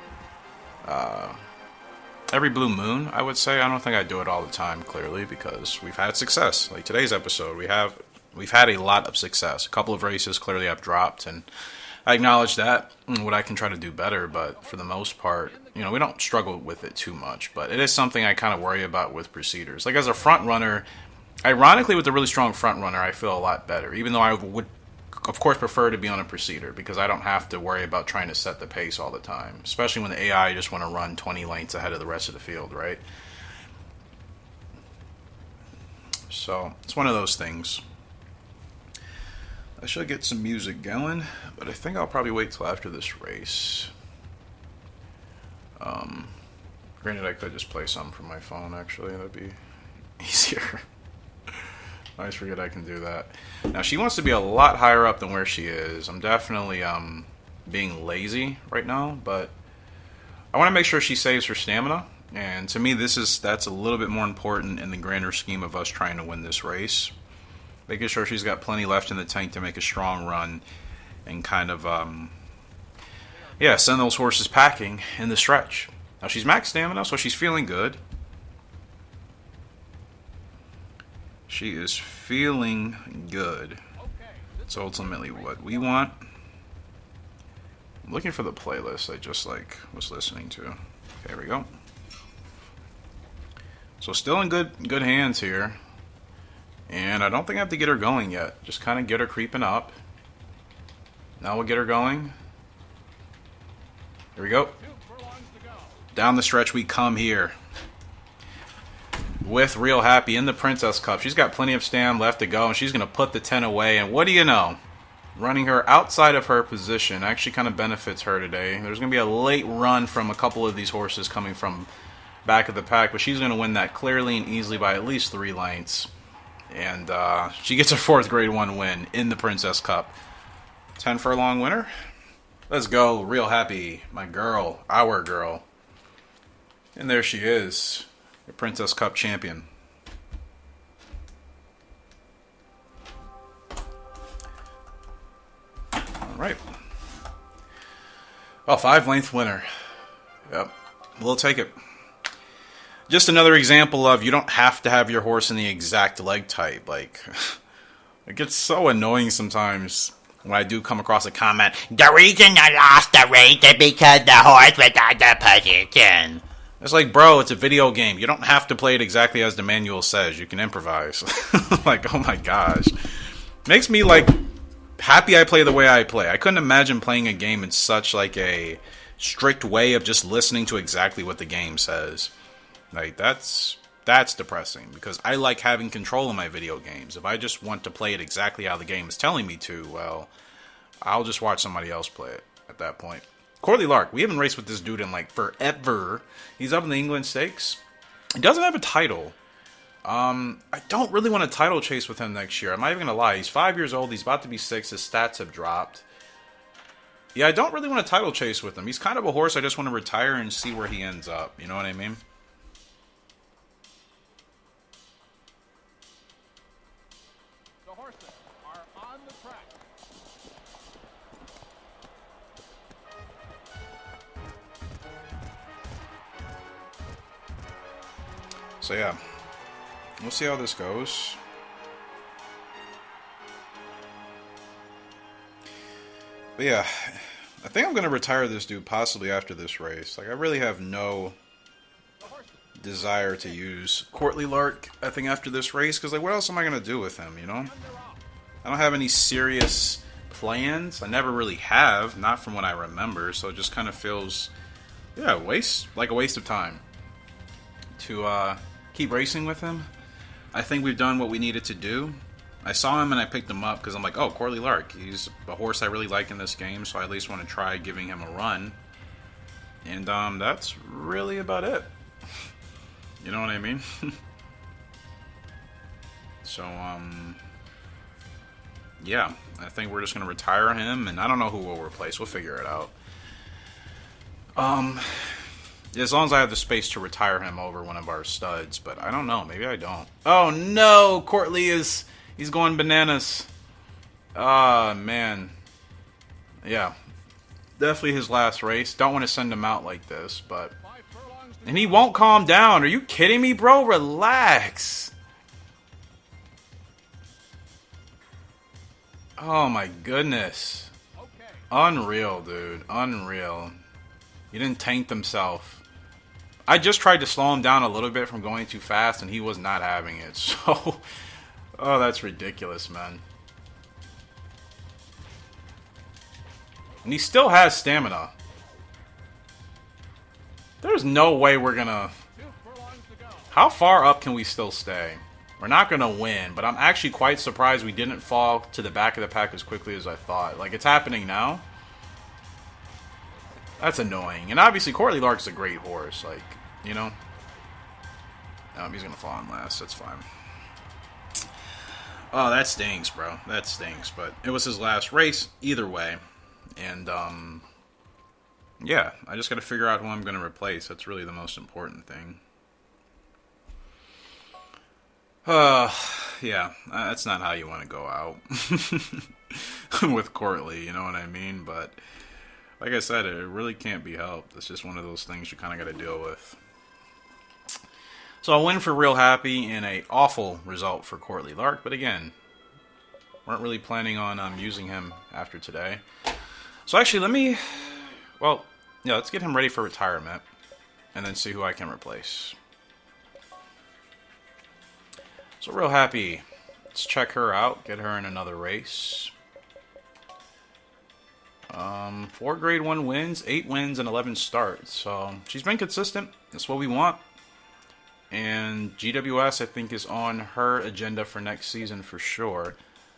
every blue moon, I would say. I don't think I do it all the time, clearly, because we've had success. Like today's episode, we've had a lot of success. A couple of races clearly I've dropped, and I acknowledge that and what I can try to do better, but for the most part, we don't struggle with it too much. But it is something I kind of worry about with procedures. Like as a front runner, ironically, with a really strong front runner, I feel a lot better, even though I would, of course, prefer to be on a procedure because I don't have to worry about trying to set the pace all the time, especially when the AI just want to run 20 lengths ahead of the rest of the field, right? So it's one of those things. I should get some music going, but I think I'll probably wait till after this race. Granted, I could just play some from my phone, actually. That'd be easier. I always forget I can do that. Now, she wants to be a lot higher up than where she is. I'm definitely being lazy right now, but I want to make sure she saves her stamina. And to me, that's a little bit more important in the grander scheme of us trying to win this race. Making sure she's got plenty left in the tank to make a strong run and kind of, send those horses packing in the stretch. Now, she's max stamina, so she's feeling good. She is feeling good. It's ultimately what we want. I'm looking for the playlist I just was listening to. Okay, here we go. So still in good hands here. And I don't think I have to get her going yet. Just kind of get her creeping up. Now we'll get her going. Here we go. Down the stretch we come here. With Real Happy in the Princess Cup. She's got plenty of stand left to go, and she's going to put the 10 away. And what do you know? Running her outside of her position actually kind of benefits her today. There's going to be a late run from a couple of these horses coming from back of the pack, but she's going to win that clearly and easily by at least 3 lengths. And she gets her 4th Grade 1 win in the Princess Cup. 10 furlong winner. Let's go, Real Happy, my girl, our girl. And there she is, the Princess Cup champion. All right. Oh, 5-length winner. Yep, we'll take it. Just another example of you don't have to have your horse in the exact leg type. Like, it gets so annoying sometimes when I do come across a comment, the reason I lost the race is because the horse was out of position. It's like, bro, it's a video game. You don't have to play it exactly as the manual says. You can improvise. Like, oh my gosh. Makes me, like, happy I play the way I play. I couldn't imagine playing a game in such, like, a strict way of just listening to exactly what the game says. Like, that's depressing, because I like having control in my video games. If I just want to play it exactly how the game is telling me to, well, I'll just watch somebody else play it at that point. Corley Lark, we haven't raced with this dude in, like, forever. He's up in the England Stakes. He doesn't have a title. I don't really want a title chase with him next year. I'm not even going to lie. He's 5 years old. He's about to be 6. His stats have dropped. Yeah, I don't really want a title chase with him. He's kind of a horse I just want to retire and see where he ends up. You know what I mean? The horses are on the track. So yeah, we'll see how this goes. But yeah, I think I'm going to retire this dude possibly after this race. Like, I really have no desire to use Courtly Lark, I think, after this race. Because, like, what else am I going to do with him, you know? I don't have any serious plans. I never really have, not from what I remember. So it just kind of feels, yeah, like a waste of time to keep racing with him. I think we've done what we needed to do. I saw him and I picked him up because I'm like, oh, Corley Lark. He's a horse I really like in this game, so I at least want to try giving him a run. And that's really about it. You know what I mean? So, yeah, I think we're just going to retire him, and I don't know who we'll replace. We'll figure it out. As long as I have the space to retire him over one of our studs, but I don't know. Maybe I don't. Oh, no! Courtly he's going bananas. Ah, man. Yeah. Definitely his last race. Don't want to send him out like this, but... And he won't calm down. Are you kidding me, bro? Relax. Oh, my goodness. Unreal, dude. Unreal. He didn't tank himself. I just tried to slow him down a little bit from going too fast, and he was not having it. So, oh, that's ridiculous, man. And he still has stamina. There's no way we're gonna... How far up can we still stay? We're not gonna win, but I'm actually quite surprised we didn't fall to the back of the pack as quickly as I thought. Like, it's happening now. That's annoying. And obviously, Courtly Lark's a great horse. Like, you know? He's going to fall in last. That's fine. Oh, that stinks, bro. That stinks. But it was his last race either way. And, yeah. I just got to figure out who I'm going to replace. That's really the most important thing. Yeah. That's not how you want to go out. With Courtly, you know what I mean? But... like I said, it really can't be helped. It's just one of those things you kind of got to deal with. So a win for Real Happy and a awful result for Courtly Lark. But again, weren't really planning on using him after today. So actually, let's get him ready for retirement and then see who I can replace. So Real Happy, let's check her out, get her in another race. 4 grade 1 wins, 8 wins, and 11 starts. So she's been consistent. That's what we want. And GWS, I think, is on her agenda for next season for sure.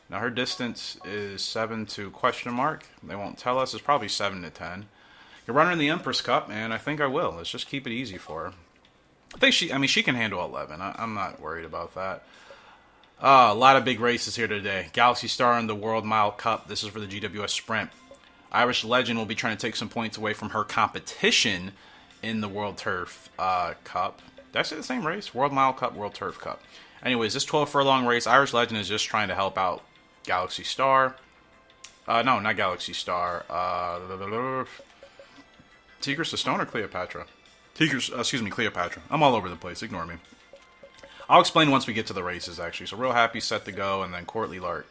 Now her distance is 7 to question mark. They won't tell us. It's probably 7 to 10. You're running the Empress Cup, and I think I will. Let's just keep it easy for her. I think she can handle 11. I'm not worried about that. A lot of big races here today. Galaxy Star in the World Mile Cup. This is for the GWS Sprint. Irish Legend will be trying to take some points away from her competition in the World Turf Cup. Did I say the same race? World Mile Cup, World Turf Cup. Anyways, this 12 furlong race, Irish Legend is just trying to help out Galaxy Star. No, not Galaxy Star. Tigris of Stone or Cleopatra? Cleopatra. I'm all over the place. Ignore me. I'll explain once we get to the races, actually. So Real Happy, set to go, and then Courtly Lark.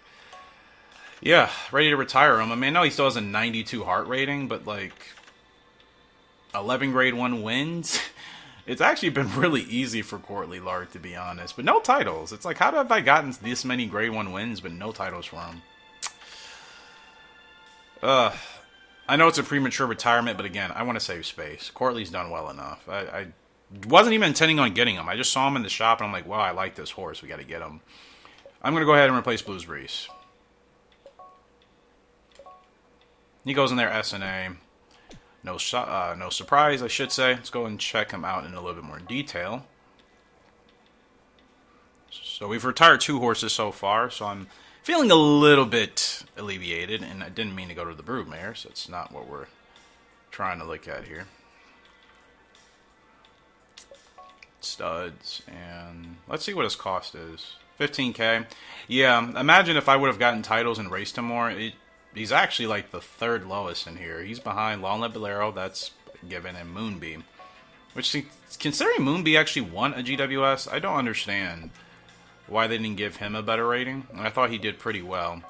Yeah, ready to retire him. I mean, I know he still has a 92 heart rating, but like 11 grade 1 wins. It's actually been really easy for Courtly Lark, to be honest. But no titles. It's like, how have I gotten this many grade 1 wins, but no titles for him? I know it's a premature retirement, but again, I want to save space. Courtly's done well enough. I wasn't even intending on getting him. I just saw him in the shop, and I'm like, wow, I like this horse. We got to get him. I'm going to go ahead and replace Blues Breeze. He goes in there S&A. No surprise, I should say. Let's go and check him out in a little bit more detail. So we've retired 2 horses so far, so I'm feeling a little bit alleviated, and I didn't mean to go to the broodmare, so it's not what we're trying to look at here. Studs, and let's see what his cost is. 15K. Yeah, imagine if I would have gotten titles and raced him more. He's actually like the 3rd lowest in here. He's behind Long Live Bolero, that's given, and Moonbee. Which, considering Moonbee actually won a GWS, I don't understand why they didn't give him a better rating. And I thought he did pretty well.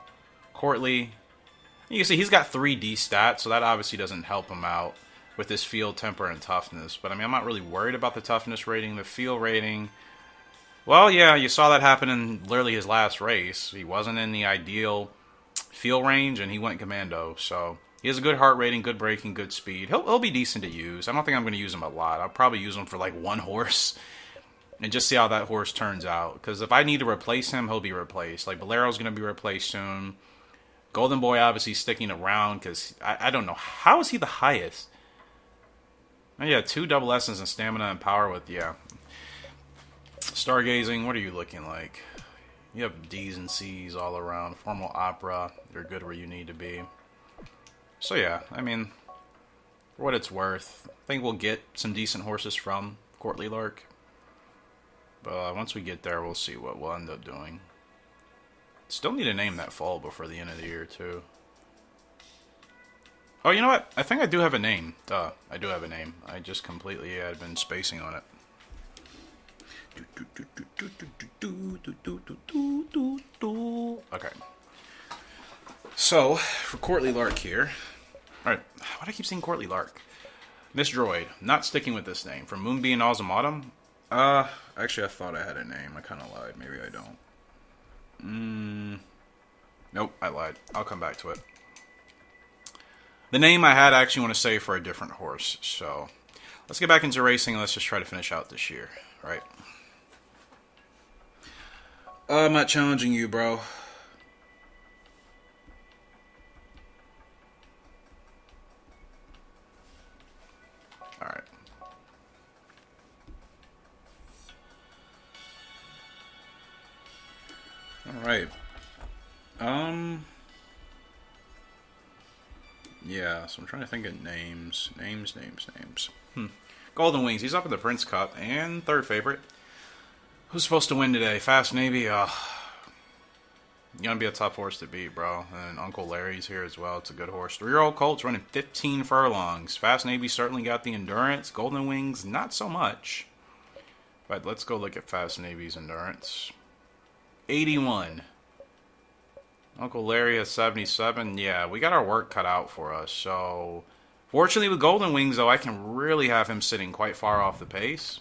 Courtly, you can see he's got 3D stats, so that obviously doesn't help him out with his field, temper, and toughness. But I mean, I'm not really worried about the toughness rating. The field rating, well, yeah, you saw that happen in literally his last race. He wasn't in the ideal field range, and he went commando. So he has a good heart rating, good braking, good speed. He'll be decent to use. I don't think I'm going to use him a lot. I'll probably use him for like 1 horse and just see how that horse turns out. Because if I need to replace him, he'll be replaced. Like, Bolero's going to be replaced soon. Golden Boy obviously sticking around because I don't know. How is he the highest? Oh, yeah, 2 double S's in stamina and power with, yeah. Stargazing, what are you looking like? You have D's and C's all around. Formal opera, you're good where you need to be. So yeah, I mean, for what it's worth, I think we'll get some decent horses from Courtly Lark. But once we get there, we'll see what we'll end up doing. Still need to name that fall before the end of the year, too. Oh, you know what? I think I do have a name. Duh, I do have a name. I just completely had been spacing on it. Okay. So, for Courtly Lark here. Alright, why do I keep saying Courtly Lark? Miss Droid, not sticking with this name. From Moonbee and Autumn. Actually, I thought I had a name. I kind of lied. Maybe I don't. Nope, I lied. I'll come back to it. The name I had I actually want to say for a different horse. So, let's get back into racing and let's just try to finish out this year. Right? I'm not challenging you, bro. Alright. Alright. Yeah, so I'm trying to think of names. Names. Golden Wings, he's up in the Prince Cup and 3rd favorite. Who's supposed to win today? Fast Navy? Gonna be a tough horse to beat, bro. And Uncle Larry's here as well. It's a good horse. 3-year-old colt's running 15 furlongs. Fast Navy certainly got the endurance. Golden Wings, not so much. But let's go look at Fast Navy's endurance. 81. Uncle Larry has 77. Yeah, we got our work cut out for us. So, fortunately with Golden Wings, though, I can really have him sitting quite far off the pace.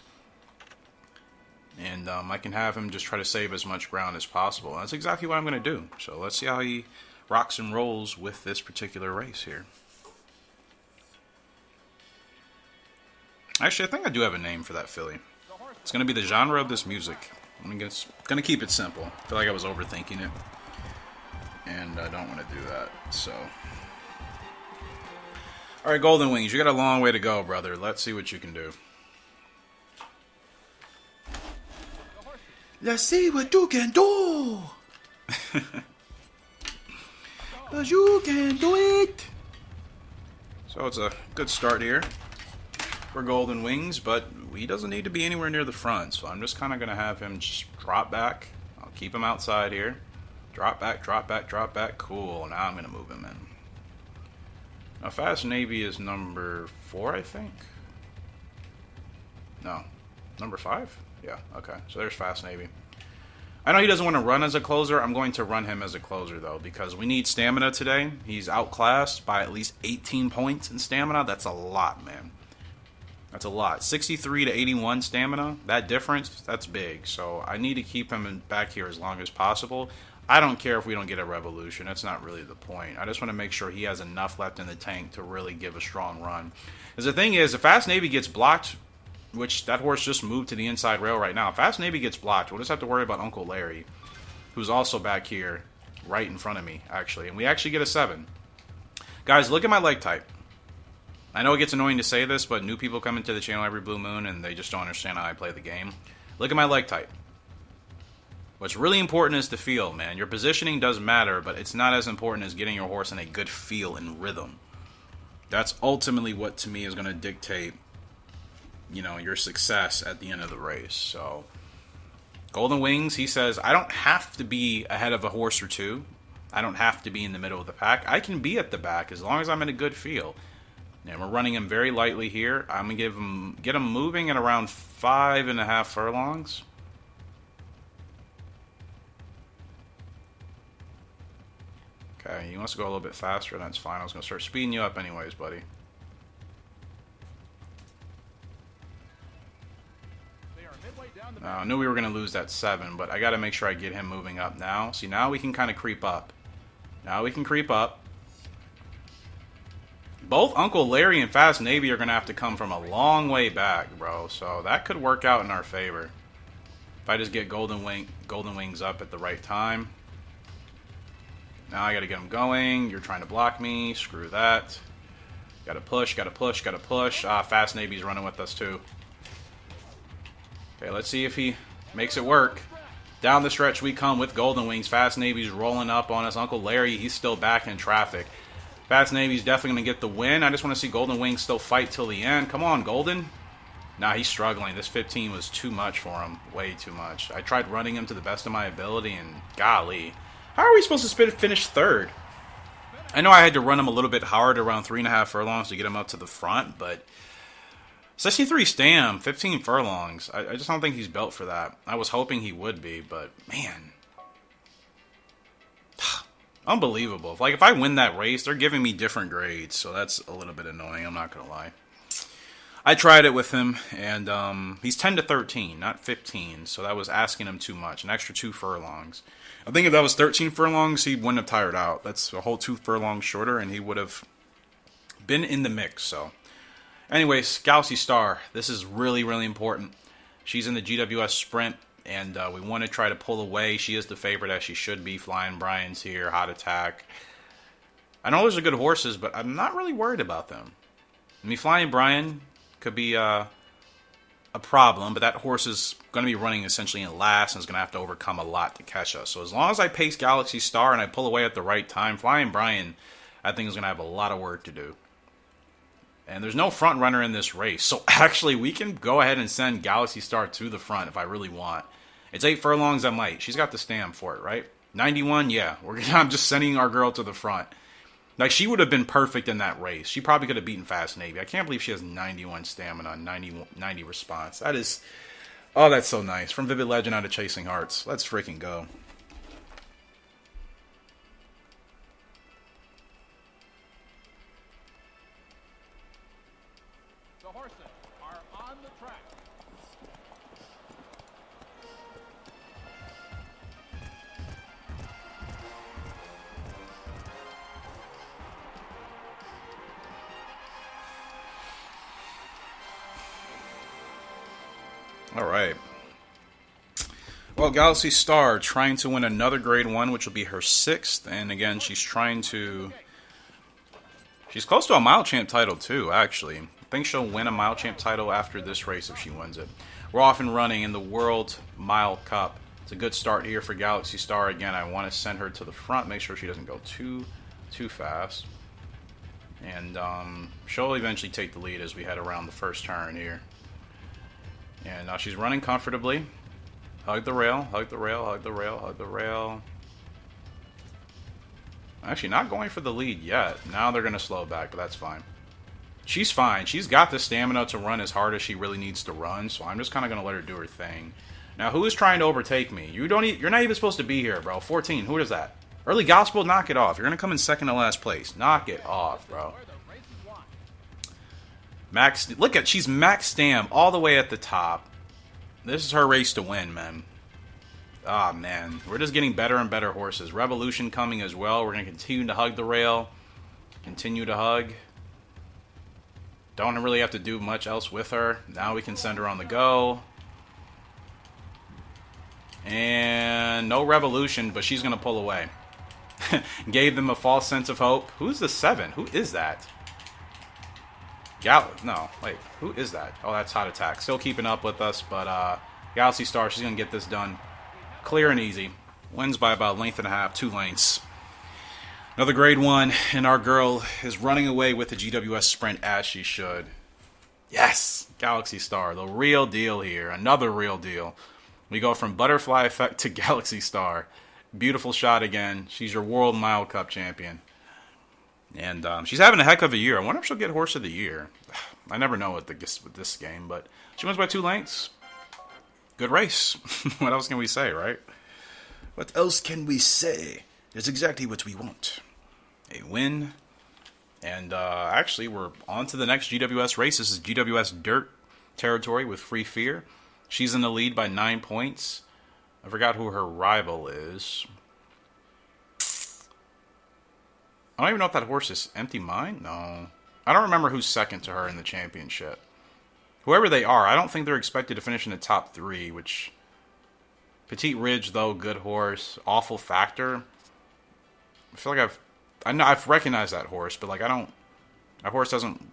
And I can have him just try to save as much ground as possible. And that's exactly what I'm going to do. So, let's see how he rocks and rolls with this particular race here. Actually, I think I do have a name for that filly. It's going to be the genre of this music. I'm going to keep it simple. I feel like I was overthinking it. And I don't want to do that, so. Alright, Golden Wings, you got a long way to go, brother. Let's see what you can do. Let's see what you can do! 'Cause you can do it! So it's a good start here for Golden Wings, but he doesn't need to be anywhere near the front, so I'm just kind of going to have him just drop back. I'll keep him outside here. Drop back, drop back, drop back. Cool. Now I'm going to move him in. Now, Fast Navy is number 4, I think. No. Number 5? Yeah, okay. So there's Fast Navy. I know he doesn't want to run as a closer. I'm going to run him as a closer, though, because we need stamina today. He's outclassed by at least 18 points in stamina. That's a lot, man. That's a lot. 63 to 81 stamina. That difference, that's big. So I need to keep him back here as long as possible. I don't care if we don't get a revolution. That's not really the point. I just want to make sure he has enough left in the tank to really give a strong run. Because the thing is, if Fast Navy gets blocked, which that horse just moved to the inside rail right now. If Fast Navy gets blocked, we'll just have to worry about Uncle Larry, who's also back here right in front of me, actually. And we actually get a 7. Guys, look at my leg type. I know it gets annoying to say this, but new people come into the channel every blue moon and they just don't understand how I play the game. Look at my leg type. What's really important is the feel, man. Your positioning does matter, but it's not as important as getting your horse in a good feel and rhythm. That's ultimately what, to me, is going to dictate, you know, your success at the end of the race. So, Golden Wings, he says, I don't have to be ahead of a horse or two. I don't have to be in the middle of the pack. I can be at the back as long as I'm in a good feel. And we're running him very lightly here. I'm going to get him moving at around 5.5 furlongs. Okay, he wants to go a little bit faster. That's fine. I was going to start speeding you up anyways, buddy. I knew we were going to lose that 7, but I got to make sure I get him moving up now. See, now we can kind of creep up. Now we can creep up. Both Uncle Larry and Fast Navy are going to have to come from a long way back, bro. So that could work out in our favor. If I just get Golden Wings up at the right time. Now I got to get him going. You're trying to block me. Screw that. Got to push, got to push, got to push. Fast Navy's running with us too. Okay, let's see if he makes it work. Down the stretch we come with Golden Wings. Fast Navy's rolling up on us. Uncle Larry, he's still back in traffic. Fast Navy's definitely going to get the win. I just want to see Golden Wings still fight till the end. Come on, Golden. Nah, he's struggling. This 15 was too much for him. Way too much. I tried running him to the best of my ability, and golly. How are we supposed to finish third? I know I had to run him a little bit hard, around 3.5 furlongs to get him up to the front, but 63 stam, 15 furlongs. I just don't think he's built for that. I was hoping he would be, but man. Unbelievable. Like, if I win that race, they're giving me different grades, so that's a little bit annoying, I'm not going to lie. I tried it with him, and he's 10 to 13, not 15, so that was asking him too much, an extra 2 furlongs. I think if that was 13 furlongs, he wouldn't have tired out. That's a whole 2 furlongs shorter, and he would have been in the mix, so. Anyways, Galaxy Star, this is really, really important. She's in the GWS Sprint, and we want to try to pull away. She is the favorite, as she should be. Flying Brian's here, Hot Attack. I know those are good horses, but I'm not really worried about them. I mean, Flying Brian could be a problem, but that horse is going to be running essentially in last and is going to have to overcome a lot to catch us. So as long as I pace Galaxy Star and I pull away at the right time, Flying Brian, I think, is going to have a lot of work to do. And there's no front runner in this race. So actually, we can go ahead and send Galaxy Star to the front if I really want. It's 8 furlongs, I might. She's got the stam for it, right? 91, yeah. I'm just sending our girl to the front. Like, she would have been perfect in that race. She probably could have beaten Fast Navy. I can't believe she has 91 stamina, 90 response. That is Oh, that's so nice. From Vivid Legend out of Chasing Hearts. Let's freaking go. The horses are on the track. All right. Well, Galaxy Star trying to win another Grade 1, which will be her 6th. And again, she's trying to... She's close to a Mile Champ title, too, actually. I think she'll win a Mile Champ title after this race if she wins it. We're off and running in the World Mile Cup. It's a good start here for Galaxy Star. Again, I want to send her to the front, make sure she doesn't go too fast. And she'll eventually take the lead as we head around the first turn here. And now she's running comfortably. Hug the rail, hug the rail, hug the rail, hug the rail. Actually, not going for the lead yet. Now they're going to slow back, but that's fine. She's fine. She's got the stamina to run as hard as she really needs to run, so I'm just kind of going to let her do her thing. Now, who is trying to overtake me? You're not even supposed to be here, bro. 14, who is that? Early Gospel, knock it off. You're going to come in second to last place. Knock it off, bro. Max, look at, she's Max Stam all the way at the top. This is her race to win, man. Ah, man. We're just getting better and better horses. Revolution coming as well. We're going to continue to hug the rail. Continue to hug. Don't really have to do much else with her. Now we can send her on the go. And no Revolution, but she's going to pull away. Gave them a false sense of hope. Who's the 7? Who is that? No, wait. Who is that? Oh, that's Hot Attack. Still keeping up with us, but Galaxy Star, she's going to get this done. Clear and easy. Wins by about a length and a half, 2 lengths. Another Grade 1, and our girl is running away with the GWS Sprint as she should. Yes! Galaxy Star, the real deal here. Another real deal. We go from Butterfly Effect to Galaxy Star. Beautiful shot again. She's your World Mile Cup champion. And she's having a heck of a year. I wonder if she'll get Horse of the Year. I never know with this game, but she wins by 2 lengths. Good race. What else can we say, right? What else can we say? It's exactly what we want. A win. And actually, we're on to the next GWS race. This is GWS Dirt territory with Free Fear. She's in the lead by 9 points. I forgot who her rival is. I don't even know if that horse is Empty Mind. No. I don't remember who's second to her in the championship. Whoever they are, I don't think they're expected to finish in the top 3, which... Petite Ridge, though, good horse. Awful Factor. I feel like I've recognized that horse, but like that horse doesn't...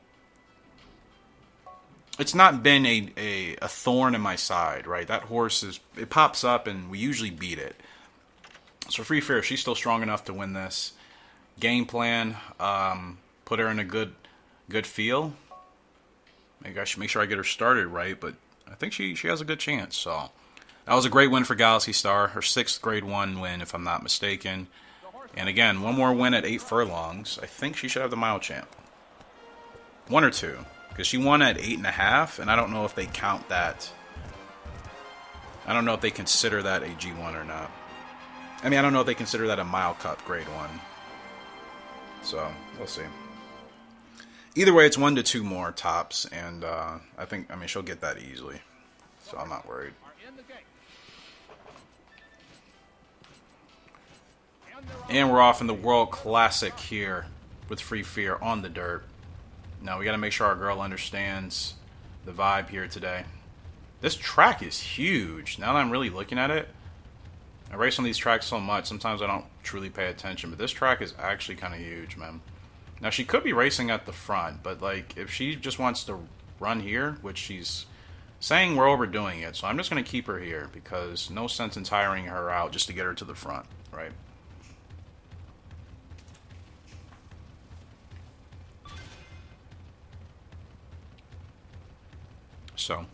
It's not been a thorn in my side, right? That horse it pops up and we usually beat it. So Free Fear, she's still strong enough to win this. Game plan, put her in a good feel. Maybe I should make sure I get her started right, but I think she has a good chance. So that was a great win for Galaxy Star. Her 6th Grade 1 win, if I'm not mistaken. And again, one more win at 8 furlongs. I think she should have the Mile Champ. 1 or 2. Because she won at 8.5, and I don't know if they count that. I don't know if they consider that a G1 or not. I mean, I don't know if they consider that a Mile Cup Grade 1. So, we'll see. Either way, it's 1 to 2 more tops, and I mean, she'll get that easily. So I'm not worried. And we're off in the World Classic here with Free Fear on the dirt. Now, we got to make sure our girl understands the vibe here today. This track is huge. Now that I'm really looking at it, I race on these tracks so much, sometimes I don't truly pay attention, but this track is actually kind of huge, man. Now, she could be racing at the front, but like if she just wants to run here, which she's saying we're overdoing it, so I'm just going to keep her here because no sense in tiring her out just to get her to the front, right? So,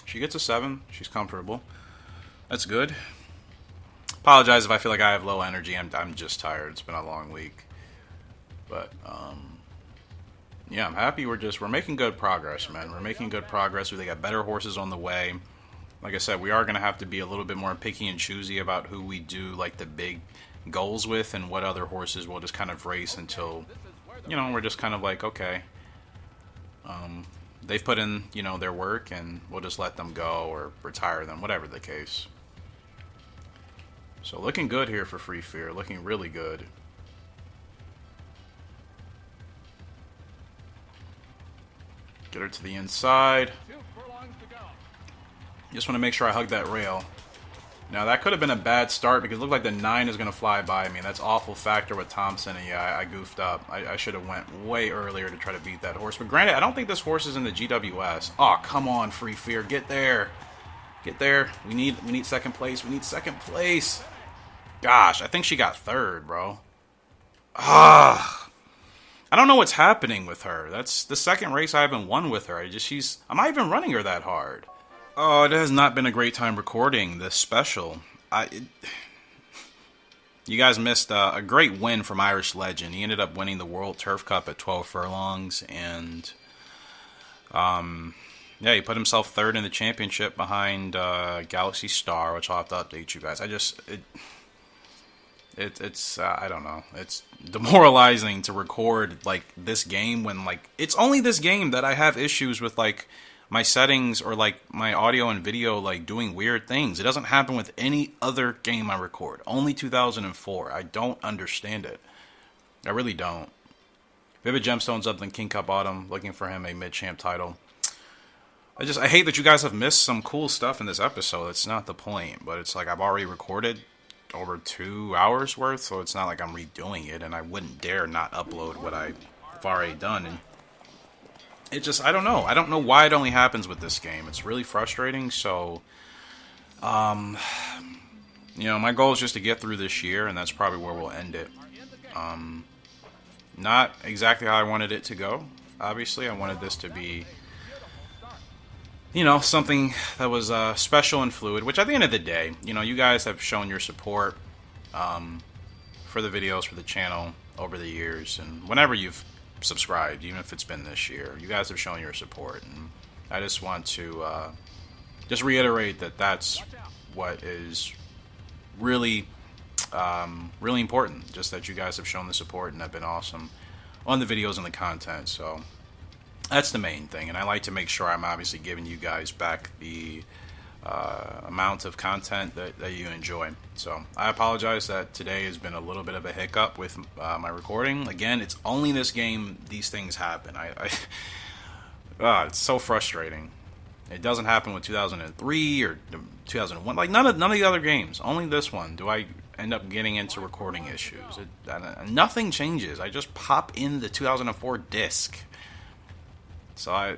she gets a 7. She's comfortable. That's good. Apologize if I feel like I have low energy. I'm just tired. It's been a long week. But, yeah, I'm happy we're making good progress, man. We're making good progress. We got better horses on the way. like I said, we are going to have to be a little bit more picky and choosy about who we do like the big goals with, and what other horses we'll just kind of race until, you know, we're just kind of like, okay, they've put in, you know, their work, and we'll just let them go or retire them, whatever the case. So looking good here for Free Fear, looking really good. Get her to the inside. 2 furlongs to go. Just want to make sure I hug that rail. Now, that could have been a bad start because it looked like the 9 is going to fly by me. That's awful factor with Thompson, and yeah, I goofed up. I should have went way earlier to try to beat that horse. But granted, I don't think this horse is in the GWS. Oh, come on, Free Fear. Get there. Get there. We need second place. We need second place. Gosh, I think she got third, bro. Ah. I don't know what's happening with her. That's the second race I haven't won with her. I'm not even running her that hard. Oh, it has not been a great time recording this special. You guys missed a great win from Irish Legend. He ended up winning the World Turf Cup at 12 furlongs, and yeah, he put himself third in the championship behind Galaxy Star, which I'll have to update you guys. It's I don't know. It's demoralizing to record like this game when like it's only this game that I have issues with like my settings or like my audio and video like doing weird things. It doesn't happen with any other game I record. Only 2004. I don't understand it. I really don't. Vivid Gemstones up in King Cup Autumn, looking for him a mid-champ title. I hate that you guys have missed some cool stuff in this episode. It's not the point, but it's like I've already recorded over 2 hours worth, so it's not like I'm redoing it, and I wouldn't dare not upload what I've already done. And it just, I don't know why it only happens with this game. It's really frustrating. So you know, my goal is just to get through this year, and that's probably where we'll end it. Not exactly how I wanted it to go. Obviously, I wanted this to be, you know, something that was special and fluid, which at the end of the day, you know, you guys have shown your support for the videos, for the channel over the years, and whenever you've subscribed, even if it's been this year, you guys have shown your support, and I just want to just reiterate that that's what is really really important, just that you guys have shown the support and have been awesome on the videos and the content. So that's the main thing, and I like to make sure I'm obviously giving you guys back the amount of content that you enjoy. So I apologize that today has been a little bit of a hiccup with my recording. Again, it's only this game these things happen. It's so frustrating. It doesn't happen with 2003 or 2001. Like none of the other games. Only this one do I end up getting into recording issues. Nothing changes. I just pop in the 2004 disc. So I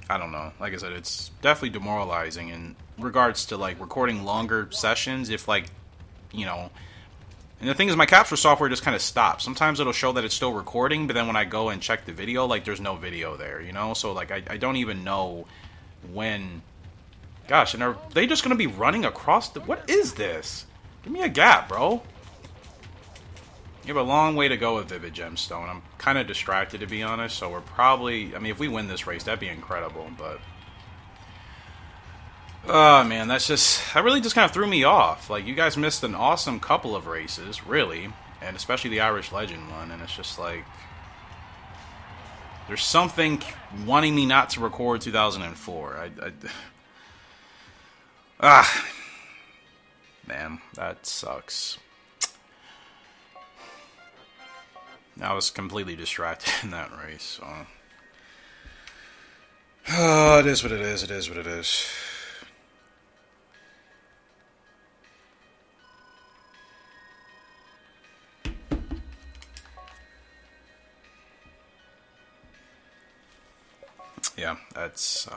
don't know. Like I said, it's definitely demoralizing in regards to like recording longer sessions. If like, you know, and the thing is, my capture software just kind of stops. Sometimes it'll show that it's still recording, but then when I go and check the video, like there's no video there, you know. So like I don't even know when. Gosh, and are they just gonna be running across the? What is this? Give me a gap, bro. You have a long way to go with Vivid Gemstone. I'm kind of distracted, to be honest, so we're probably... I mean, if we win this race, that'd be incredible, but... Oh, man, that's just... That really just kind of threw me off. Like, you guys missed an awesome couple of races, really, and especially the Irish Legend one, and it's just like... There's something wanting me not to record 2004. Man, that sucks. I was completely distracted in that race, so... Oh, it is what it is, it is what it is. Yeah, that's,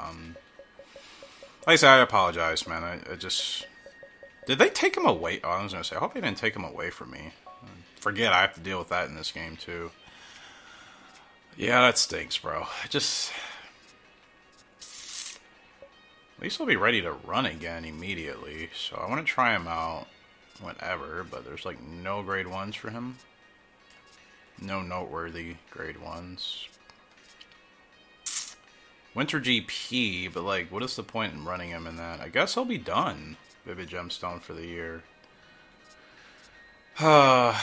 like I said, I apologize, man. I just... Did they take him away? Oh, I was gonna say, I hope they didn't take him away from me. Forget I have to deal with that in this game too. Yeah, that stinks, bro. At least he'll be ready to run again immediately. So I want to try him out whenever, but there's like no grade 1s for him. No noteworthy grade 1s. Winter GP, but like, what is the point in running him in that? I guess he'll be done. Vivid Gemstone for the year. Yeah,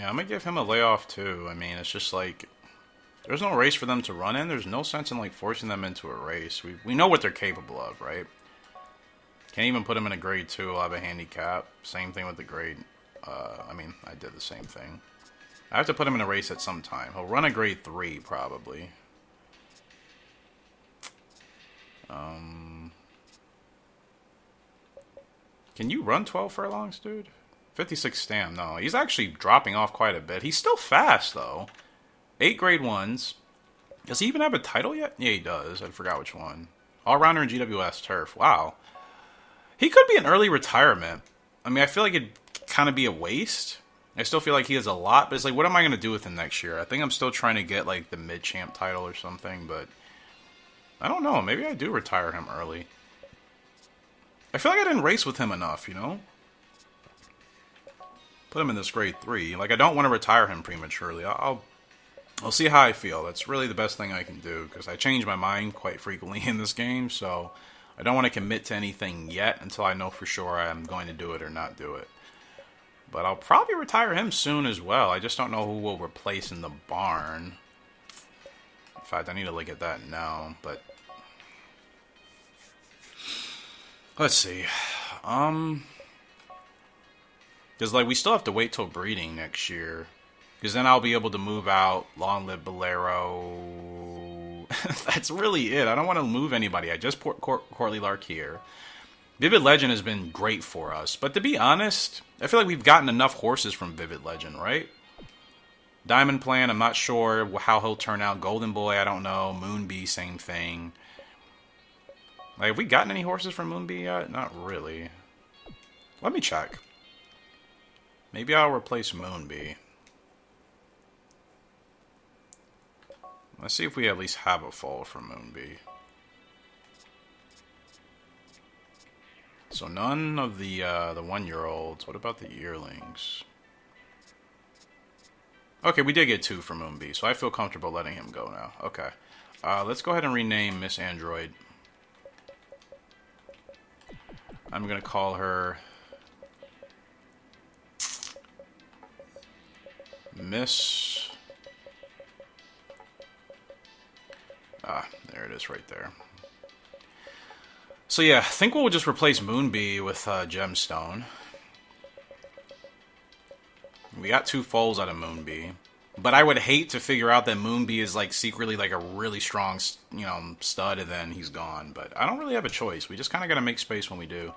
I'm gonna give him a layoff too. I mean, it's just like there's no race for them to run in. There's no sense in like forcing them into a race. We know what they're capable of, right? Can't even put them in a grade 2. I'll have a handicap. Same thing with the grade. I mean, I did the same thing. I have to put him in a race at some time. He'll run a grade 3 probably. Can you run 12 furlongs, dude? 56 stam. No, he's actually dropping off quite a bit. He's still fast, though. 8 grade 1s. Does he even have a title yet? Yeah, he does. I forgot which one. All-rounder in GWS Turf. Wow. He could be an early retirement. I mean, I feel like it'd kind of be a waste. I still feel like he has a lot, but it's like, what am I going to do with him next year? I think I'm still trying to get, like, the mid-champ title or something, but I don't know. Maybe I do retire him early. I feel like I didn't race with him enough, you know? Put him in this grade 3. Like, I don't want to retire him prematurely. I'll see how I feel. That's really the best thing I can do, because I change my mind quite frequently in this game, so I don't want to commit to anything yet until I know for sure I'm going to do it or not do it. But I'll probably retire him soon as well. I just don't know who will replace in the barn. In fact, I need to look at that now, but let's see. Because, like, we still have to wait till breeding next year. Because then I'll be able to move out Long Live Bolero. That's really it. I don't want to move anybody. I just put Courtly Lark here. Vivid Legend has been great for us. But to be honest, I feel like we've gotten enough horses from Vivid Legend, right? Diamond Plan, I'm not sure how he'll turn out. Golden Boy, I don't know. Moonbee, same thing. Like, have we gotten any horses from Moonbee yet? Not really. Let me check. Maybe I'll replace Moonbee. Let's see if we at least have a foal from Moonbee. So none of the 1-year-olds. What about the yearlings? Okay, we did get 2 from Moonbee, so I feel comfortable letting him go now. Okay. Let's go ahead and rename Miss Android. I'm going to call her Miss... there it is right there. So yeah, I think we'll just replace Moonbee with Gemstone. We got 2 foals out of Moonbee. But I would hate to figure out that Moonbee is like secretly like a really strong, you know, stud and then he's gone. But I don't really have a choice. We just kind of got to make space when we do.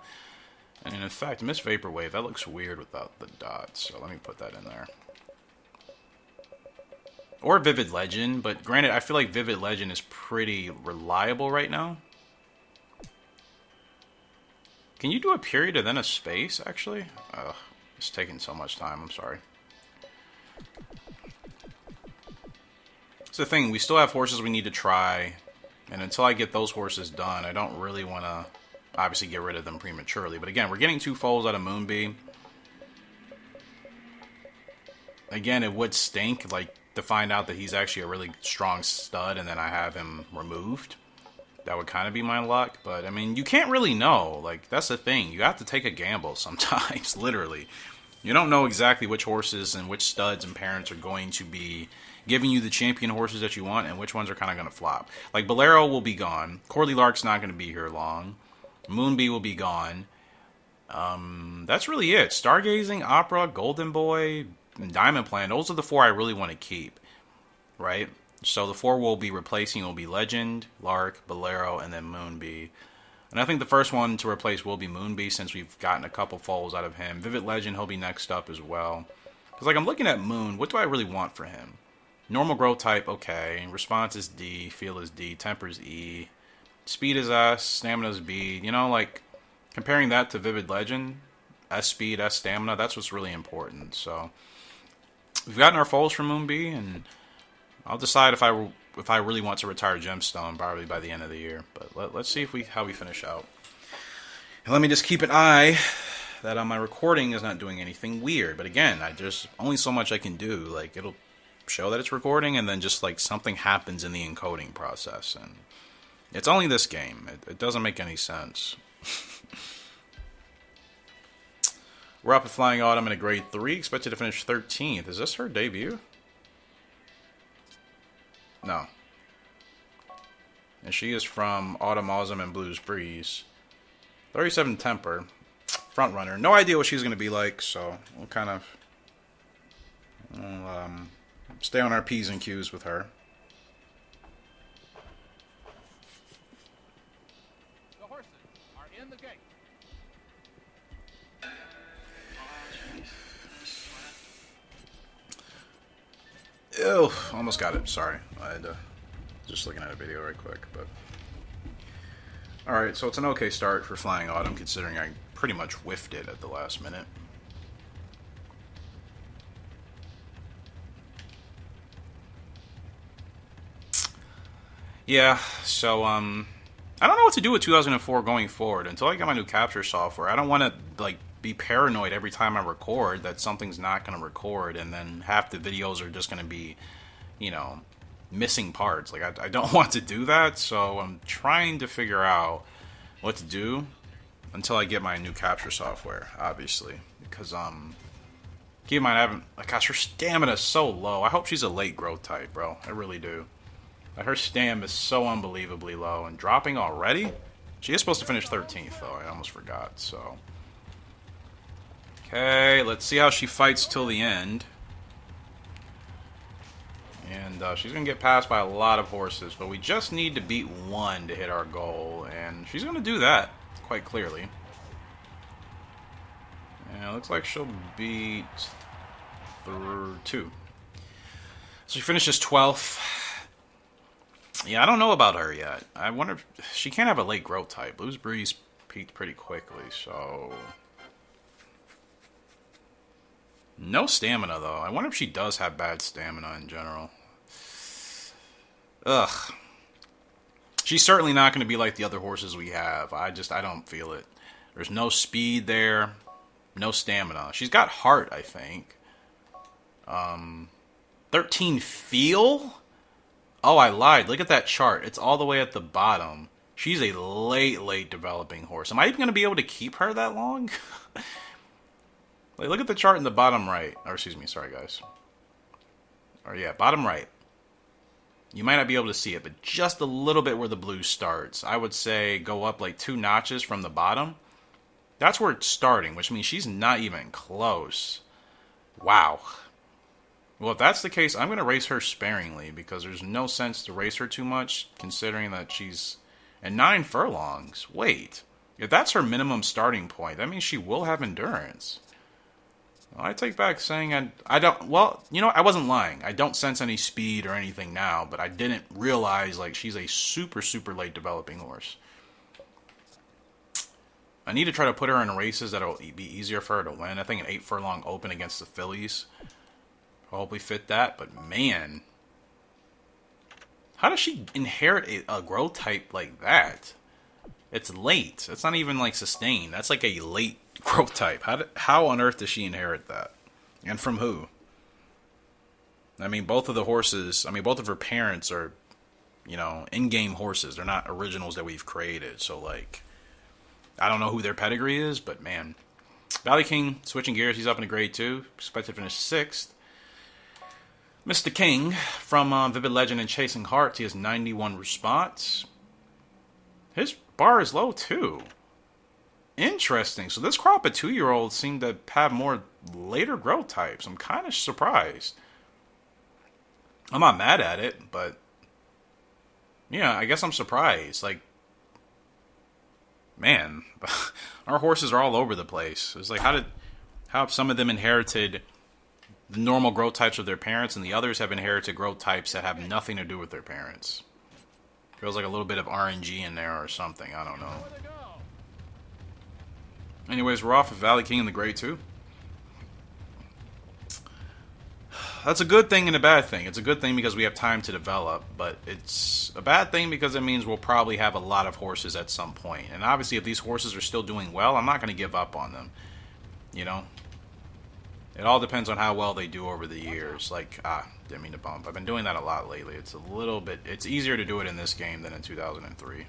And in fact, Miss Vaporwave, that looks weird without the dots. So let me put that in there. Or Vivid Legend, but granted, I feel like Vivid Legend is pretty reliable right now. Can you do a period and then a space, actually? Ugh, it's taking so much time, I'm sorry. It's the thing, we still have horses we need to try, and until I get those horses done, I don't really want to, obviously, get rid of them prematurely. But again, we're getting 2 foals out of Moonbee. Again, it would stink, like, to find out that he's actually a really strong stud and then I have him removed. That would kind of be my luck, but I mean, you can't really know. Like, that's the thing. You have to take a gamble sometimes, literally. You don't know exactly which horses and which studs and parents are going to be giving you the champion horses that you want and which ones are kind of going to flop. Like, Bolero will be gone. Courtly Lark's not going to be here long. Moonbee will be gone. That's really it. Stargazing, Opera, Golden Boy, and Diamond Plan, those are the 4 I really want to keep, right? So the 4 we'll be replacing will be Legend, Lark, Bolero, and then Moonbee. And I think the first one to replace will be Moonbee since we've gotten a couple foals out of him. Vivid Legend, he'll be next up as well. Because, like, I'm looking at Moon, what do I really want for him? Normal growth type, okay. Response is D, feel is D, temper is E. Speed is S, stamina is B. You know, like, comparing that to Vivid Legend, S speed, S stamina, that's what's really important. So we've gotten our foals from Moonbee, and I'll decide if I really want to retire Gemstone probably by the end of the year. But let's see how we finish out. And let me just keep an eye that on my recording is not doing anything weird. But again, there's only so much I can do. Like, show that it's recording, and then just like something happens in the encoding process, and it's only this game. It doesn't make any sense. We're up at Flying Autumn in a grade 3, expected to finish 13th. Is this her debut? No. And she is from Autumn Awesome and Blues Breeze. 37 temper. Front runner. No idea what she's going to be like, so we'll kind of stay on our P's and Q's with her. The horses are in the gate. Ew, almost got it. Sorry. I had to just looking at a video right quick, but alright, so it's an okay start for Flying Autumn considering I pretty much whiffed it at the last minute. Yeah, so I don't know what to do with 2004 going forward until I get my new capture software. I don't want to like be paranoid every time I record that something's not going to record, and then half the videos are just going to be, you know, missing parts. Like I don't want to do that, so I'm trying to figure out what to do until I get my new capture software, obviously, because keep in mind I haven't. Like, gosh, her stamina's so low. I hope she's a late growth type, bro. I really do. Her stam is so unbelievably low, and dropping already. She is supposed to finish 13th, though. I almost forgot. So, okay, let's see how she fights till the end. And she's going to get passed by a lot of horses, but we just need to beat one to hit our goal, and she's going to do that quite clearly. And it looks like she'll beat two. So she finishes 12th. Yeah, I don't know about her yet. I wonder if she can't have a late growth type. Blues Breeze peaked pretty quickly, so no stamina though. I wonder if she does have bad stamina in general. Ugh. She's certainly not going to be like the other horses we have. I don't feel it. There's no speed there, no stamina. She's got heart, I think. 13 feel? Oh, I lied. Look at that chart. It's all the way at the bottom. She's a late developing horse. Am I even going to be able to keep her that long? Like, look at the chart in the bottom right. Or, excuse me. Sorry, guys. Or, yeah, bottom right. You might not be able to see it, but just a little bit where the blue starts. I would say go up like 2 notches from the bottom. That's where it's starting, which means she's not even close. Wow. Well, if that's the case, I'm going to race her sparingly because there's no sense to race her too much considering that she's at 9 furlongs. Wait, if that's her minimum starting point, that means she will have endurance. Well, I take back saying I don't, well, you know, I wasn't lying. I don't sense any speed or anything now, but I didn't realize, like, she's a super late developing horse. I need to try to put her in races that'll be easier for her to win. I think an 8 furlong open against the fillies probably fit that, but man, how does she inherit a growth type like that? It's late. It's not even like sustained. That's like a late growth type. How on earth does she inherit that? And from who? I mean, both of the horses, both of her parents are, you know, in-game horses. They're not originals that we've created. So, like, I don't know who their pedigree is, but man. Valley King, switching gears, he's up in a grade 2. Expected to finish 6th. Mr. King from Vivid Legend and Chasing Hearts, he has 91 response. His bar is low too. Interesting. So this crop of 2-year-olds seem to have more later growth types. I'm kind of surprised. I'm not mad at it, but yeah, I guess I'm surprised. Like, man, our horses are all over the place. It's like, how have some of them inherited the normal growth types of their parents, and the others have inherited growth types that have nothing to do with their parents? Feels like a little bit of RNG in there or something. I don't know. Anyways, we're off of Valley King in the grade 2. That's a good thing and a bad thing. It's a good thing because we have time to develop, but it's a bad thing because it means we'll probably have a lot of horses at some point. And obviously, if these horses are still doing well, I'm not going to give up on them. You know? It all depends on how well they do over the years. Like, didn't mean to bump. I've been doing that a lot lately. It's a little bit, it's easier to do it in this game than in 2003.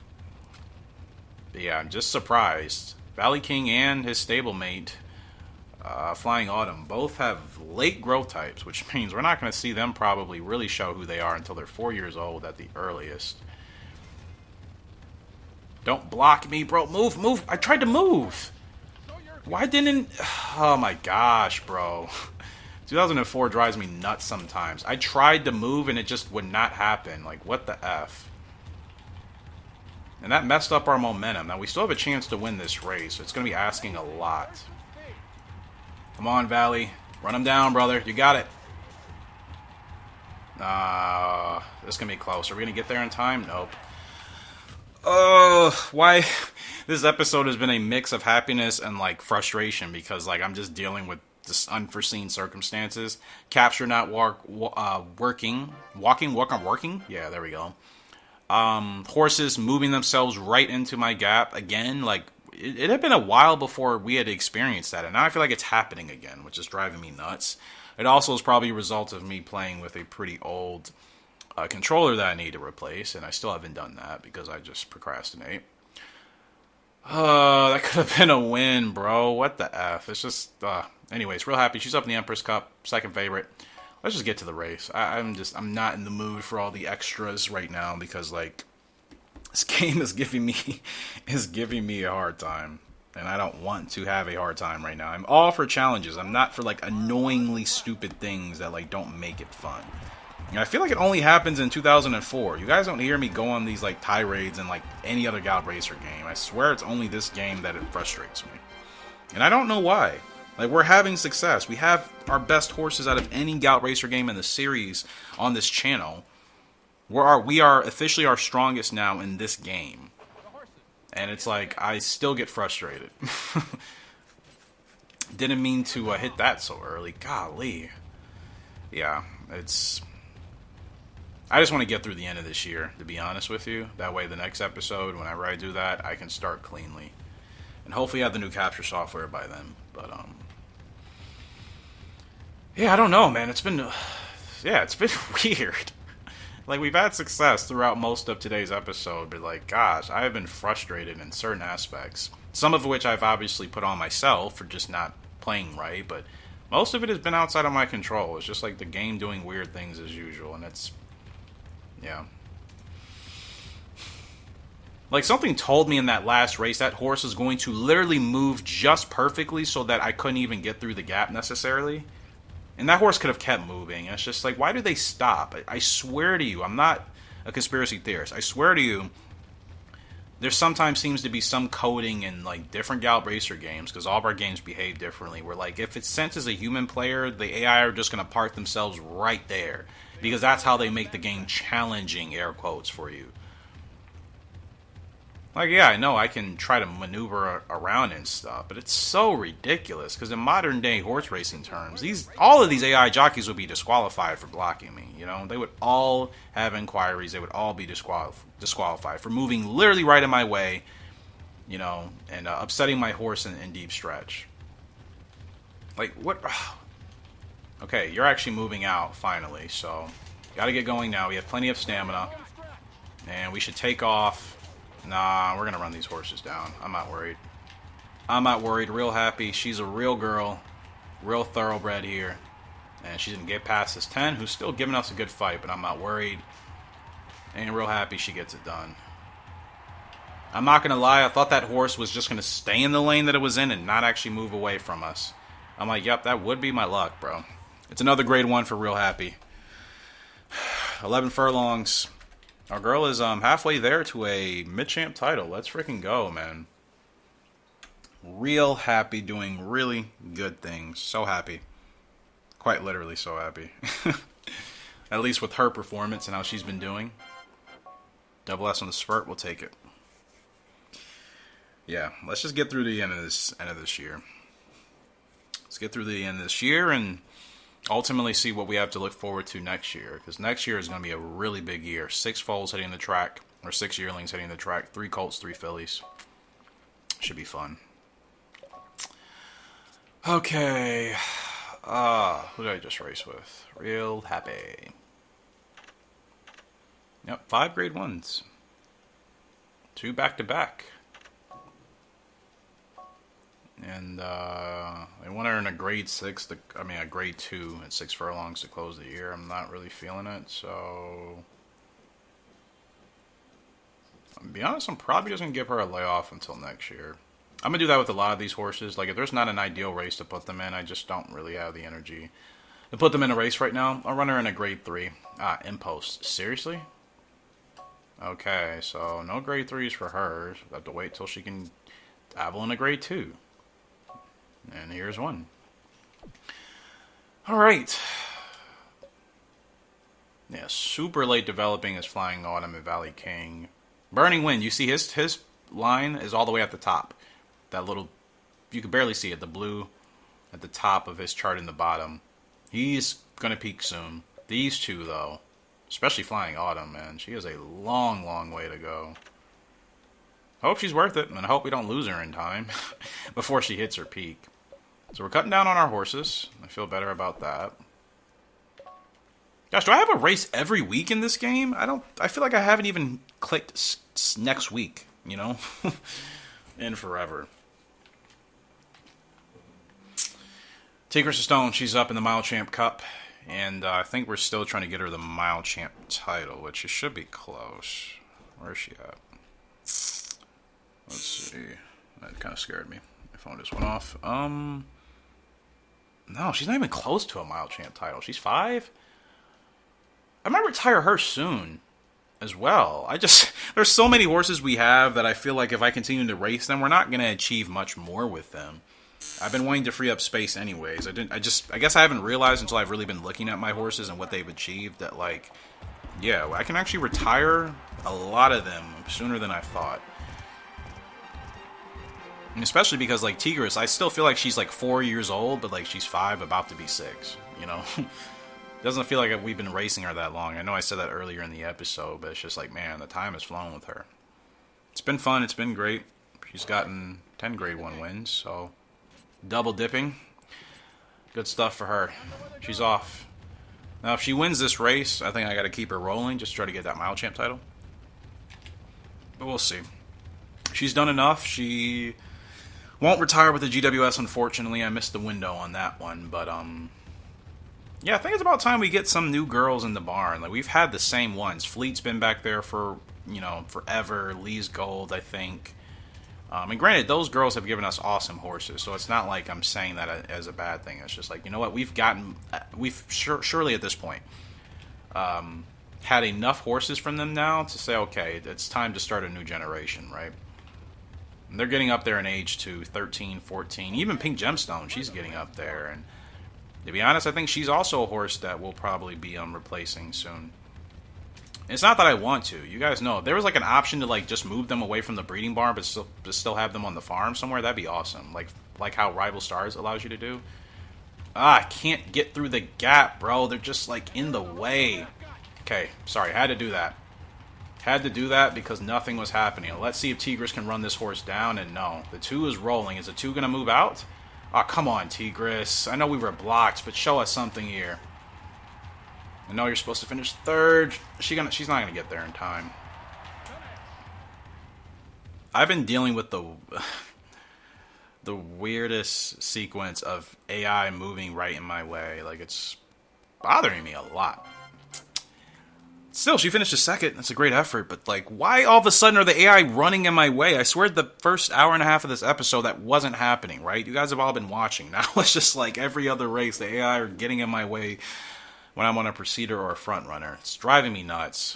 But yeah, I'm just surprised. Valley King and his stablemate, Flying Autumn, both have late growth types, which means we're not going to see them probably really show who they are until they're 4 years old at the earliest. Don't block me, bro. Move, move. I tried to move. Why didn't... Oh my gosh, bro. 2004 drives me nuts sometimes. I tried to move and it just would not happen. Like, what the F? And that messed up our momentum. Now, we still have a chance to win this race. So it's going to be asking a lot. Come on, Valley. Run him down, brother. You got it. This is going to be close. Are we going to get there in time? Nope. Why? This episode has been a mix of happiness and, like, frustration because, like, I'm just dealing with just unforeseen circumstances. Capture not working. Working? Yeah, there we go. Horses moving themselves right into my gap again. Like, it had been a while before we had experienced that, and now I feel like it's happening again, which is driving me nuts. It also is probably a result of me playing with a pretty old controller that I need to replace, and I still haven't done that because I just procrastinate. That could have been a win, bro. What the F? It's just, anyways, real happy. She's up in the Empress Cup, second favorite. Let's just get to the race. I'm not in the mood for all the extras right now because, like, this game is giving me a hard time. And I don't want to have a hard time right now. I'm all for challenges. I'm not for, like, annoyingly stupid things that, like, don't make it fun. And I feel like it only happens in 2004. You guys don't hear me go on these, like, tirades in, like, any other Gallop Racer game. I swear it's only this game that it frustrates me. And I don't know why. Like, we're having success. We have our best horses out of any Gallop Racer game in the series on this channel. We are officially our strongest now in this game. And it's like, I still get frustrated. Didn't mean to hit that so early. Golly. Yeah, it's... I just want to get through the end of this year, to be honest with you. That way the next episode, whenever I do that, I can start cleanly. And hopefully have the new capture software by then. But, yeah, I don't know, man. It's been weird. Like, we've had success throughout most of today's episode, but, like, gosh, I have been frustrated in certain aspects. Some of which I've obviously put on myself for just not playing right, but most of it has been outside of my control. It's just, like, the game doing weird things as usual, and it's... yeah. Like, something told me in that last race that horse is going to literally move just perfectly so that I couldn't even get through the gap necessarily. And that horse could have kept moving. And it's just like, why do they stop? I swear to you, I'm not a conspiracy theorist. I swear to you, there sometimes seems to be some coding in, like, different Gallop Racer games, because all of our games behave differently, where, like, if it senses a human player, the AI are just going to park themselves right there. Because that's how they make the game challenging, air quotes, for you. Like, yeah, I know I can try to maneuver around and stuff, but it's so ridiculous, because in modern day horse racing terms, all of these AI jockeys would be disqualified for blocking me, you know? They would all have inquiries, they would all be disqualified for moving literally right in my way, you know, and upsetting my horse in deep stretch. Like, what? Okay, you're actually moving out, finally, so gotta get going now. We have plenty of stamina, and we should take off. Nah, we're gonna run these horses down. I'm not worried. I'm not worried. Real happy. She's a real girl. Real thoroughbred here. And she didn't get past this 10, who's still giving us a good fight, but I'm not worried. And real happy she gets it done. I'm not gonna lie, I thought that horse was just gonna stay in the lane that it was in and not actually move away from us. I'm like, yep, that would be my luck, bro. It's another grade 1 for real happy. 11 furlongs. Our girl is halfway there to a mid-champ title. Let's freaking go, man. Real happy, doing really good things. So happy. Quite literally so happy. At least with her performance and how she's been doing. Double S on the spurt, we'll take it. Yeah, let's just get through the end of this year. Let's get through the end of this year and ultimately see what we have to look forward to next year, because next year is going to be a really big year. 6 foals hitting the track, or 6 yearlings hitting the track, 3 colts, 3 fillies. Should be fun. Okay, Who did I just race with? Real happy. Yep, 5 grade 1s. 2 back-to-back. And I want her in a grade 6, a grade 2 at 6 furlongs to close the year. I'm not really feeling it, so... To be honest, I'm probably just going to give her a layoff until next year. I'm going to do that with a lot of these horses. Like, if there's not an ideal race to put them in, I just don't really have the energy to put them in a race right now. I'll run her in a grade 3. Impost. Seriously? Okay, so no grade 3s for her. We'll have to wait till she can dabble in a grade 2. And here's one. Alright. Yeah, super late developing is Flying Autumn and Valley King. Burning Wind, you see his line is all the way at the top. That little, you can barely see it, the blue at the top of his chart in the bottom. He's going to peak soon. These two, though, especially Flying Autumn, man, she has a long, long way to go. I hope she's worth it, and I hope we don't lose her in time before she hits her peak. So we're cutting down on our horses. I feel better about that. Gosh, do I have a race every week in this game? I feel like I haven't even clicked next week, you know? In forever. Tigris of Stone, she's up in the Mile Champ Cup. And I think we're still trying to get her the Mile Champ title, which it should be close. Where is she at? Let's see. That kind of scared me. My phone just went off. No, she's not even close to a Mile Champ title. She's 5? I might retire her soon as well. There's so many horses we have that I feel like if I continue to race them, we're not going to achieve much more with them. I've been wanting to free up space anyways. I guess I haven't realized until I've really been looking at my horses and what they've achieved that, like, yeah, I can actually retire a lot of them sooner than I thought. And especially because, like, Tigris, I still feel like she's, like, 4 years old, but, like, she's 5, about to be 6, you know? Doesn't feel like we've been racing her that long. I know I said that earlier in the episode, but it's just like, man, the time has flown with her. It's been fun. It's been great. She's gotten 10 grade 1 wins, so double dipping. Good stuff for her. She's off. Now, if she wins this race, I think I got to keep her rolling, just try to get that Mile Champ title. But we'll see. She's done enough. She won't retire with the GWS, unfortunately. I missed the window on that one, but yeah, I think it's about time we get some new girls in the barn. Like, we've had the same ones. Fleet's been back there for, you know, forever. Lee's Gold, I think. And granted, those girls have given us awesome horses, so it's not like I'm saying that as a bad thing. It's just like, you know what, we've surely at this point had enough horses from them now to say, okay, it's time to start a new generation, right? And they're getting up there in age to 13, 14. Even Pink Gemstone, she's getting up there. And to be honest, I think she's also a horse that we'll probably be replacing soon. It's not that I want to. You guys know, if there was like an option to like just move them away from the breeding barn, but still have them on the farm somewhere, that'd be awesome. Like how Rival Stars allows you to do. I can't get through the gap, bro. They're just like in the way. Okay, sorry, had to do that. Had to do that because nothing was happening. Let's see if Tigris can run this horse down, and no. The 2 is rolling. Is the 2 going to move out? Oh, come on, Tigris. I know we were blocked, but show us something here. I know you're supposed to finish 3rd. She's not going to get there in time. I've been dealing with the weirdest sequence of AI moving right in my way. Like, it's bothering me a lot. Still, she finished 2nd. That's a great effort. But, like, why all of a sudden are the AI running in my way? I swear the first hour and a half of this episode, that wasn't happening, right? You guys have all been watching. Now it's just like every other race, the AI are getting in my way when I'm on a Preceder or a Front Runner. It's driving me nuts.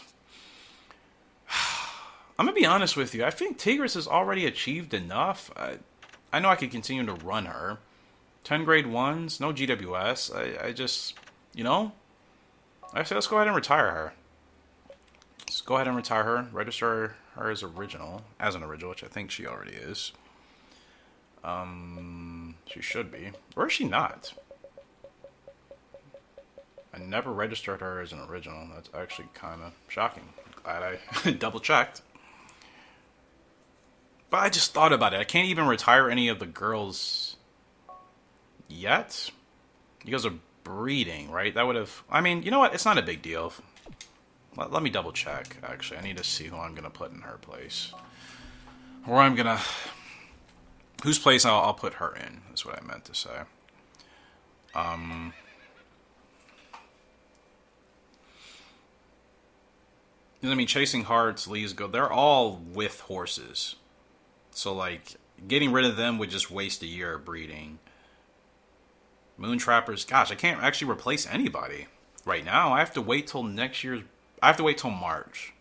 I'm going to be honest with you. I think Tigris has already achieved enough. I know I could continue to run her. 10 grade 1s, no GWS. I just, you know, I say let's go ahead and retire her. Let's go ahead and retire her. Register her as an original, which I think she already is. She should be. Or is she not? I never registered her as an original. That's actually kind of shocking. Glad I double checked. But I just thought about it. I can't even retire any of the girls yet. You guys are breeding, right? That would have... I mean, you know what? It's not a big deal. Let me double check, actually. I need to see who I'm going to put in her place. Or I'm going to... Whose place I'll put her in, is what I meant to say. I mean, Chasing Hearts, Lee's Go, they're all with horses. So, like, getting rid of them would just waste a year of breeding. Moon Trappers, gosh, I can't actually replace anybody right now. I have to wait till next year's... I have to wait till March.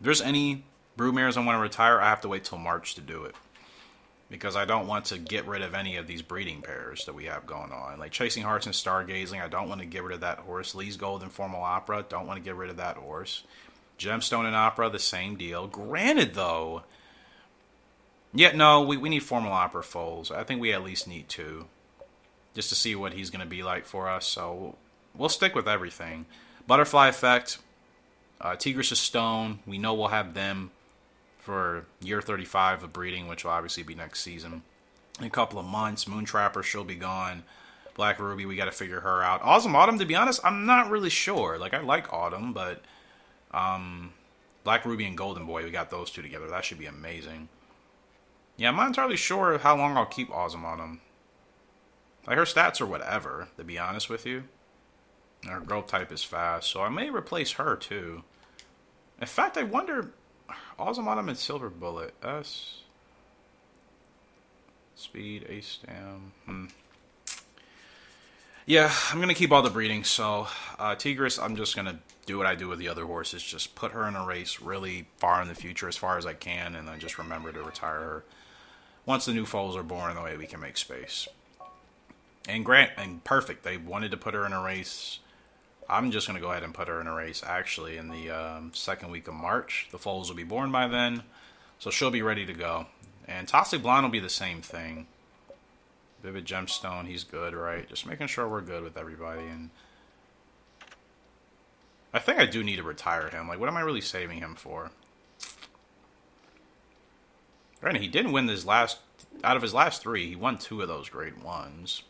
If there's any broodmares I want to retire, I have to wait till March to do it. Because I don't want to get rid of any of these breeding pairs that we have going on. Like Chasing Hearts and Stargazing, I don't want to get rid of that horse. Lee's Gold and Formal Opera, don't want to get rid of that horse. Gemstone and Opera, the same deal. Granted, though... Yeah, no, we need Formal Opera foals. I think we at least need 2. Just to see what he's going to be like for us. So we'll stick with everything. Butterfly Effect, Tigris' Stone. We know we'll have them for year 35 of breeding, which will obviously be next season. In a couple of months, Moon Trapper, she'll be gone. Black Ruby, we got to figure her out. Awesome Autumn, to be honest, I'm not really sure. Like, I like Autumn, but Black Ruby and Golden Boy, we got those 2 together. That should be amazing. Yeah, I'm not entirely sure how long I'll keep Awesome Autumn. Like, her stats are whatever, to be honest with you. Her growth type is fast, so I may replace her, too. In fact, I wonder... Awesome Autumn and Silver Bullet. S. Speed, Ace Stam. Yeah, I'm going to keep all the breeding, so... Tigris, I'm just going to do what I do with the other horses. Just put her in a race really far in the future, as far as I can, and then just remember to retire her. Once the new foals are born, the way we can make space. And perfect. They wanted to put her in a race. I'm just going to go ahead and put her in a race, actually, in the second week of March. The foals will be born by then, so she'll be ready to go. And Toxic Blonde will be the same thing. Vivid Gemstone, he's good, right? Just making sure we're good with everybody. And I think I do need to retire him. Like, what am I really saving him for? Granted, he didn't win this last... Out of his last 3, he won 2 of those grade 1s.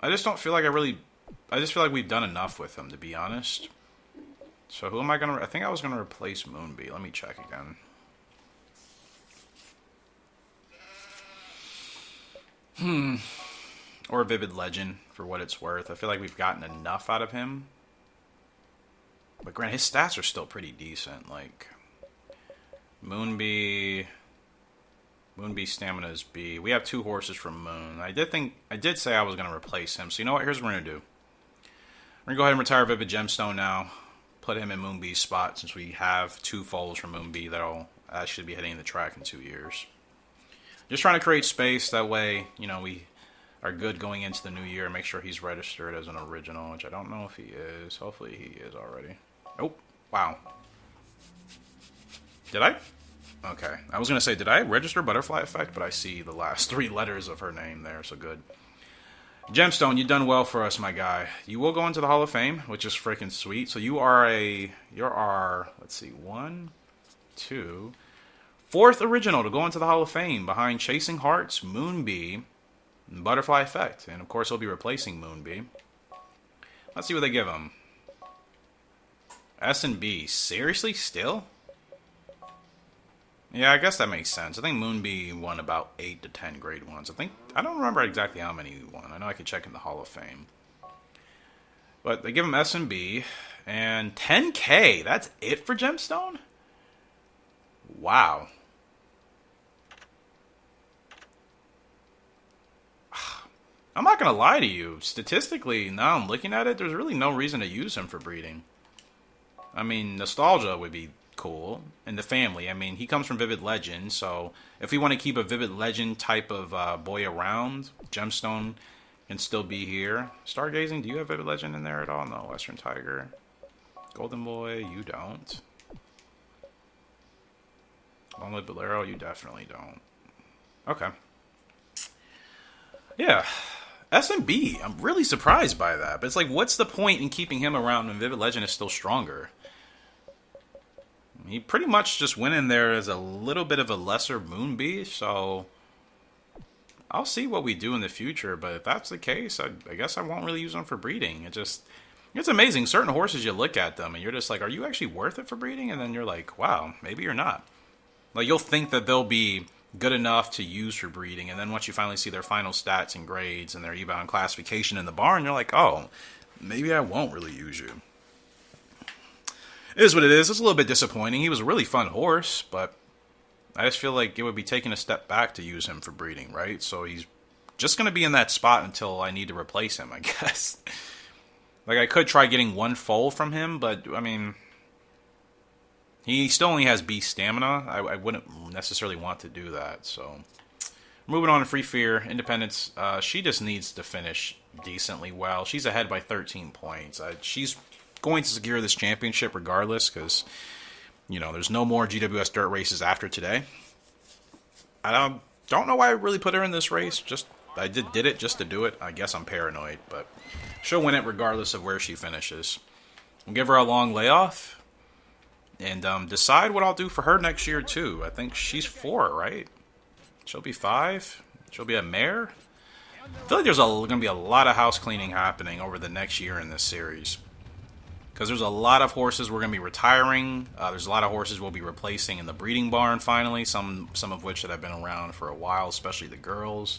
I just don't feel like I just feel like we've done enough with him, to be honest. So who am I going to... I think I was going to replace Moonbee. Let me check again. Or Vivid Legend, for what it's worth. I feel like we've gotten enough out of him. But granted, his stats are still pretty decent. Like, Moonbee Stamina is B. We have 2 horses from Moon. I did say I was going to replace him. So you know what? Here's what we're going to do. We're going to go ahead and retire Vivid Gemstone now. Put him in Moonbee's spot, since we have 2 foals from Moonbee that'll actually be hitting the track in 2 years. Just trying to create space. That way, you know, we are good going into the new year. Make sure he's registered as an original, which I don't know if he is. Hopefully he is already. Oh, wow. Did I? Okay. I was going to say, did I register Butterfly Effect? But I see the last 3 letters of her name there, so good. Gemstone, you've done well for us, my guy. You will go into the Hall of Fame, which is freaking sweet. So you are let's see, 1, 2, 4th original to go into the Hall of Fame, behind Chasing Hearts, Moonbee, and Butterfly Effect. And of course, he'll be replacing Moonbee. Let's see what they give him. S and B. Seriously? Still? Yeah, I guess that makes sense. I think Moonbee won about 8 to 10 grade 1s. I don't remember exactly how many he won. I know I could check in the Hall of Fame. But they give him S and B, and 10K. That's it for Gemstone? Wow. I'm not going to lie to you. Statistically, now I'm looking at it, there's really no reason to use him for breeding. I mean, Nostalgia would be cool. And the family. I mean, he comes from Vivid Legend, so if we want to keep a Vivid Legend type of boy around, Gemstone can still be here. Stargazing, do you have Vivid Legend in there at all? No. Western Tiger. Golden Boy, you don't. Lonely Bolero, you definitely don't. Okay. Yeah. S&B, I'm really surprised by that. But it's like, what's the point in keeping him around when Vivid Legend is still stronger? He pretty much just went in there as a little bit of a lesser Moonbee, so I'll see what we do in the future, but if that's the case, I guess I won't really use them for breeding. It's amazing. Certain horses, you look at them and you're just like, are you actually worth it for breeding? And then you're like, wow, maybe you're not. Like, you'll think that they'll be good enough to use for breeding, and then once you finally see their final stats and grades and their eval and classification in the barn, you're like, oh, maybe I won't really use you. It is what it is. It's a little bit disappointing. He was a really fun horse, but I just feel like it would be taking a step back to use him for breeding, right? So he's just going to be in that spot until I need to replace him, I guess. Like, I could try getting one foal from him, but, I mean, he still only has beast stamina. I wouldn't necessarily want to do that, so. Moving on to Free Fear, Independence, she just needs to finish decently well. She's ahead by 13 points. She's going to secure this championship regardless, because, you know, there's no more GWS dirt races after today. I don't know why I really put her in this race. I did it just to do it. I guess I'm paranoid, but she'll win it regardless of where she finishes. We'll give her a long layoff and decide what I'll do for her next year too. I think she's 4, right? She'll be 5. She'll be a mare. I feel like there's going to be a lot of house cleaning happening over the next year in this series. Because there's a lot of horses we're going to be retiring. There's a lot of horses we'll be replacing in the breeding barn finally. Some of which that have been around for a while, especially the girls.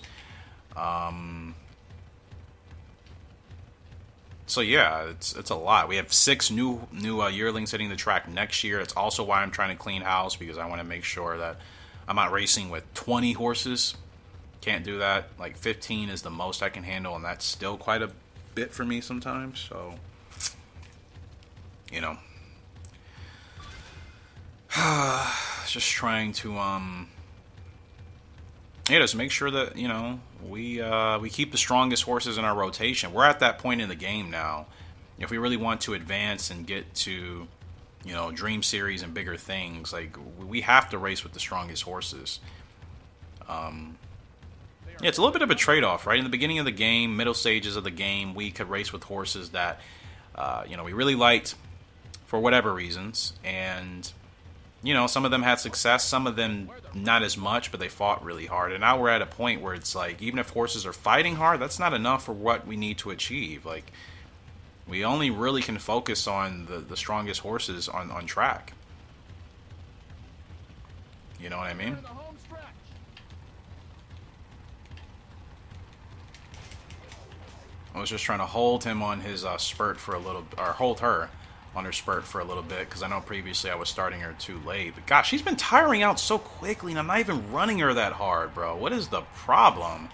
So yeah, it's a lot. We have 6 new yearlings hitting the track next year. It's also why I'm trying to clean house, because I want to make sure that I'm not racing with 20 horses. Can't do that. Like 15 is the most I can handle, and that's still quite a bit for me sometimes. So, you know, just trying to just make sure that, you know, we keep the strongest horses in our rotation. We're at that point in the game now. If we really want to advance and get to, you know, Dream Series and bigger things, like, we have to race with the strongest horses. Yeah, it's a little bit of a trade-off, right? In the beginning of the game, middle stages of the game, we could race with horses that, you know, we really liked for whatever reasons, and, you know, some of them had success, some of them not as much, but they fought really hard. And now we're at a point where it's like, even if horses are fighting hard, that's not enough for what we need to achieve. Like, we only really can focus on the strongest horses on track. You know what I mean? I was just trying to hold him on his spurt for a little, or hold her on her spurt for a little bit, because I know previously I was starting her too late. But gosh, she's been tiring out so quickly, and I'm not even running her that hard, bro. What is the problem?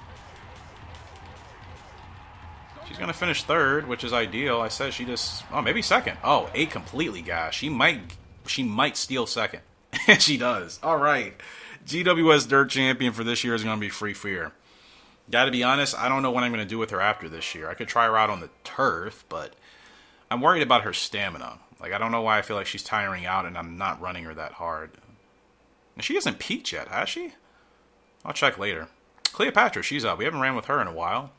She's going to finish 3rd, which is ideal. I said she just, oh, maybe 2nd. Oh, 8 completely, guys. She might steal 2nd. And she does. All right. GWS Dirt Champion for this year is going to be Free Fear. Gotta be honest, I don't know what I'm going to do with her after this year. I could try her out on the turf, but I'm worried about her stamina. Like, I don't know why I feel like she's tiring out and I'm not running her that hard. And she hasn't peaked yet, has she? I'll check later. Cleopatra, she's up. We haven't ran with her in a while.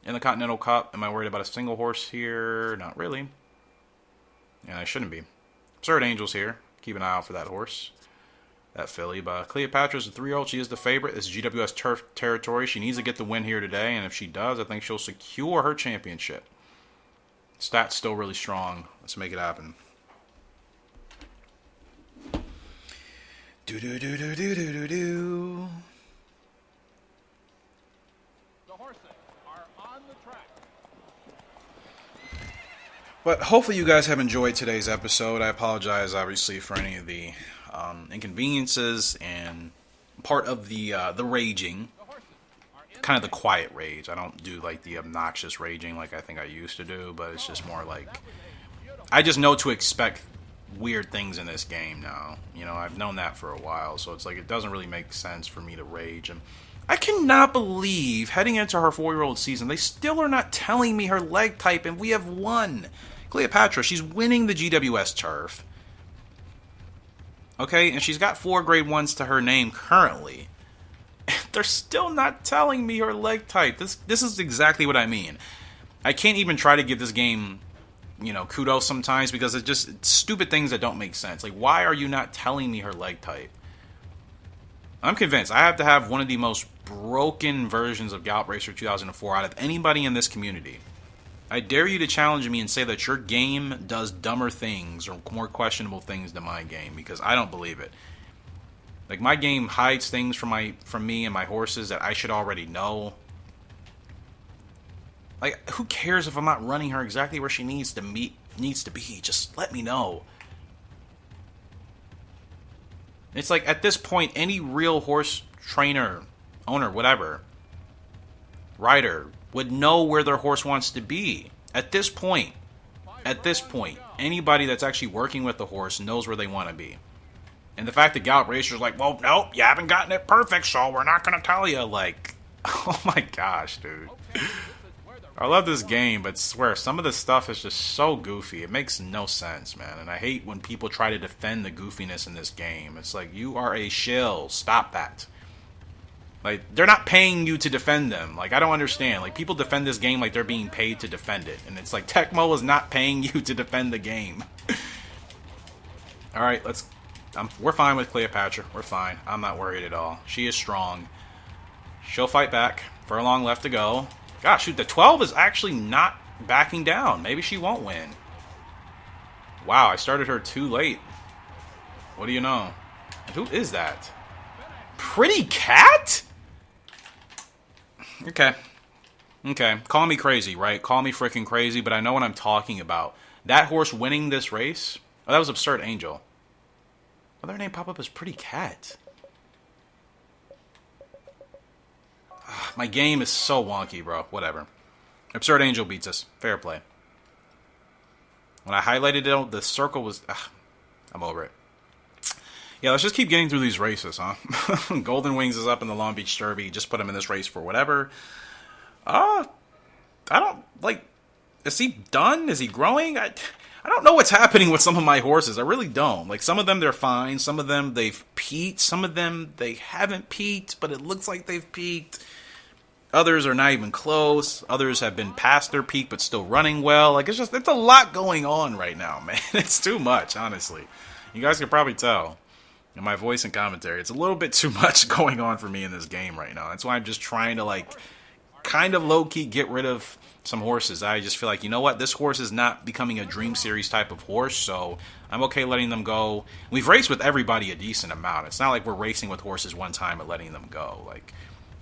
In the Continental Cup, am I worried about a single horse here? Not really. Yeah, I shouldn't be. Absurd Angel's here. Keep an eye out for that horse. That filly. But Cleopatra's a 3-year-old. She is the favorite. This is GWS turf territory. She needs to get the win here today, and if she does, I think she'll secure her championship. Stats still really strong. Let's make it happen. Do do do do do do do do. The horses are on the track. But hopefully you guys have enjoyed today's episode. I apologize, obviously, for any of the inconveniences and part of the raging. Kind of the quiet rage. I don't do like the obnoxious raging like I think I used to do, but it's just more like, I just know to expect weird things in this game now. You know, I've known that for a while, so it's like it doesn't really make sense for me to rage. And I cannot believe, heading into her 4-year-old season, they still are not telling me her leg type, and we have won. Cleopatra, she's winning the GWS turf. Okay, and she's got 4 grade 1s to her name currently. They're still not telling me her leg type. This is exactly what I mean. I can't even try to give this game, you know, kudos sometimes, because it's stupid things that don't make sense. Like, why are you not telling me her leg type? I'm convinced I have to have one of the most broken versions of Gallop Racer 2004 out of anybody in this community. I dare you to challenge me and say that your game does dumber things or more questionable things than my game, because I don't believe it. Like, my game hides things from me and my horses that I should already know. Like, who cares if I'm not running her exactly where she needs to be? Just let me know. It's like, at this point, any real horse trainer, owner, whatever, rider, would know where their horse wants to be. At this point, anybody that's actually working with the horse knows where they want to be. And the fact that Gallop Racer's like, well, nope, you haven't gotten it perfect, so we're not going to tell you. Like, oh my gosh, dude. I love this game, but swear, some of the stuff is just so goofy. It makes no sense, man. And I hate when people try to defend the goofiness in this game. It's like, you are a shill. Stop that. Like, they're not paying you to defend them. Like, I don't understand. Like, people defend this game like they're being paid to defend it. And it's like, Tecmo is not paying you to defend the game. Alright, we're fine with Cleopatra. We're fine. I'm not worried at all. She is strong. She'll fight back. Furlong left to go. Gosh, shoot, the 12 is actually not backing down. Maybe she won't win. Wow, I started her too late. What do you know? Who is that? Pretty Cat? Okay. Okay. Call me crazy, right? Call me freaking crazy, but I know what I'm talking about. That horse winning this race? Oh, that was Absurd Angel. Well, their name pop up as Pretty Cat. My game is so wonky, bro. Whatever. Absurd Angel beats us. Fair play. When I highlighted it, the circle was... I'm over it. Yeah, let's just keep getting through these races, huh? Golden Wings is up in the Long Beach Derby. Just put him in this race for whatever. I don't... Like... Is he done? Is he growing? I don't know what's happening with some of my horses. I really don't. Like, some of them, they're fine. Some of them, they've peaked. Some of them, they haven't peaked, but it looks like they've peaked. Others are not even close. Others have been past their peak, but still running well. Like, it's a lot going on right now, man. It's too much, honestly. You guys can probably tell in my voice and commentary. It's a little bit too much going on for me in this game right now. That's why I'm just trying to, like, kind of low-key get rid of some horses. I just feel like, you know what? This horse is not becoming a Dream Series type of horse, so I'm okay letting them go. We've raced with everybody a decent amount. It's not like we're racing with horses one time and letting them go. Like,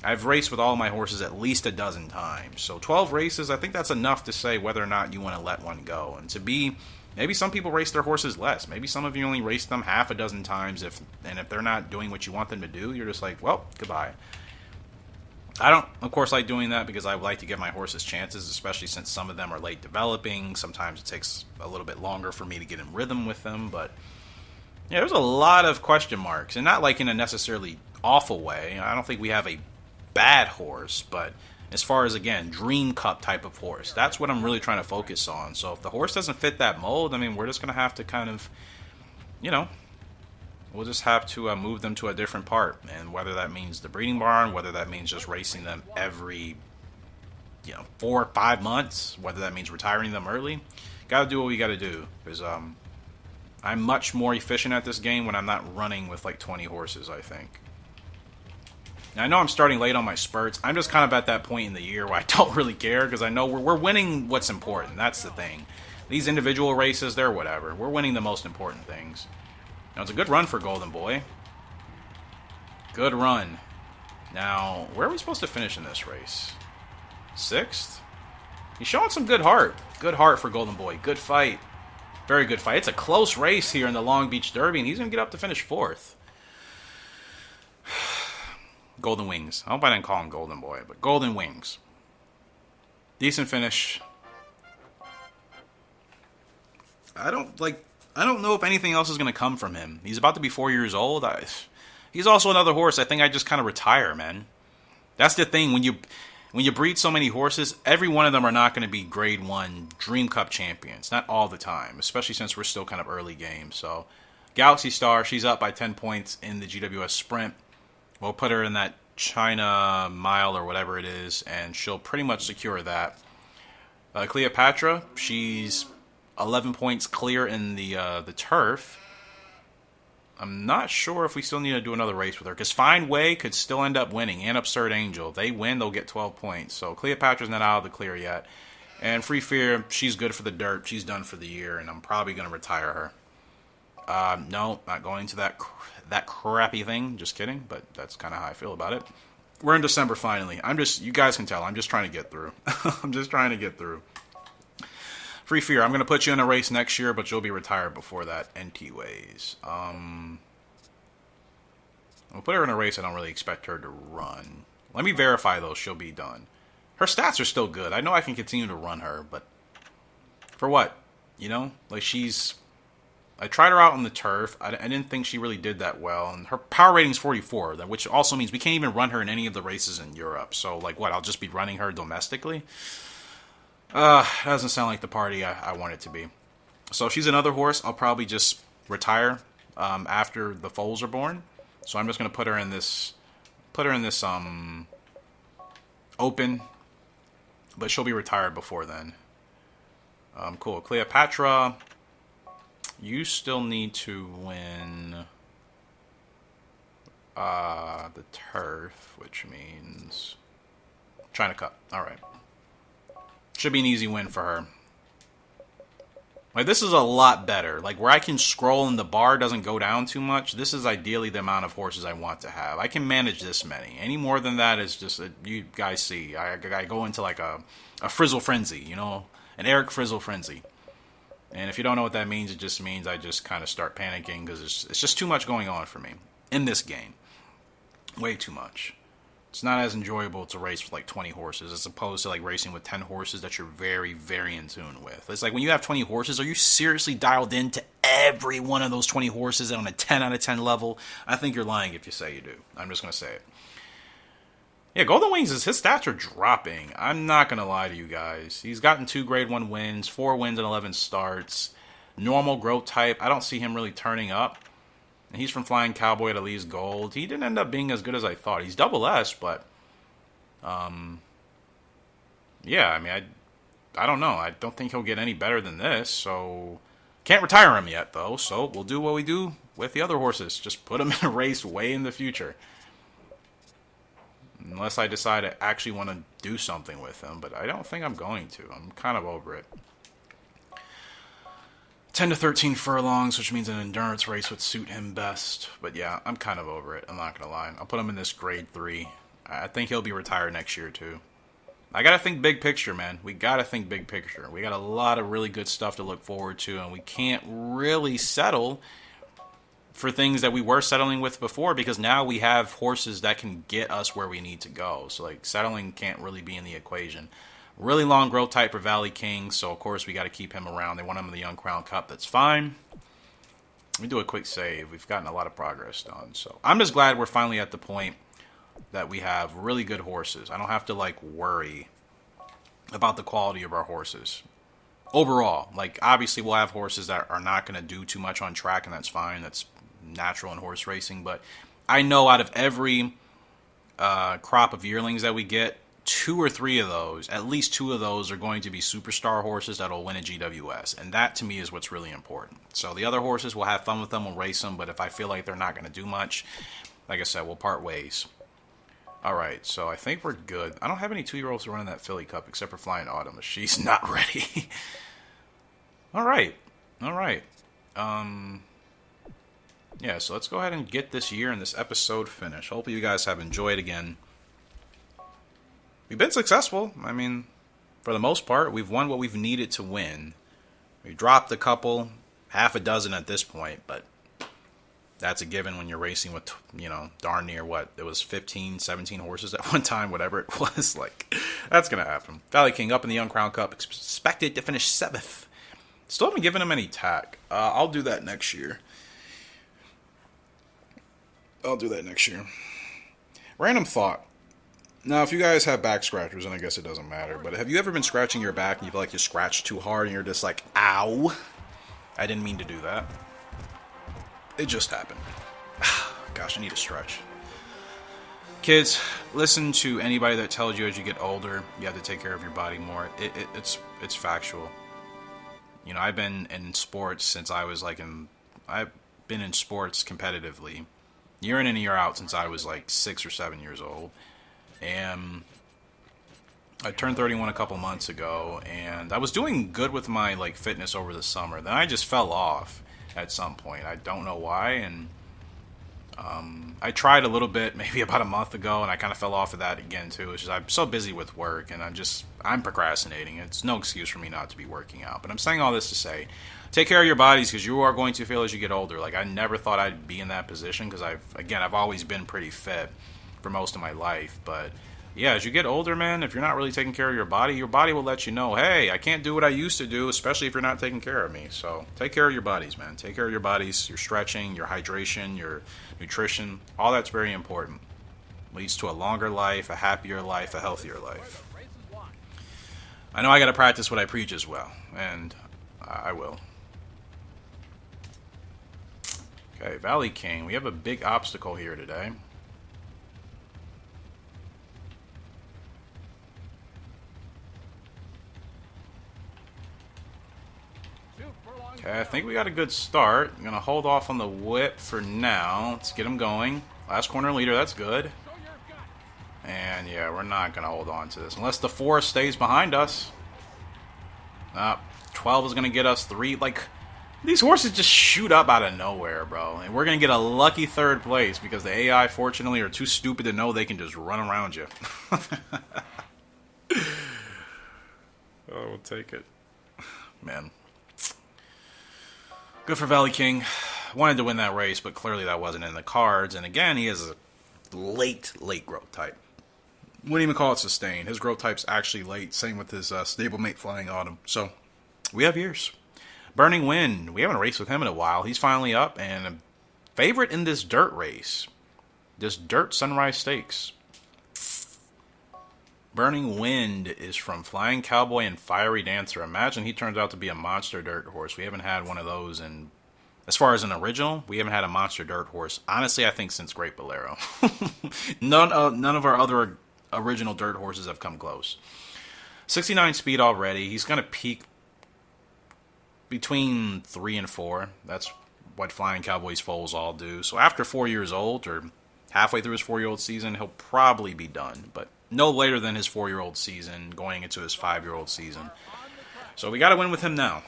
I've raced with all my horses at least a dozen times. So 12 races, I think that's enough to say whether or not you want to let one go. And to be, maybe some people race their horses less. Maybe some of you only race them half a dozen times. If they're not doing what you want them to do, you're just like, well, goodbye. I don't, of course, like doing that because I like to give my horses chances, especially since some of them are late developing. Sometimes it takes a little bit longer for me to get in rhythm with them. But yeah, there's a lot of question marks, and not like in a necessarily awful way. I don't think we have a bad horse, but as far as, again, Dream Cup type of horse, that's what I'm really trying to focus on. So if the horse doesn't fit that mold, I mean, we're just going to have to kind of, you know, we'll just have to move them to a different part. And whether that means the breeding barn, whether that means just racing them every, 4 or 5 months, whether that means retiring them early, got to do what we got to do. Because I'm much more efficient at this game when I'm not running with like 20 horses, I think. Now, I know I'm starting late on my spurts. I'm just kind of at that point in the year where I don't really care because I know we're winning what's important. That's the thing. These individual races, they're whatever. We're winning the most important things. Now, it's a good run for Golden Boy. Good run. Now, where are we supposed to finish in this race? 6th? He's showing some good heart. Good heart for Golden Boy. Good fight. Very good fight. It's a close race here in the Long Beach Derby, and he's going to get up to finish 4th. Golden Wings. I hope I didn't call him Golden Boy, but Golden Wings. Decent finish. I don't know if anything else is going to come from him. He's about to be 4 years old. He's also another horse I think I just kind of retire, man. That's the thing. When you breed so many horses, every one of them are not going to be grade 1 Dream Cup champions. Not all the time, especially since we're still kind of early game. So, Galaxy Star, she's up by 10 points in the GWS Sprint. We'll put her in that China Mile or whatever it is, and she'll pretty much secure that. Cleopatra, she's 11 points clear in the turf. I'm not sure if we still need to do another race with her, because Fine Way could still end up winning, and Absurd Angel. If they win, they'll get 12 points. So Cleopatra's not out of the clear yet. And Free Fear, she's good for the dirt. She's done for the year, and I'm probably going to retire her. No, not going to that crappy thing. Just kidding, but that's kind of how I feel about it. We're in December finally. You guys can tell, I'm just trying to get through. I'm just trying to get through. Free Fear, I'm going to put you in a race next year, but you'll be retired before that. NT Ways. I'll put her in a race I don't really expect her to run. Let me verify, though, she'll be done. Her stats are still good. I know I can continue to run her, but for what? You know? Like, I tried her out on the turf. I didn't think she really did that well. And her power rating's 44, which also means we can't even run her in any of the races in Europe. So, like, what? I'll just be running her domestically? That doesn't sound like the party I want it to be. So she's another horse I'll probably just retire after the foals are born. So I'm just gonna put her in this open, but she'll be retired before then. Cool. Cleopatra, you still need to win the turf, which means China Cup. All right. Should be an easy win for her. Like, this is a lot better. Like, where I can scroll and the bar doesn't go down too much, this is ideally the amount of horses I want to have. I can manage this many. Any more than that is just, you guys see, I go into like a Frizzle Frenzy, you know? An Eric Frizzle Frenzy. And if you don't know what that means, it just means I just kind of start panicking because it's just too much going on for me in this game. Way too much. It's not as enjoyable to race with like 20 horses as opposed to like racing with 10 horses that you're very, very in tune with. It's like when you have 20 horses, are you seriously dialed into every one of those 20 horses on a 10 out of 10 level? I think you're lying if you say you do. I'm just going to say it. Yeah, Golden Wings, his stats are dropping. I'm not going to lie to you guys. He's gotten 2 grade 1 wins, 4 wins and 11 starts. Normal growth type. I don't see him really turning up. And he's from Flying Cowboy at Elise Gold. He didn't end up being as good as I thought. He's double S, but yeah, I mean, I don't know. I don't think he'll get any better than this. So can't retire him yet, though. So we'll do what we do with the other horses. Just put him in a race way in the future. Unless I decide I actually want to do something with him, but I don't think I'm going to. I'm kind of over it. 10 to 13 furlongs, which means an endurance race would suit him best. But yeah, I'm kind of over it. I'm not going to lie. I'll put him in this grade 3. I think he'll be retired next year, too. I got to think big picture, man. We got to think big picture. We got a lot of really good stuff to look forward to, and we can't really settle for things that we were settling with before because now we have horses that can get us where we need to go. So, like, settling can't really be in the equation. Really long growth type for Valley King, so of course we got to keep him around. They want him in the Young Crown Cup. That's fine. Let me do a quick save. We've gotten a lot of progress done. So I'm just glad we're finally at the point that we have really good horses. I don't have to, like, worry about the quality of our horses. Overall, like, obviously we'll have horses that are not going to do too much on track, and that's fine. That's natural in horse racing. But I know out of every crop of yearlings that we get, 2 or 3 of those, at least 2 of those, are going to be superstar horses that'll win a GWS. And that, to me, is what's really important. So the other horses, we'll have fun with them, we'll race them, but if I feel like they're not going to do much, like I said, we'll part ways. Alright, so I think we're good. I don't have any 2-year-olds running that Philly Cup except for Flying Autumn. She's not ready. Alright. Yeah, so let's go ahead and get this year and this episode finished. Hopefully you guys have enjoyed again. We've been successful. I mean, for the most part, we've won what we've needed to win. We've dropped a couple, half a dozen at this point, but that's a given when you're racing with, you know, darn near what? It was 15, 17 horses at one time, whatever it was. Like, that's going to happen. Valley King up in the Young Crown Cup, expected to finish 7th. Still haven't given him any tack. I'll do that next year. Random thought. Now, if you guys have back scratchers, and I guess it doesn't matter, but have you ever been scratching your back and you feel like you scratched too hard and you're just like, ow? I didn't mean to do that. It just happened. Gosh, I need a stretch. Kids, listen to anybody that tells you as you get older, you have to take care of your body more. It's factual. You know, I've been in sports since I was like been in sports competitively, year in and year out since I was like 6 or 7 years old. And I turned 31 a couple months ago, and I was doing good with my like fitness over the summer. Then I just fell off at some point. I don't know why, and I tried a little bit maybe about a month ago, and I kind of fell off of that again too. It's just I'm so busy with work, and I'm procrastinating. It's no excuse for me not to be working out. But I'm saying all this to say, take care of your bodies, because you are going to feel as you get older. Like, I never thought I'd be in that position, because I've always been pretty fit for most of my life, but yeah, as you get older, man, if you're not really taking care of your body will let you know, hey, I can't do what I used to do, especially if you're not taking care of me. So take care of your bodies, man. Take care of your bodies, your stretching, your hydration, your nutrition. All that's very important. Leads to a longer life, a happier life, a healthier life. I know I got to practice what I preach as well, and I will. Okay, Valley King. We have a big obstacle here today. Okay, I think we got a good start. I'm going to hold off on the whip for now. Let's get him going. Last corner leader, that's good. And yeah, we're not going to hold on to this. Unless the 4 stays behind us. 12 is going to get us 3. Like, these horses just shoot up out of nowhere, bro. And we're going to get a lucky 3rd place because the AI, fortunately, are too stupid to know they can just run around you. Oh, we'll take it. Man. Good for Valley King. Wanted to win that race, but clearly that wasn't in the cards. And again, he is a late growth type. Wouldn't even call it sustained. His growth type's actually late. Same with his stablemate Flying Autumn. So, we have years. Burning Wind. We haven't raced with him in a while. He's finally up and a favorite in this dirt race. This dirt Sunrise Stakes. Burning Wind is from Flying Cowboy and Fiery Dancer. Imagine he turns out to be a monster dirt horse. We haven't had one of those in, as far as an original, we haven't had a monster dirt horse. Honestly, I think since Great Bolero. None of our other original dirt horses have come close. 69 speed already. He's going to peak between 3 and 4. That's what Flying Cowboy's foals all do. So after 4 years old, or halfway through his 4-year-old season, he'll probably be done. But no later than his 4-year-old season, going into his 5-year-old season. So we got to win with him now.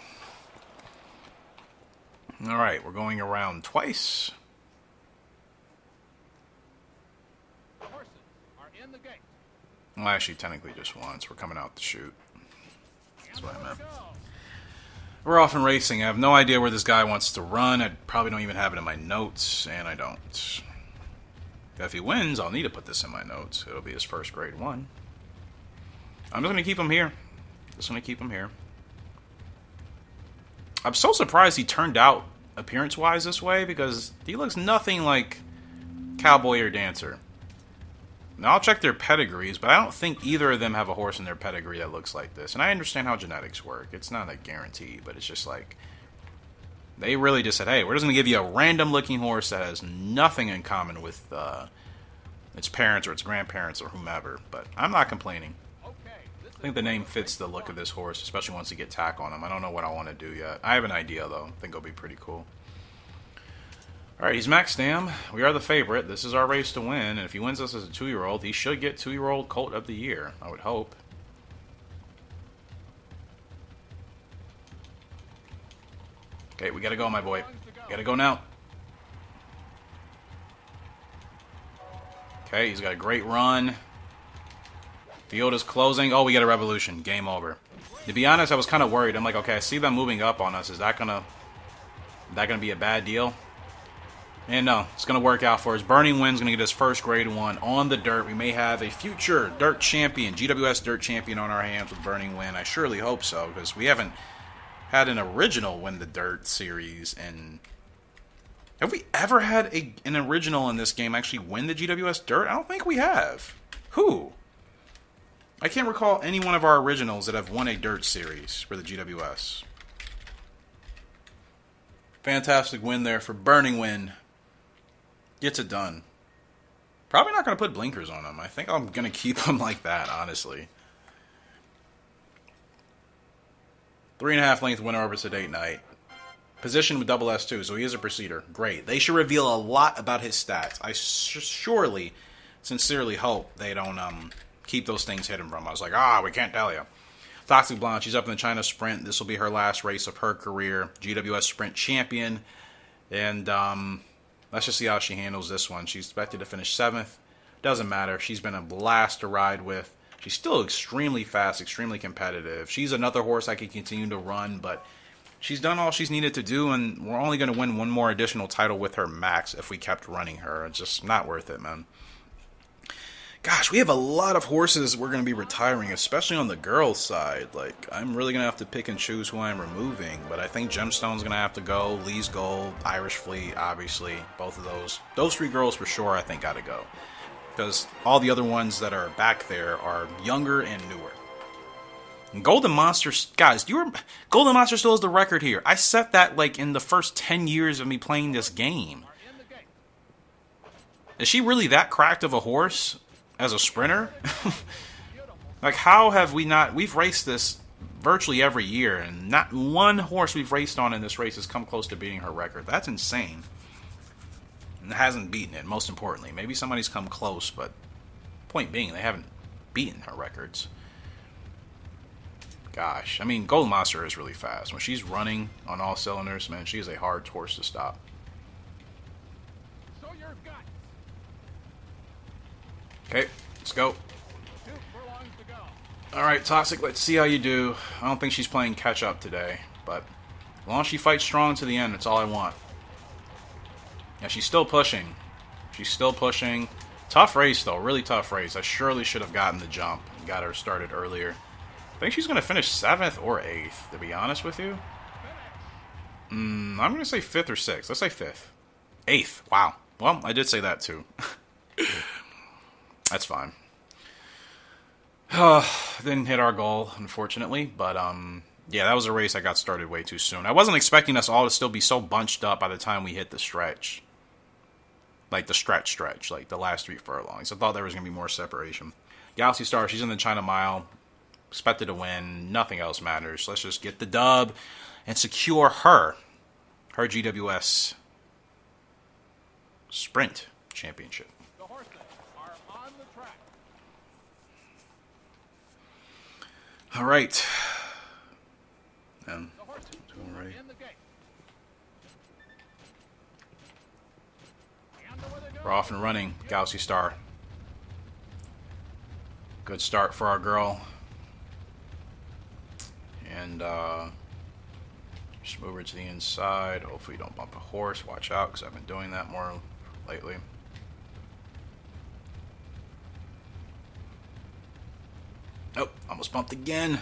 All right, we're going around twice. The horses are in the gate. Well, actually, technically just once. We're coming out to shoot. That's what I meant. We're off and racing. I have no idea where this guy wants to run. I probably don't even have it in my notes, and I don't. If he wins, I'll need to put this in my notes. It'll be his first grade 1. I'm just going to keep him here. I'm so surprised he turned out appearance-wise this way, because he looks nothing like Cowboy or Dancer. Now, I'll check their pedigrees, but I don't think either of them have a horse in their pedigree that looks like this. And I understand how genetics work. It's not a guarantee, but it's just like, they really just said, hey, we're just going to give you a random-looking horse that has nothing in common with its parents or its grandparents or whomever. But I'm not complaining. I think the name fits the look of this horse, especially once you get tack on him. I don't know what I want to do yet. I have an idea, though. I think it'll be pretty cool. All right, he's Max Dam. We are the favorite. This is our race to win. And if he wins us as a 2-year-old, he should get 2-year-old Colt of the Year, I would hope. Okay, we got to go, my boy. Got to go now. Okay, he's got a great run. Field is closing. Oh, we get a revolution. Game over. To be honest, I was kind of worried. I'm like, okay, I see them moving up on us. Is that gonna be a bad deal? And no, it's gonna work out for us. Burning Wind's gonna get his first grade 1 on the dirt. We may have a future dirt champion, GWS dirt champion, on our hands with Burning Wind. I surely hope so, because we haven't had an original win the dirt series. And have we ever had an original in this game actually win the GWS dirt? I don't think we have. Who? I can't recall any one of our originals that have won a dirt series for the GWS. Fantastic win there for Burning Wind. Gets it done. Probably not going to put blinkers on him. I think I'm going to keep him like that, honestly. 3.5 length winner over Sedate Night. Positioned with double S2, so he is a procedure. Great. They should reveal a lot about his stats. I surely, sincerely hope they don't keep those things hidden from us. Like, we can't tell you. Toxic Blonde, she's up in the China Sprint. This will be her last race of her career. GWS Sprint champion. And let's just see how she handles this one. She's expected to finish 7th. Doesn't matter. She's been a blast to ride with. She's still extremely fast, extremely competitive. She's another horse I can continue to run, but she's done all she's needed to do, and we're only going to win one more additional title with her max if we kept running her. It's just not worth it, man. Gosh, we have a lot of horses we're going to be retiring, especially on the girls' side. Like, I'm really going to have to pick and choose who I'm removing, but I think Gemstone's going to have to go. Lee's Gold, Irish Fleet, obviously. Both of those. Those 3 girls for sure, I think, got to go. Because all the other ones that are back there are younger and newer. And Golden Monster, guys, Golden Monster still has the record here. I set that, like, in the first 10 years of me playing this game. Is she really that cracked of a horse? As a sprinter? Like, how have we not... We've raced this virtually every year, and not one horse we've raced on in this race has come close to beating her record. That's insane. And hasn't beaten it, most importantly. Maybe somebody's come close, but point being, they haven't beaten her records. Gosh, I mean, Golden Monster is really fast. When she's running on all cylinders, man, she is a hard horse to stop. Okay, let's go. Alright, Toxic, let's see how you do. I don't think she's playing catch-up today, but as long as she fights strong to the end, that's all I want. Yeah, she's still pushing. She's still pushing. Tough race, though. Really tough race. I surely should have gotten the jump and got her started earlier. I think she's going to finish 7th or 8th, to be honest with you. I'm going to say 5th or 6th. Let's say 5th. 8th. Wow. Well, I did say that, too. That's fine. Didn't hit our goal, unfortunately. But, yeah, that was a race I got started way too soon. I wasn't expecting us all to still be so bunched up by the time we hit the stretch. Like, the stretch. Like, the last 3 furlongs. I thought there was going to be more separation. Galaxy Star, she's in the China Mile. Expected to win. Nothing else matters. Let's just get the dub and secure her GWS Sprint Championship. All right. Ready. We're off and running, Galaxy Star. Good start for our girl. And just move her to the inside. Hopefully you don't bump a horse. Watch out, because I've been doing that more lately. Oh, almost bumped again.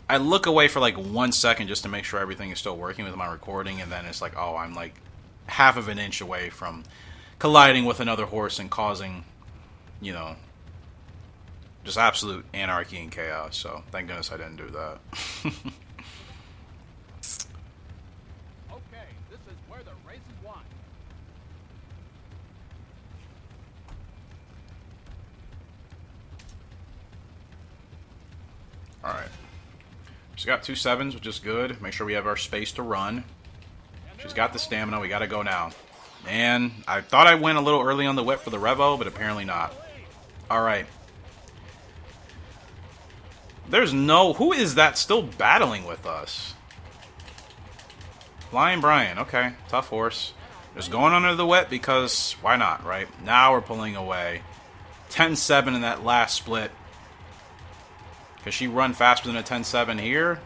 I look away for like 1 second just to make sure everything is still working with my recording, and then it's like, oh, I'm like half of an inch away from colliding with another horse and causing, you know, just absolute anarchy and chaos. So thank goodness I didn't do that. Okay, this is where the race is won. Alright. She's got 2 7s, which is good. Make sure we have our space to run. She's got the stamina. We got to go now. And I thought I went a little early on the whip for the Revo, but apparently not. Alright. There's no... Who is that still battling with us? Flying Brian. Okay. Tough horse. Just going under the whip because why not, right? Now we're pulling away. 10-7 in that last split. Does she run faster than a 10-7 here?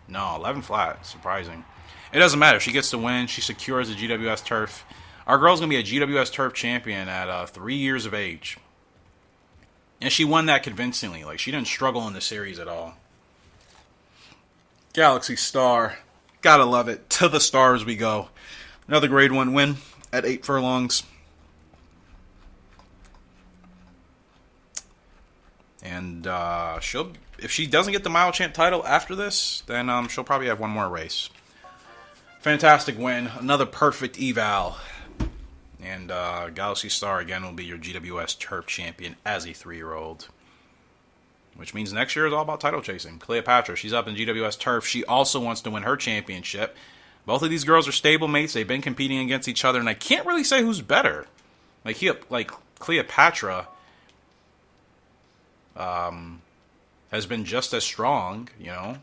No, 11 flat. Surprising. It doesn't matter. She gets to win. She secures the GWS Turf. Our girl's going to be a GWS Turf champion at 3 years of age. And she won that convincingly. Like, she didn't struggle in the series at all. Galaxy Star. Gotta love it. To the stars we go. Another grade 1 win at 8 furlongs. And she'll, if she doesn't get the Mile Champ title after this, then she'll probably have one more race. Fantastic win. Another perfect eval. And Galaxy Star, again, will be your GWS Turf champion as a 3-year-old. Which means next year is all about title chasing. Cleopatra, she's up in GWS Turf. She also wants to win her championship. Both of these girls are stablemates. They've been competing against each other, and I can't really say who's better. Like Cleopatra has been just as strong, you know.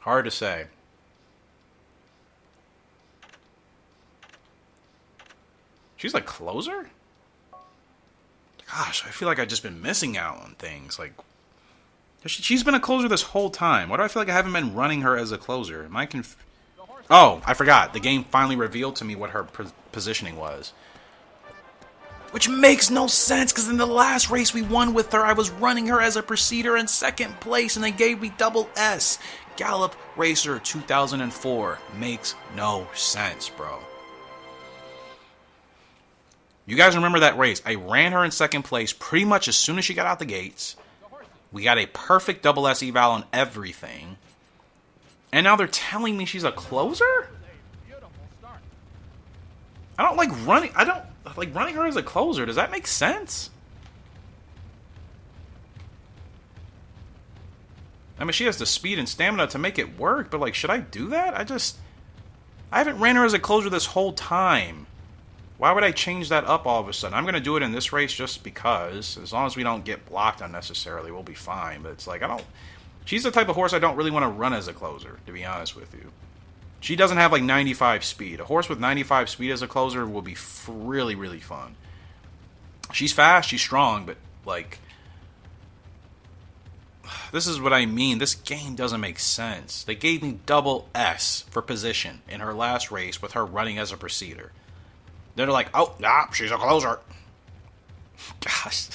Hard to say. She's a closer? Gosh, I feel like I've just been missing out on things. Like, she's been a closer this whole time. Why do I feel like I haven't been running her as a closer? Am I Oh, I forgot. The game finally revealed to me what her positioning was. Which makes no sense, because in the last race we won with her, I was running her as a Preceder in second place, and they gave me double S. Gallop Racer 2004. Makes no sense, bro. You guys remember that race? I ran her in second place pretty much as soon as she got out the gates. We got a perfect double S eval on everything. And now they're telling me she's a closer? I don't like running her as a closer. Does that make sense? I mean, she has the speed and stamina to make it work, but like, should I do that? I haven't ran her as a closer this whole time. Why would I change that up all of a sudden? I'm going to do it in this race just because. As long as we don't get blocked unnecessarily, we'll be fine. But it's like, she's the type of horse I don't really want to run as a closer, to be honest with you. She doesn't have like 95 speed. A horse with 95 speed as a closer will be really, really fun. She's fast, she's strong, but like, this is what I mean. This game doesn't make sense. They gave me double S for position in her last race with her running as a Preceder. They're like, oh, nah, she's a closer. Gosh,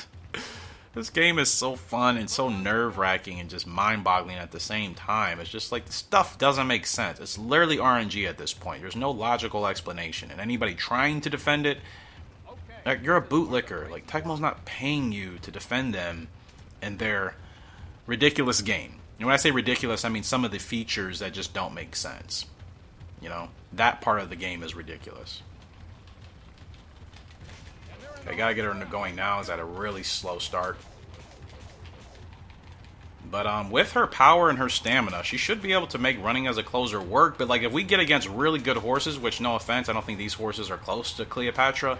this game is so fun and so nerve-wracking and just mind-boggling at the same time. It's just like, the stuff doesn't make sense. It's literally RNG at this point. There's no logical explanation. And anybody trying to defend it, like, you're a bootlicker. Like, Tecmo's not paying you to defend them in their ridiculous game. And when I say ridiculous, I mean some of the features that just don't make sense. You know, that part of the game is ridiculous. I gotta get her going now. It's at a really slow start. But with her power and her stamina, she should be able to make running as a closer work. But like, if we get against really good horses, which, no offense, I don't think these horses are close to Cleopatra,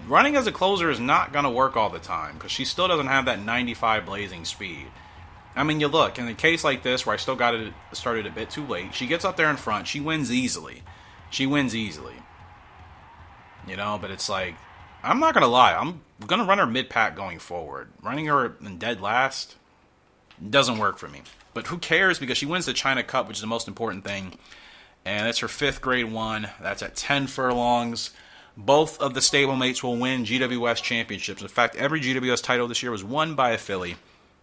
running as a closer is not gonna work all the time, because she still doesn't have that 95 blazing speed. I mean, you look, in a case like this where I still got it started a bit too late, she gets up there in front, she wins easily. She wins easily. You know, but it's like, I'm not going to lie. I'm going to run her mid-pack going forward. Running her in dead last doesn't work for me. But who cares, because she wins the China Cup, which is the most important thing. And it's her 5th grade 1. That's at 10 furlongs. Both of the stablemates will win GWS championships. In fact, every GWS title this year was won by a filly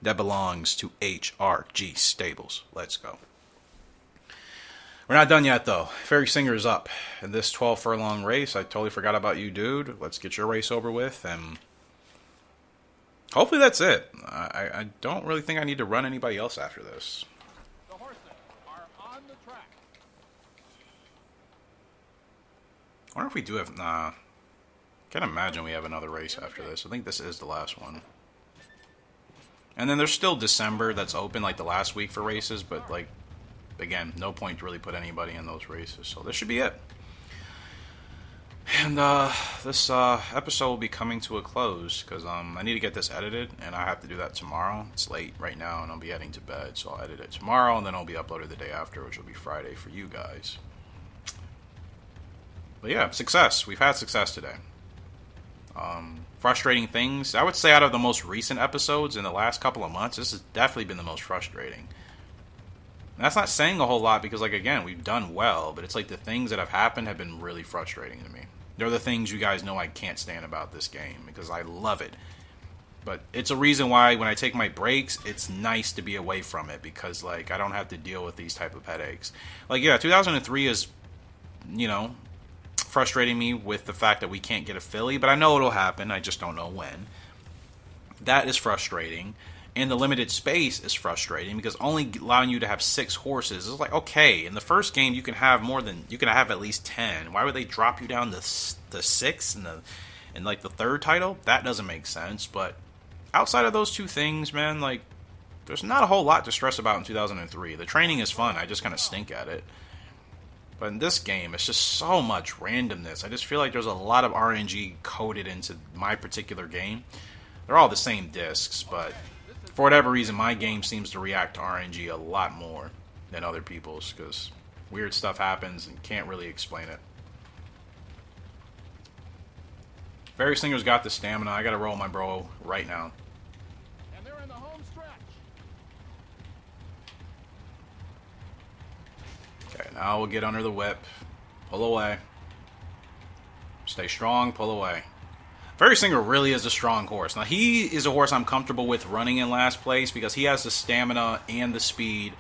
that belongs to HRG Stables. Let's go. We're not done yet, though. Fairy Singer is up in this 12 furlong race. I totally forgot about you, dude. Let's get your race over with, and hopefully that's it. I don't really think I need to run anybody else after this. The horses are on the track. I wonder if we do have... Nah. Can't imagine we have another race after this. I think this is the last one. And then there's still December that's open, like the last week for races, but like, again, no point to really put anybody in those races. So this should be it. And this episode will be coming to a close because I need to get this edited, and I have to do that tomorrow. It's late right now, and I'll be heading to bed, so I'll edit it tomorrow, and then it'll be uploaded the day after, which will be Friday for you guys. But yeah, success. We've had success today. Frustrating things. I would say out of the most recent episodes in the last couple of months, this has definitely been the most frustrating. And that's not saying a whole lot because, like, again, we've done well, but it's like the things that have happened have been really frustrating to me. They're the things you guys know I can't stand about this game because I love it. But it's a reason why when I take my breaks, it's nice to be away from it because, like, I don't have to deal with these type of headaches. Like, yeah, 2003 is, you know, frustrating me with the fact that we can't get a filly, but I know it'll happen. I just don't know when. That is frustrating. And the limited space is frustrating because only allowing you to have 6 horses is like, okay, in the first game you can have at least 10. Why would they drop you down to 6 in like the third title? That doesn't make sense. But outside of those two things, man, like, there's not a whole lot to stress about in 2003. The training is fun. I just kind of stink at it. But in this game, it's just so much randomness. I just feel like there's a lot of RNG coded into my particular game. They're all the same discs, but for whatever reason, my game seems to react to RNG a lot more than other people's, because weird stuff happens and can't really explain it. Fairy Singer's got the stamina. I gotta roll my bro right now. And they're in the home stretch. Okay, now we'll get under the whip. Pull away. Stay strong, pull away. Fairy Singer really is a strong horse. Now, he is a horse I'm comfortable with running in last place because he has the stamina and the speed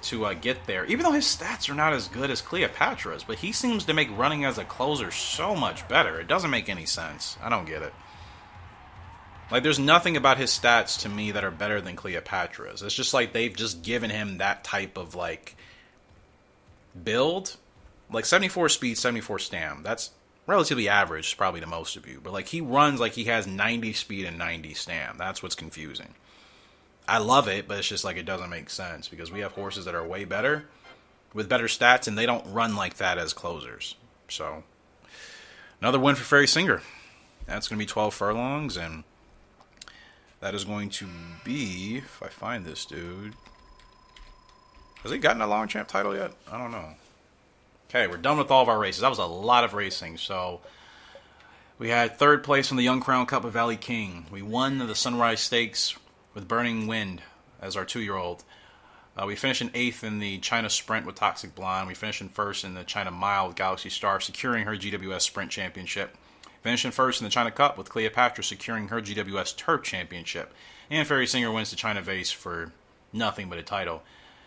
to get there. Even though his stats are not as good as Cleopatra's, but he seems to make running as a closer so much better. It doesn't make any sense. I don't get it. Like, there's nothing about his stats to me that are better than Cleopatra's. It's just like they've just given him that type of, like, build. Like, 74 speed, 74 stam. That's relatively average, probably to most of you. But, like, he runs like he has 90 speed and 90 stam. That's what's confusing. I love it, but it's just like it doesn't make sense because we have horses that are way better with better stats, and they don't run like that as closers. So, another win for Fairy Singer. That's going to be 12 furlongs, and that is going to be, if I find this dude, has he gotten a long champ title yet? I don't know. Okay, we're done with all of our races. That was a lot of racing. So, we had third place in the Young Crown Cup of Valley King. We won the Sunrise Stakes with Burning Wind as our 2-year-old. We finished in 8th in the China Sprint with Toxic Blonde. We finished in 1st in the China Mile with Galaxy Star, securing her GWS Sprint Championship. Finished in 1st in the China Cup with Cleopatra, securing her GWS Turf Championship. And Fairy Singer wins the China Vase for nothing but a title.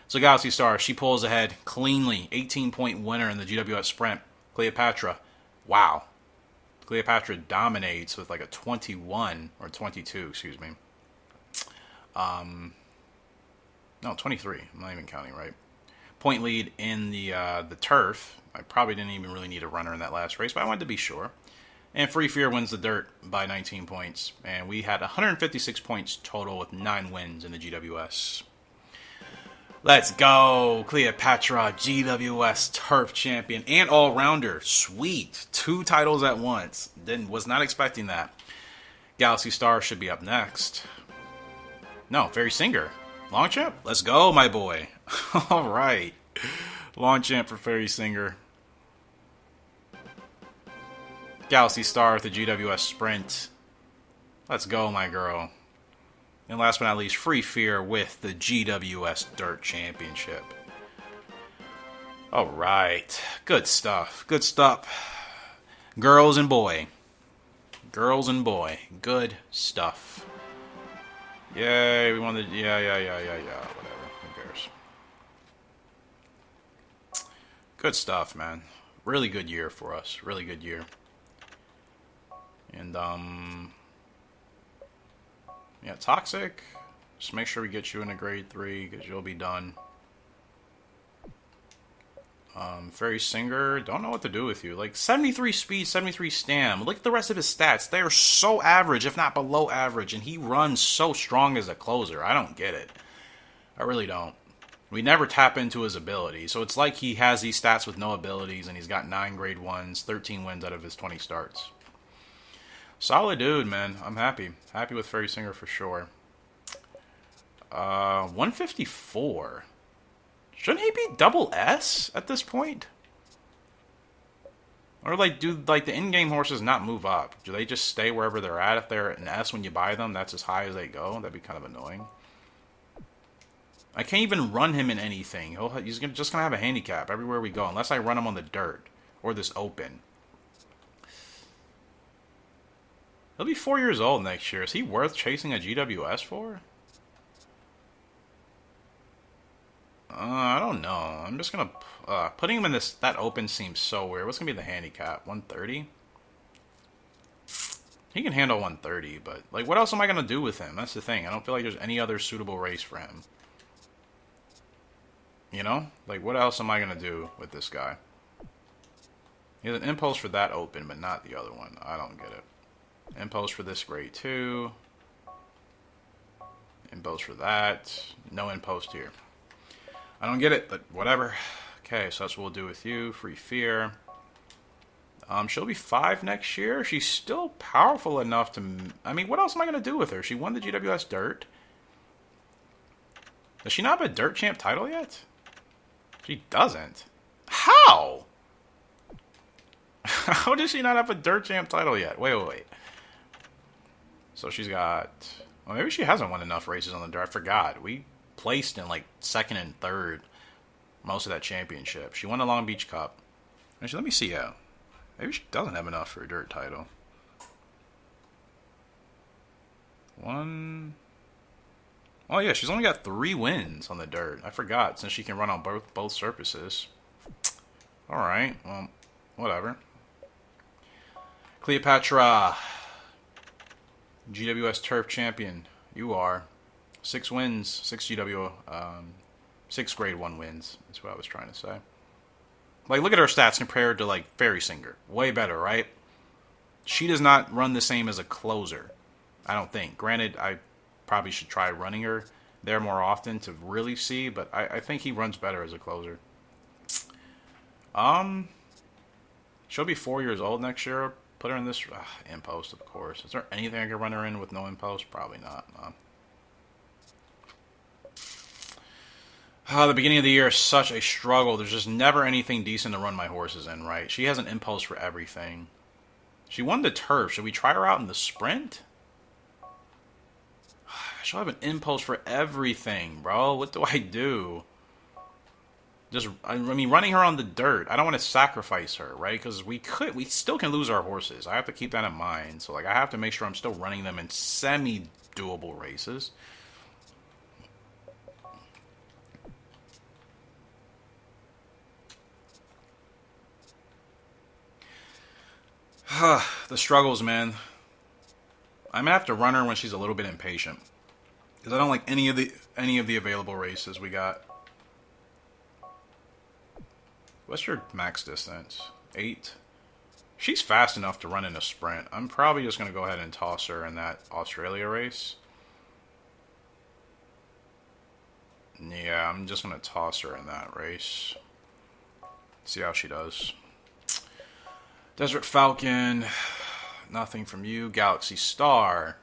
So Galaxy Star, she pulls ahead cleanly. 18-point winner in the GWS Sprint. Cleopatra, wow. Cleopatra dominates with like a 21, or 22, excuse me. No, 23. I'm not even counting right. Point lead in the turf. I probably didn't even really need a runner in that last race, but I wanted to be sure. And Free Fear wins the dirt by 19 points. And we had 156 points total with 9 wins in the GWS. Let's go! Cleopatra, GWS Turf Champion and All-Rounder. Sweet. 2 titles at once. Was not expecting that. Galaxy Star should be up next. No, Fairy Singer. Long champ? Let's go, my boy. All right. Long champ for Fairy Singer. Galaxy Star with the GWS Sprint. Let's go, my girl. And last but not least, Free Fear with the GWS Dirt Championship. All right. Good stuff. Good stuff. Girls and boy. Girls and boy. Good stuff. Yay, we won the... Yeah. Whatever. Who cares? Good stuff, man. Really good year for us. Really good year. And, yeah, Toxic. Just make sure we get you in a grade 3, because you'll be done. Fairy Singer, don't know what to do with you. Like, 73 speed, 73 stam. Look at the rest of his stats. They are so average, if not below average, and he runs so strong as a closer. I don't get it. I really don't. We never tap into his ability, so it's like he has these stats with no abilities, and he's got 9 grade 1s, 13 wins out of his 20 starts. Solid dude, man. I'm happy. Happy with Fairy Singer for sure. 154. Shouldn't he be double S at this point? Or like, do like the in-game horses not move up? Do they just stay wherever they're at? If they're an S when you buy them, that's as high as they go. That'd be kind of annoying. I can't even run him in anything. He's just gonna have a handicap everywhere we go, unless I run him on the dirt or this open. He'll be 4 years old next year. Is he worth chasing a GWS for? I don't know. I'm just gonna putting him in that open seems so weird. What's gonna be the handicap? 130. He can handle 130, but like, what else am I gonna do with him? That's the thing. I don't feel like there's any other suitable race for him. You know, like, what else am I gonna do with this guy? He has an impulse for that open, but not the other one. I don't get it. Impulse for this grade 2. Impulse for that. No impost here. I don't get it, but whatever. Okay, so that's what we'll do with you. Free Fear. She'll be 5 next year. She's still powerful enough to... I mean, what else am I going to do with her? She won the GWS Dirt. Does she not have a Dirt Champ title yet? She doesn't. How? How does she not have a Dirt Champ title yet? Wait. So she's got... Well, maybe she hasn't won enough races on the dirt. I forgot. We placed in like 2nd and 3rd most of that championship. She won the Long Beach Cup. Actually, let me see. Maybe she doesn't have enough for a dirt title. One... Oh yeah, she's only got 3 wins on the dirt. I forgot, since she can run on both surfaces. Alright, well, whatever. Cleopatra. GWS Turf Champion. You are. 6 wins, 6 6 grade 1 wins. That's what I was trying to say. Like, look at her stats compared to, like, Fairy Singer. Way better, right? She does not run the same as a closer. I don't think. Granted, I probably should try running her there more often to really see, but I think he runs better as a closer. She'll be 4 years old next year. Put her in this impost, of course. Is there anything I can run her in with no impost? Probably not. The beginning of the year is such a struggle. There's just never anything decent to run my horses in, right? She has an impulse for everything. She won the turf. Should we try her out in the sprint? She'll have an impulse for everything, bro. What do I do? I mean, running her on the dirt. I don't want to sacrifice her, right? Because we still can lose our horses. I have to keep that in mind. So, like, I have to make sure I'm still running them in semi-doable races. The struggles, man. I'm gonna have to run her when she's a little bit impatient, because I don't like any of the available races we got. What's your max distance? 8. She's fast enough to run in a sprint. I'm probably just gonna go ahead and toss her in that Australia race. Yeah, I'm just gonna toss her in that race. See how she does. Desert Falcon, nothing from you. Galaxy Star,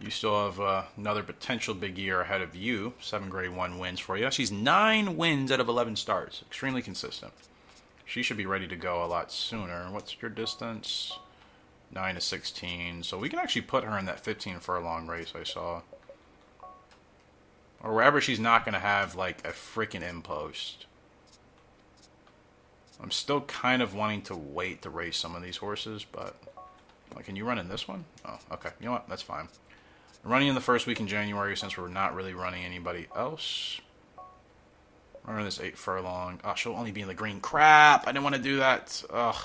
you still have another potential big year ahead of you. 7 grade 1 wins for you. She's 9 wins out of 11 starts. Extremely consistent. She should be ready to go a lot sooner. What's your distance? 9 to 16. So we can actually put her in that 15 furlong race I saw. Or wherever she's not going to have like a freaking impost. I'm still kind of wanting to wait to race some of these horses, but... Like, can you run in this one? Oh, okay. You know what? That's fine. I'm running in the first week in January since we're not really running anybody else. Running this 8 furlong. Oh, she'll only be in the green. Crap! I didn't want to do that. Ugh.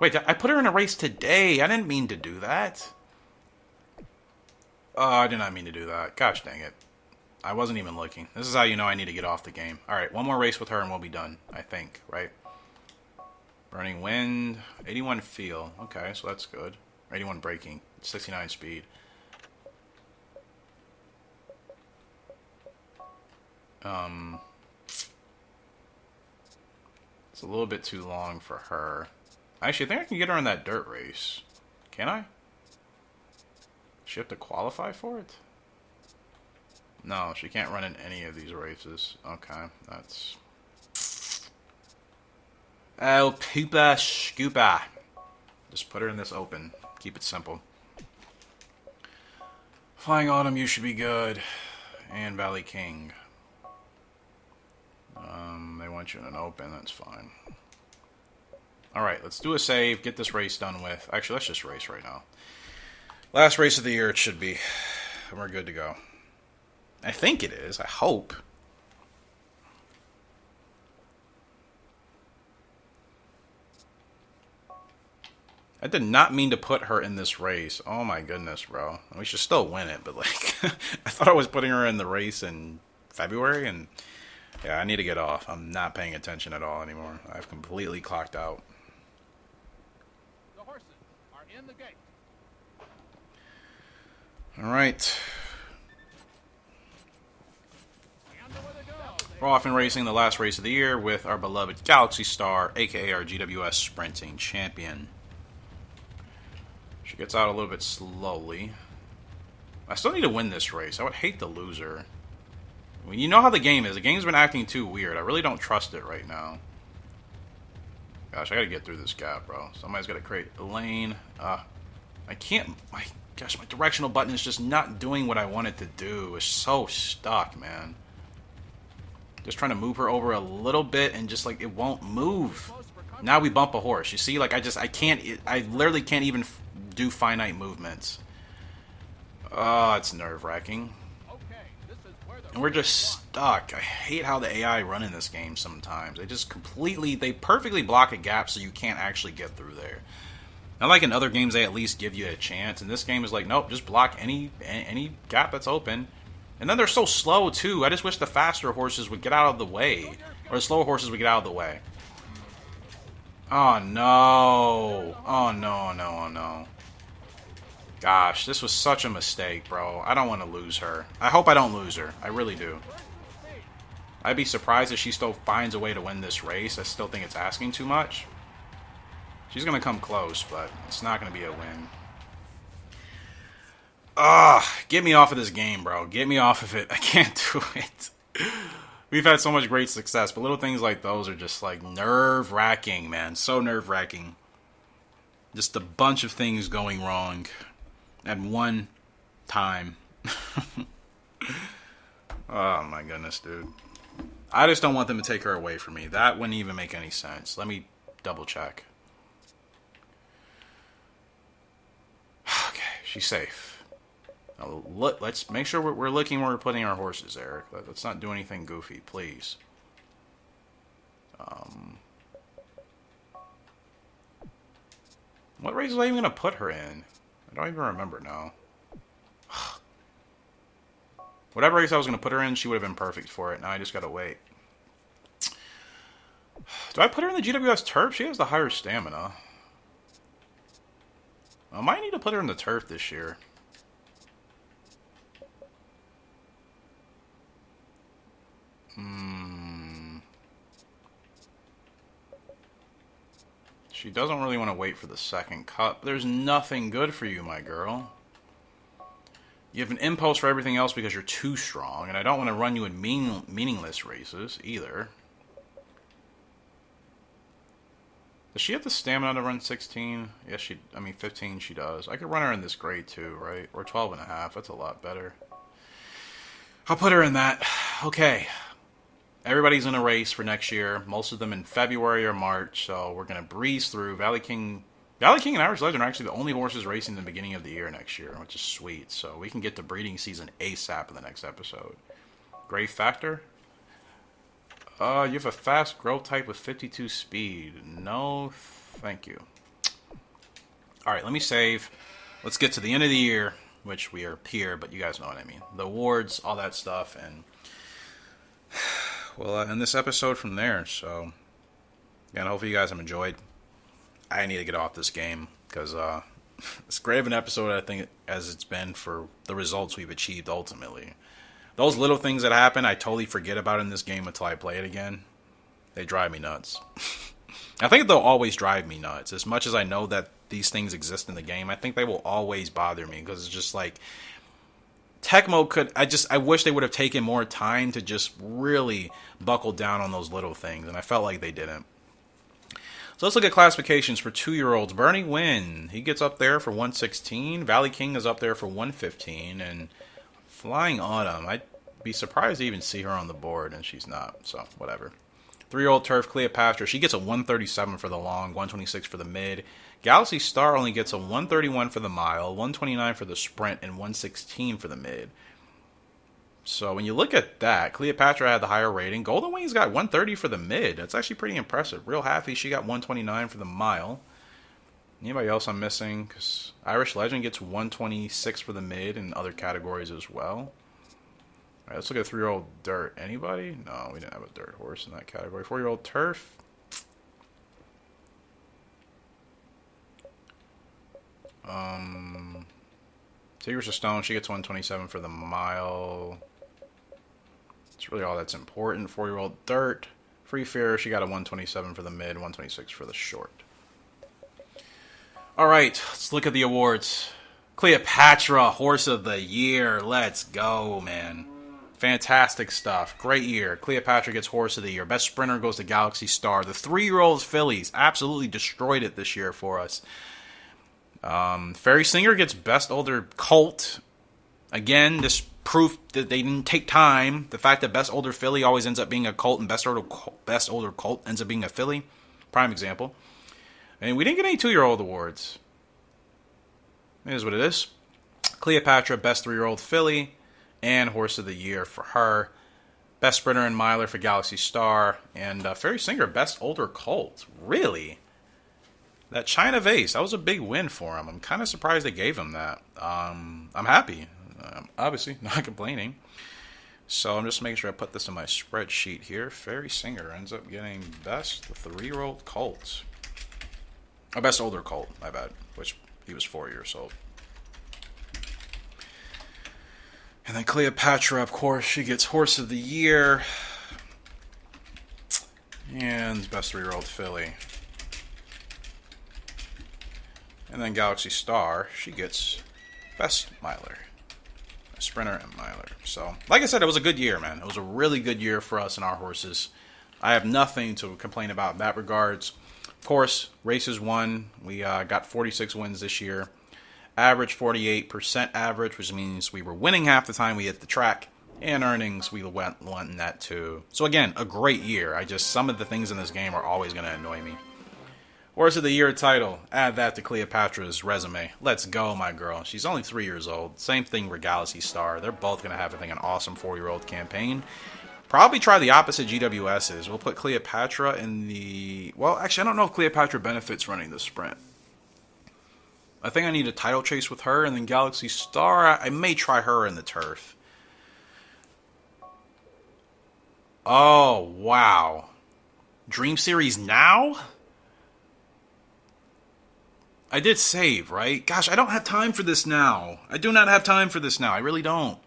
Wait, I put her in a race today. I didn't mean to do that. Oh, I did not mean to do that. Gosh dang it. I wasn't even looking. This is how you know I need to get off the game. Alright, one more race with her and we'll be done. I think, right? Burning Wind. 81 feel. Okay, so that's good. 81 braking. 69 speed. It's a little bit too long for her. Actually, I think I can get her in that dirt race. Can I? Does she have to qualify for it? No, she can't run in any of these races. Okay, that's... El Poopa Scoopa. Just put her in this open. Keep it simple. Flying Autumn, you should be good. And Valley King. They want you in an open, that's fine. Alright, let's do a save, get this race done with. Actually, let's just race right now. Last race of the year it should be. And we're good to go. I think it is. I hope. I did not mean to put her in this race. Oh my goodness, bro. We should still win it, but like... I thought I was putting her in the race in February, and... Yeah, I need to get off. I'm not paying attention at all anymore. I've completely clocked out. The horses are in the gate. Alright. We're off in racing the last race of the year with our beloved Galaxy Star, aka our GWS Sprinting Champion. She gets out a little bit slowly. I still need to win this race. I would hate to lose her. I mean, you know how the game is. The game's been acting too weird. I really don't trust it right now. Gosh, I gotta get through this gap, bro. Somebody's gotta create a lane. I can't... My gosh, my directional button is just not doing what I want it to do. It's so stuck, man. Just trying to move her over a little bit and just, like, it won't move. Now we bump a horse. You see, like, I literally can't even do finite movements. Oh, it's nerve-wracking. And we're just stuck. I hate how the AI run in this game sometimes. They perfectly block a gap so you can't actually get through there. Not like in other games they at least give you a chance. And this game is like, nope, just block any gap that's open. And then they're so slow too. I just wish the faster horses would get out of the way. Or the slower horses would get out of the way. Oh no. Oh no, no, oh no. Gosh, this was such a mistake, bro. I don't want to lose her. I hope I don't lose her. I really do. I'd be surprised if she still finds a way to win this race. I still think it's asking too much. She's going to come close, but it's not going to be a win. Get me off of this game, bro. Get me off of it. I can't do it. We've had so much great success, but little things like those are just like nerve-wracking, man. So nerve-wracking. Just a bunch of things going wrong at one time. Oh my goodness, dude. I just don't want them to take her away from me. That wouldn't even make any sense. Let me double check. Okay, she's safe. Now, let's make sure we're looking where we're putting our horses, Eric. Let's not do anything goofy, please. What race was I even going to put her in? I don't even remember now. Whatever race I was going to put her in, she would have been perfect for it. Now I just got to wait. Do I put her in the GWS Turf? She has the higher stamina. I might need to put her in the Turf this year. She doesn't really want to wait for the second cut. There's nothing good for you, my girl. You have an impulse for everything else because you're too strong, and I don't want to run you in meaningless races either. Does she have the stamina to run 16? Yes, 15 she does. I could run her in this grade too, right? Or 12 and a half. That's a lot better. I'll put her in that. Okay. Everybody's in a race for next year. Most of them in February or March. So we're going to breeze through. Valley King and Irish Legend are actually the only horses racing in the beginning of the year next year, which is sweet. So we can get to breeding season ASAP in the next episode. Grave Factor? You have a fast growth type with 52 speed. No, thank you. Alright, let me save. Let's get to the end of the year, which we are here, but you guys know what I mean. The awards, all that stuff, and we'll end this episode from there. So, again, hopefully you guys have enjoyed. I need to get off this game, because it's great of an episode, I think, as it's been for the results we've achieved ultimately. Those little things that happen, I totally forget about in this game until I play it again. They drive me nuts. I think they'll always drive me nuts. As much as I know that these things exist in the game, I think they will always bother me. Because it's just like, Tecmo could... I wish they would have taken more time to just really buckle down on those little things. And I felt like they didn't. So let's look at classifications for 2-year-olds. Bernie Wynn, he gets up there for 116. Valley King is up there for 115. And Flying Autumn, I'd be surprised to even see her on the board, and she's not, so whatever. 3-year-old Turf Cleopatra, she gets a 137 for the long, 126 for the mid. Galaxy Star only gets a 131 for the mile, 129 for the sprint, and 116 for the mid. So when you look at that, Cleopatra had the higher rating. Golden Wings got 130 for the mid. That's actually pretty impressive. Real Happy, she got 129 for the mile. Anybody else I'm missing? Because Irish Legend gets 126 for the mid in other categories as well. All right, let's look at 3-year-old Dirt. Anybody? No, we didn't have a Dirt horse in that category. 4-year-old Turf. Tigers of Stone, she gets 127 for the mile. It's really all that's important. 4-year-old Dirt. Free Fear, she got a 127 for the mid, 126 for the short. All right, let's look at the awards. Cleopatra, Horse of the Year. Let's go, man. Fantastic stuff. Great year. Cleopatra gets Horse of the Year. Best Sprinter goes to Galaxy Star. The 3-year-old fillies absolutely destroyed it this year for us. Fairy Singer gets Best Older Colt. Again, this proof that they didn't take time. The fact that Best Older Filly always ends up being a Colt and Best Older Colt ends up being a filly. Prime example. And we didn't get any 2-year-old awards. It is what it is. Cleopatra, Best 3-year-old filly, and Horse of the Year for her. Best Sprinter and Miler for Galaxy Star. And Fairy Singer, Best Older Colt. Really? That China Vase, that was a big win for him. I'm kind of surprised they gave him that. I'm happy. Obviously, not complaining. So I'm just making sure I put this in my spreadsheet here. Fairy Singer ends up getting Best 3-year-old Colt. Oh, Best Older Colt, my bad. Which he was 4 years old. And then Cleopatra, of course, she gets Horse of the Year. And Best 3-year-old filly. And then Galaxy Star, she gets Best Miler. Sprinter and Miler. So, like I said, it was a good year, man. It was a really good year for us and our horses. I have nothing to complain about in that regards. Of course, races won. We got 46 wins this year. Average 48% average, which means we were winning half the time we hit the track. And earnings, we went in that too. So again, a great year. Some of the things in this game are always going to annoy me. Horse of the Year title. Add that to Cleopatra's resume. Let's go, my girl. She's only 3 years old. Same thing with Galaxy Star. They're both going to have, I think, an awesome 4-year-old campaign. Probably try the opposite GWS's. We'll put Cleopatra in the... Well, actually, I don't know if Cleopatra benefits running the sprint. I think I need a title chase with her, and then Galaxy Star, I may try her in the turf. Oh, wow. Dream Series now? I did save, right? Gosh, I don't have time for this now. I do not have time for this now. I really don't.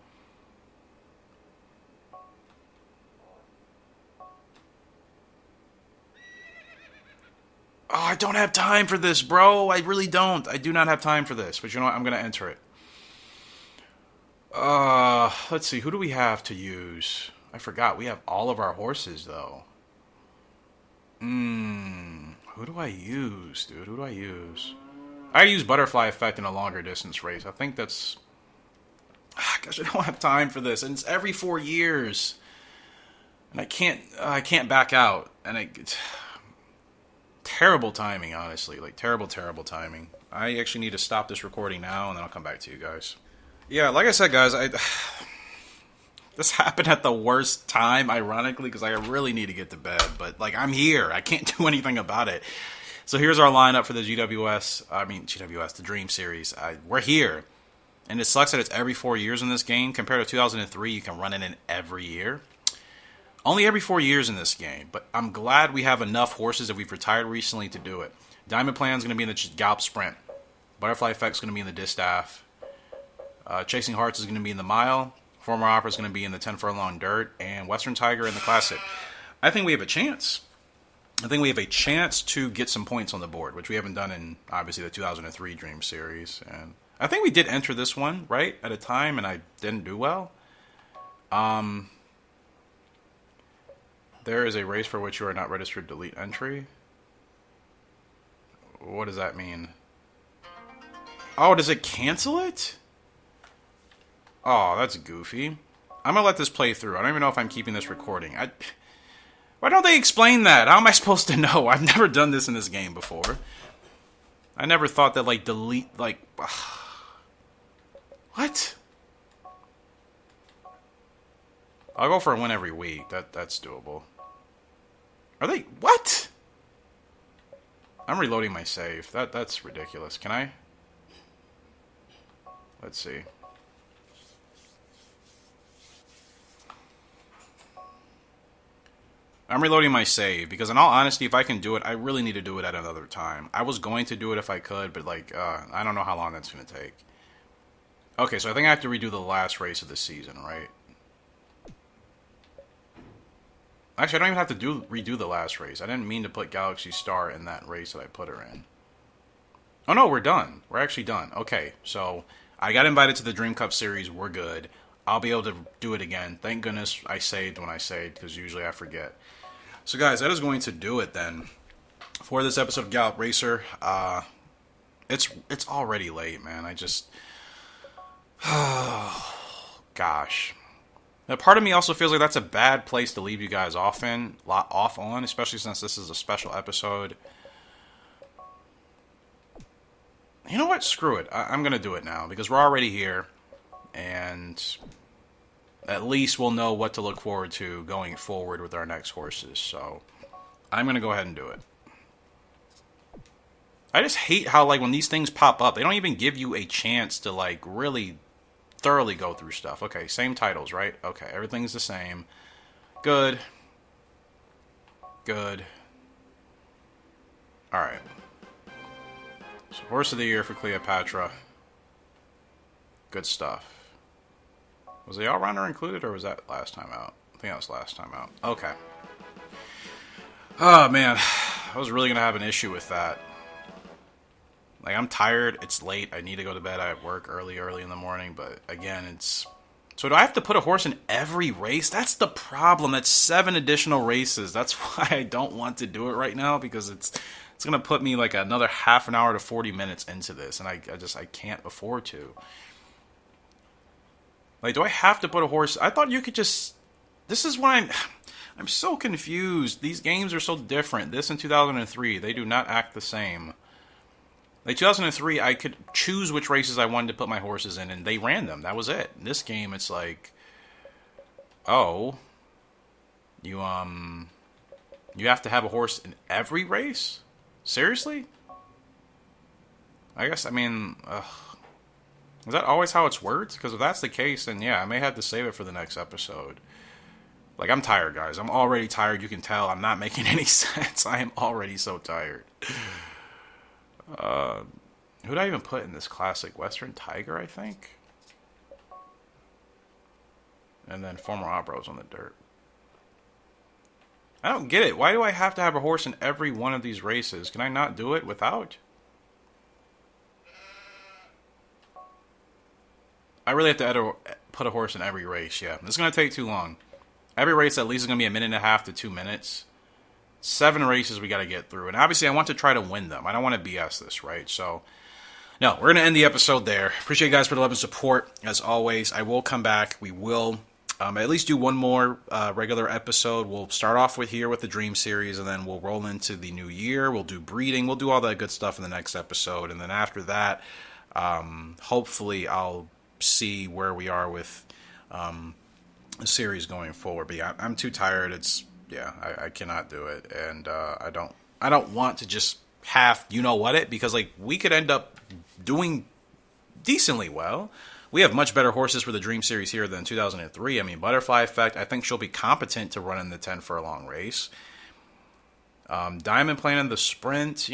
Oh, I don't have time for this, bro. I really don't. I do not have time for this. But you know what? I'm going to enter it. Let's see. Who do we have to use? I forgot. We have all of our horses, though. Who do I use, dude? Who do I use? I use Butterfly Effect in a longer distance race. I think that's... Gosh, I don't have time for this. And it's every 4 years. And I can't back out. And it's... Terrible timing, honestly. Like, terrible timing. I actually need to stop this recording now, and then I'll come back to you guys. Yeah, like I said, guys, this happened at the worst time, ironically, because I really need to get to bed. But, like, I'm here. I can't do anything about it. So here's our lineup for the the Dream Series. We're here. And it sucks that it's every 4 years in this game. Compared to 2003, you can run it in every year. Only every 4 years in this game, but I'm glad we have enough horses that we've retired recently to do it. Diamond Plan's going to be in the Gallop Sprint. Butterfly Effect's going to be in the Distaff. Chasing Hearts is going to be in the Mile. Former Opera is going to be in the 10 Furlong Dirt. And Western Tiger in the Classic. I think we have a chance. I think we have a chance to get some points on the board, which we haven't done in, obviously, the 2003 Dream Series. And I think we did enter this one, right, at a time, and I didn't do well. There is a race for which you are not registered. Delete entry. What does that mean? Oh, does it cancel it? Oh, that's goofy. I'm going to let this play through. I don't even know if I'm keeping this recording. Why don't they explain that? How am I supposed to know? I've never done this in this game before. I never thought that, like, delete, like... What? I'll go for a win every week. That's doable. Are they... What? I'm reloading my save. That's ridiculous. Can I? Let's see. I'm reloading my save because, in all honesty, if I can do it, I really need to do it at another time. I was going to do it if I could, but, like, I don't know how long that's going to take. Okay, so I think I have to redo the last race of the season, right? Actually, I don't even have to redo the last race. I didn't mean to put Galaxy Star in that race that I put her in. Oh no, we're done. We're actually done. Okay, so I got invited to the Dream Cup Series. We're good. I'll be able to do it again. Thank goodness I saved when I saved, because usually I forget. So guys, that is going to do it then for this episode of Gallop Racer. It's already late, man. I just... Gosh. Now, part of me also feels like that's a bad place to leave you guys off on, especially since this is a special episode. You know what? Screw it. I'm going to do it now, because we're already here, and at least we'll know what to look forward to going forward with our next horses. So I'm going to go ahead and do it. I just hate how, like, when these things pop up, they don't even give you a chance to, like, really thoroughly go through stuff. Okay, same titles, right? Okay, everything's the same. Good. Good. Alright. So, Horse of the Year for Cleopatra. Good stuff. Was the all-rounder included, or was that last time out? I think that was last time out. Okay. Oh, man. I was really going to have an issue with that. Like, I'm tired. It's late. I need to go to bed. I have work early in the morning. But, again, it's... So, do I have to put a horse in every race? That's the problem. That's 7 additional races. That's why I don't want to do it right now, because it's going to put me, like, another half an hour to 40 minutes into this. And I can't afford to. Like, do I have to put a horse... I thought you could just... This is why I'm so confused. These games are so different. This and 2003, they do not act the same. Like 2003, I could choose which races I wanted to put my horses in, and they ran them. That was it. In this game, it's like, oh, you have to have a horse in every race? Seriously? I guess, I mean, is that always how it's worked? Because if that's the case, then yeah, I may have to save it for the next episode. Like, I'm tired, guys. I'm already tired. You can tell I'm not making any sense. I am already so tired. Who did I even put in this classic? Western Tiger, I think? And then Former Obros on the dirt. I don't get it. Why do I have to have a horse in every one of these races? Can I not do it without? I really have to put a horse in every race, yeah. This is going to take too long. Every race at least is going to be 1.5 to 2 minutes. 7 races we got to get through. And obviously I want to try to win them. I don't want to BS this, right? So, no, we're going to end the episode there. Appreciate you guys for the love and support. As always, I will come back. We will at least do one more regular episode. We'll start off with the Dream Series, and then we'll roll into the new year. We'll do breeding. We'll do all that good stuff in the next episode. And then after that, hopefully I'll see where we are with the series going forward. But yeah, I'm too tired. Yeah, I cannot do it, and I don't want to just have because like we could end up doing decently well. We have much better horses for the Dream Series here than 2003. I mean, Butterfly Effect, I think she'll be competent to run in the 10 furlong race. Diamond playing in the sprint,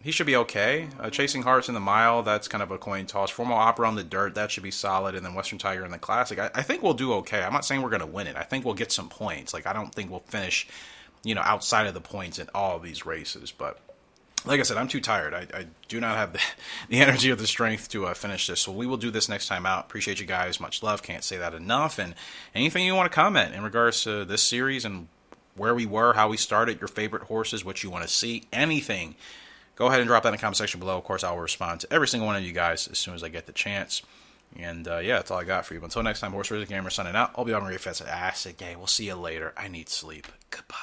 he should be okay. Chasing Hearts in the mile, that's kind of a coin toss. Formal Opera on the dirt, that should be solid. And then Western Tiger in the Classic. I think we'll do okay. I'm not saying we're going to win it. I think we'll get some points. Like, I don't think we'll finish, outside of the points in all of these races. But, like I said, I'm too tired. I do not have the energy or the strength to finish this. So we will do this next time out. Appreciate you guys. Much love. Can't say that enough. And anything you want to comment in regards to this series and where we were, how we started, your favorite horses, what you want to see, anything, go ahead and drop that in the comment section below. Of course, I will respond to every single one of you guys as soon as I get the chance. And, yeah, that's all I got for you. But until next time, Horse Racing Gamer signing out. I'll be on Ray Fest. We'll see you later. I need sleep. Goodbye.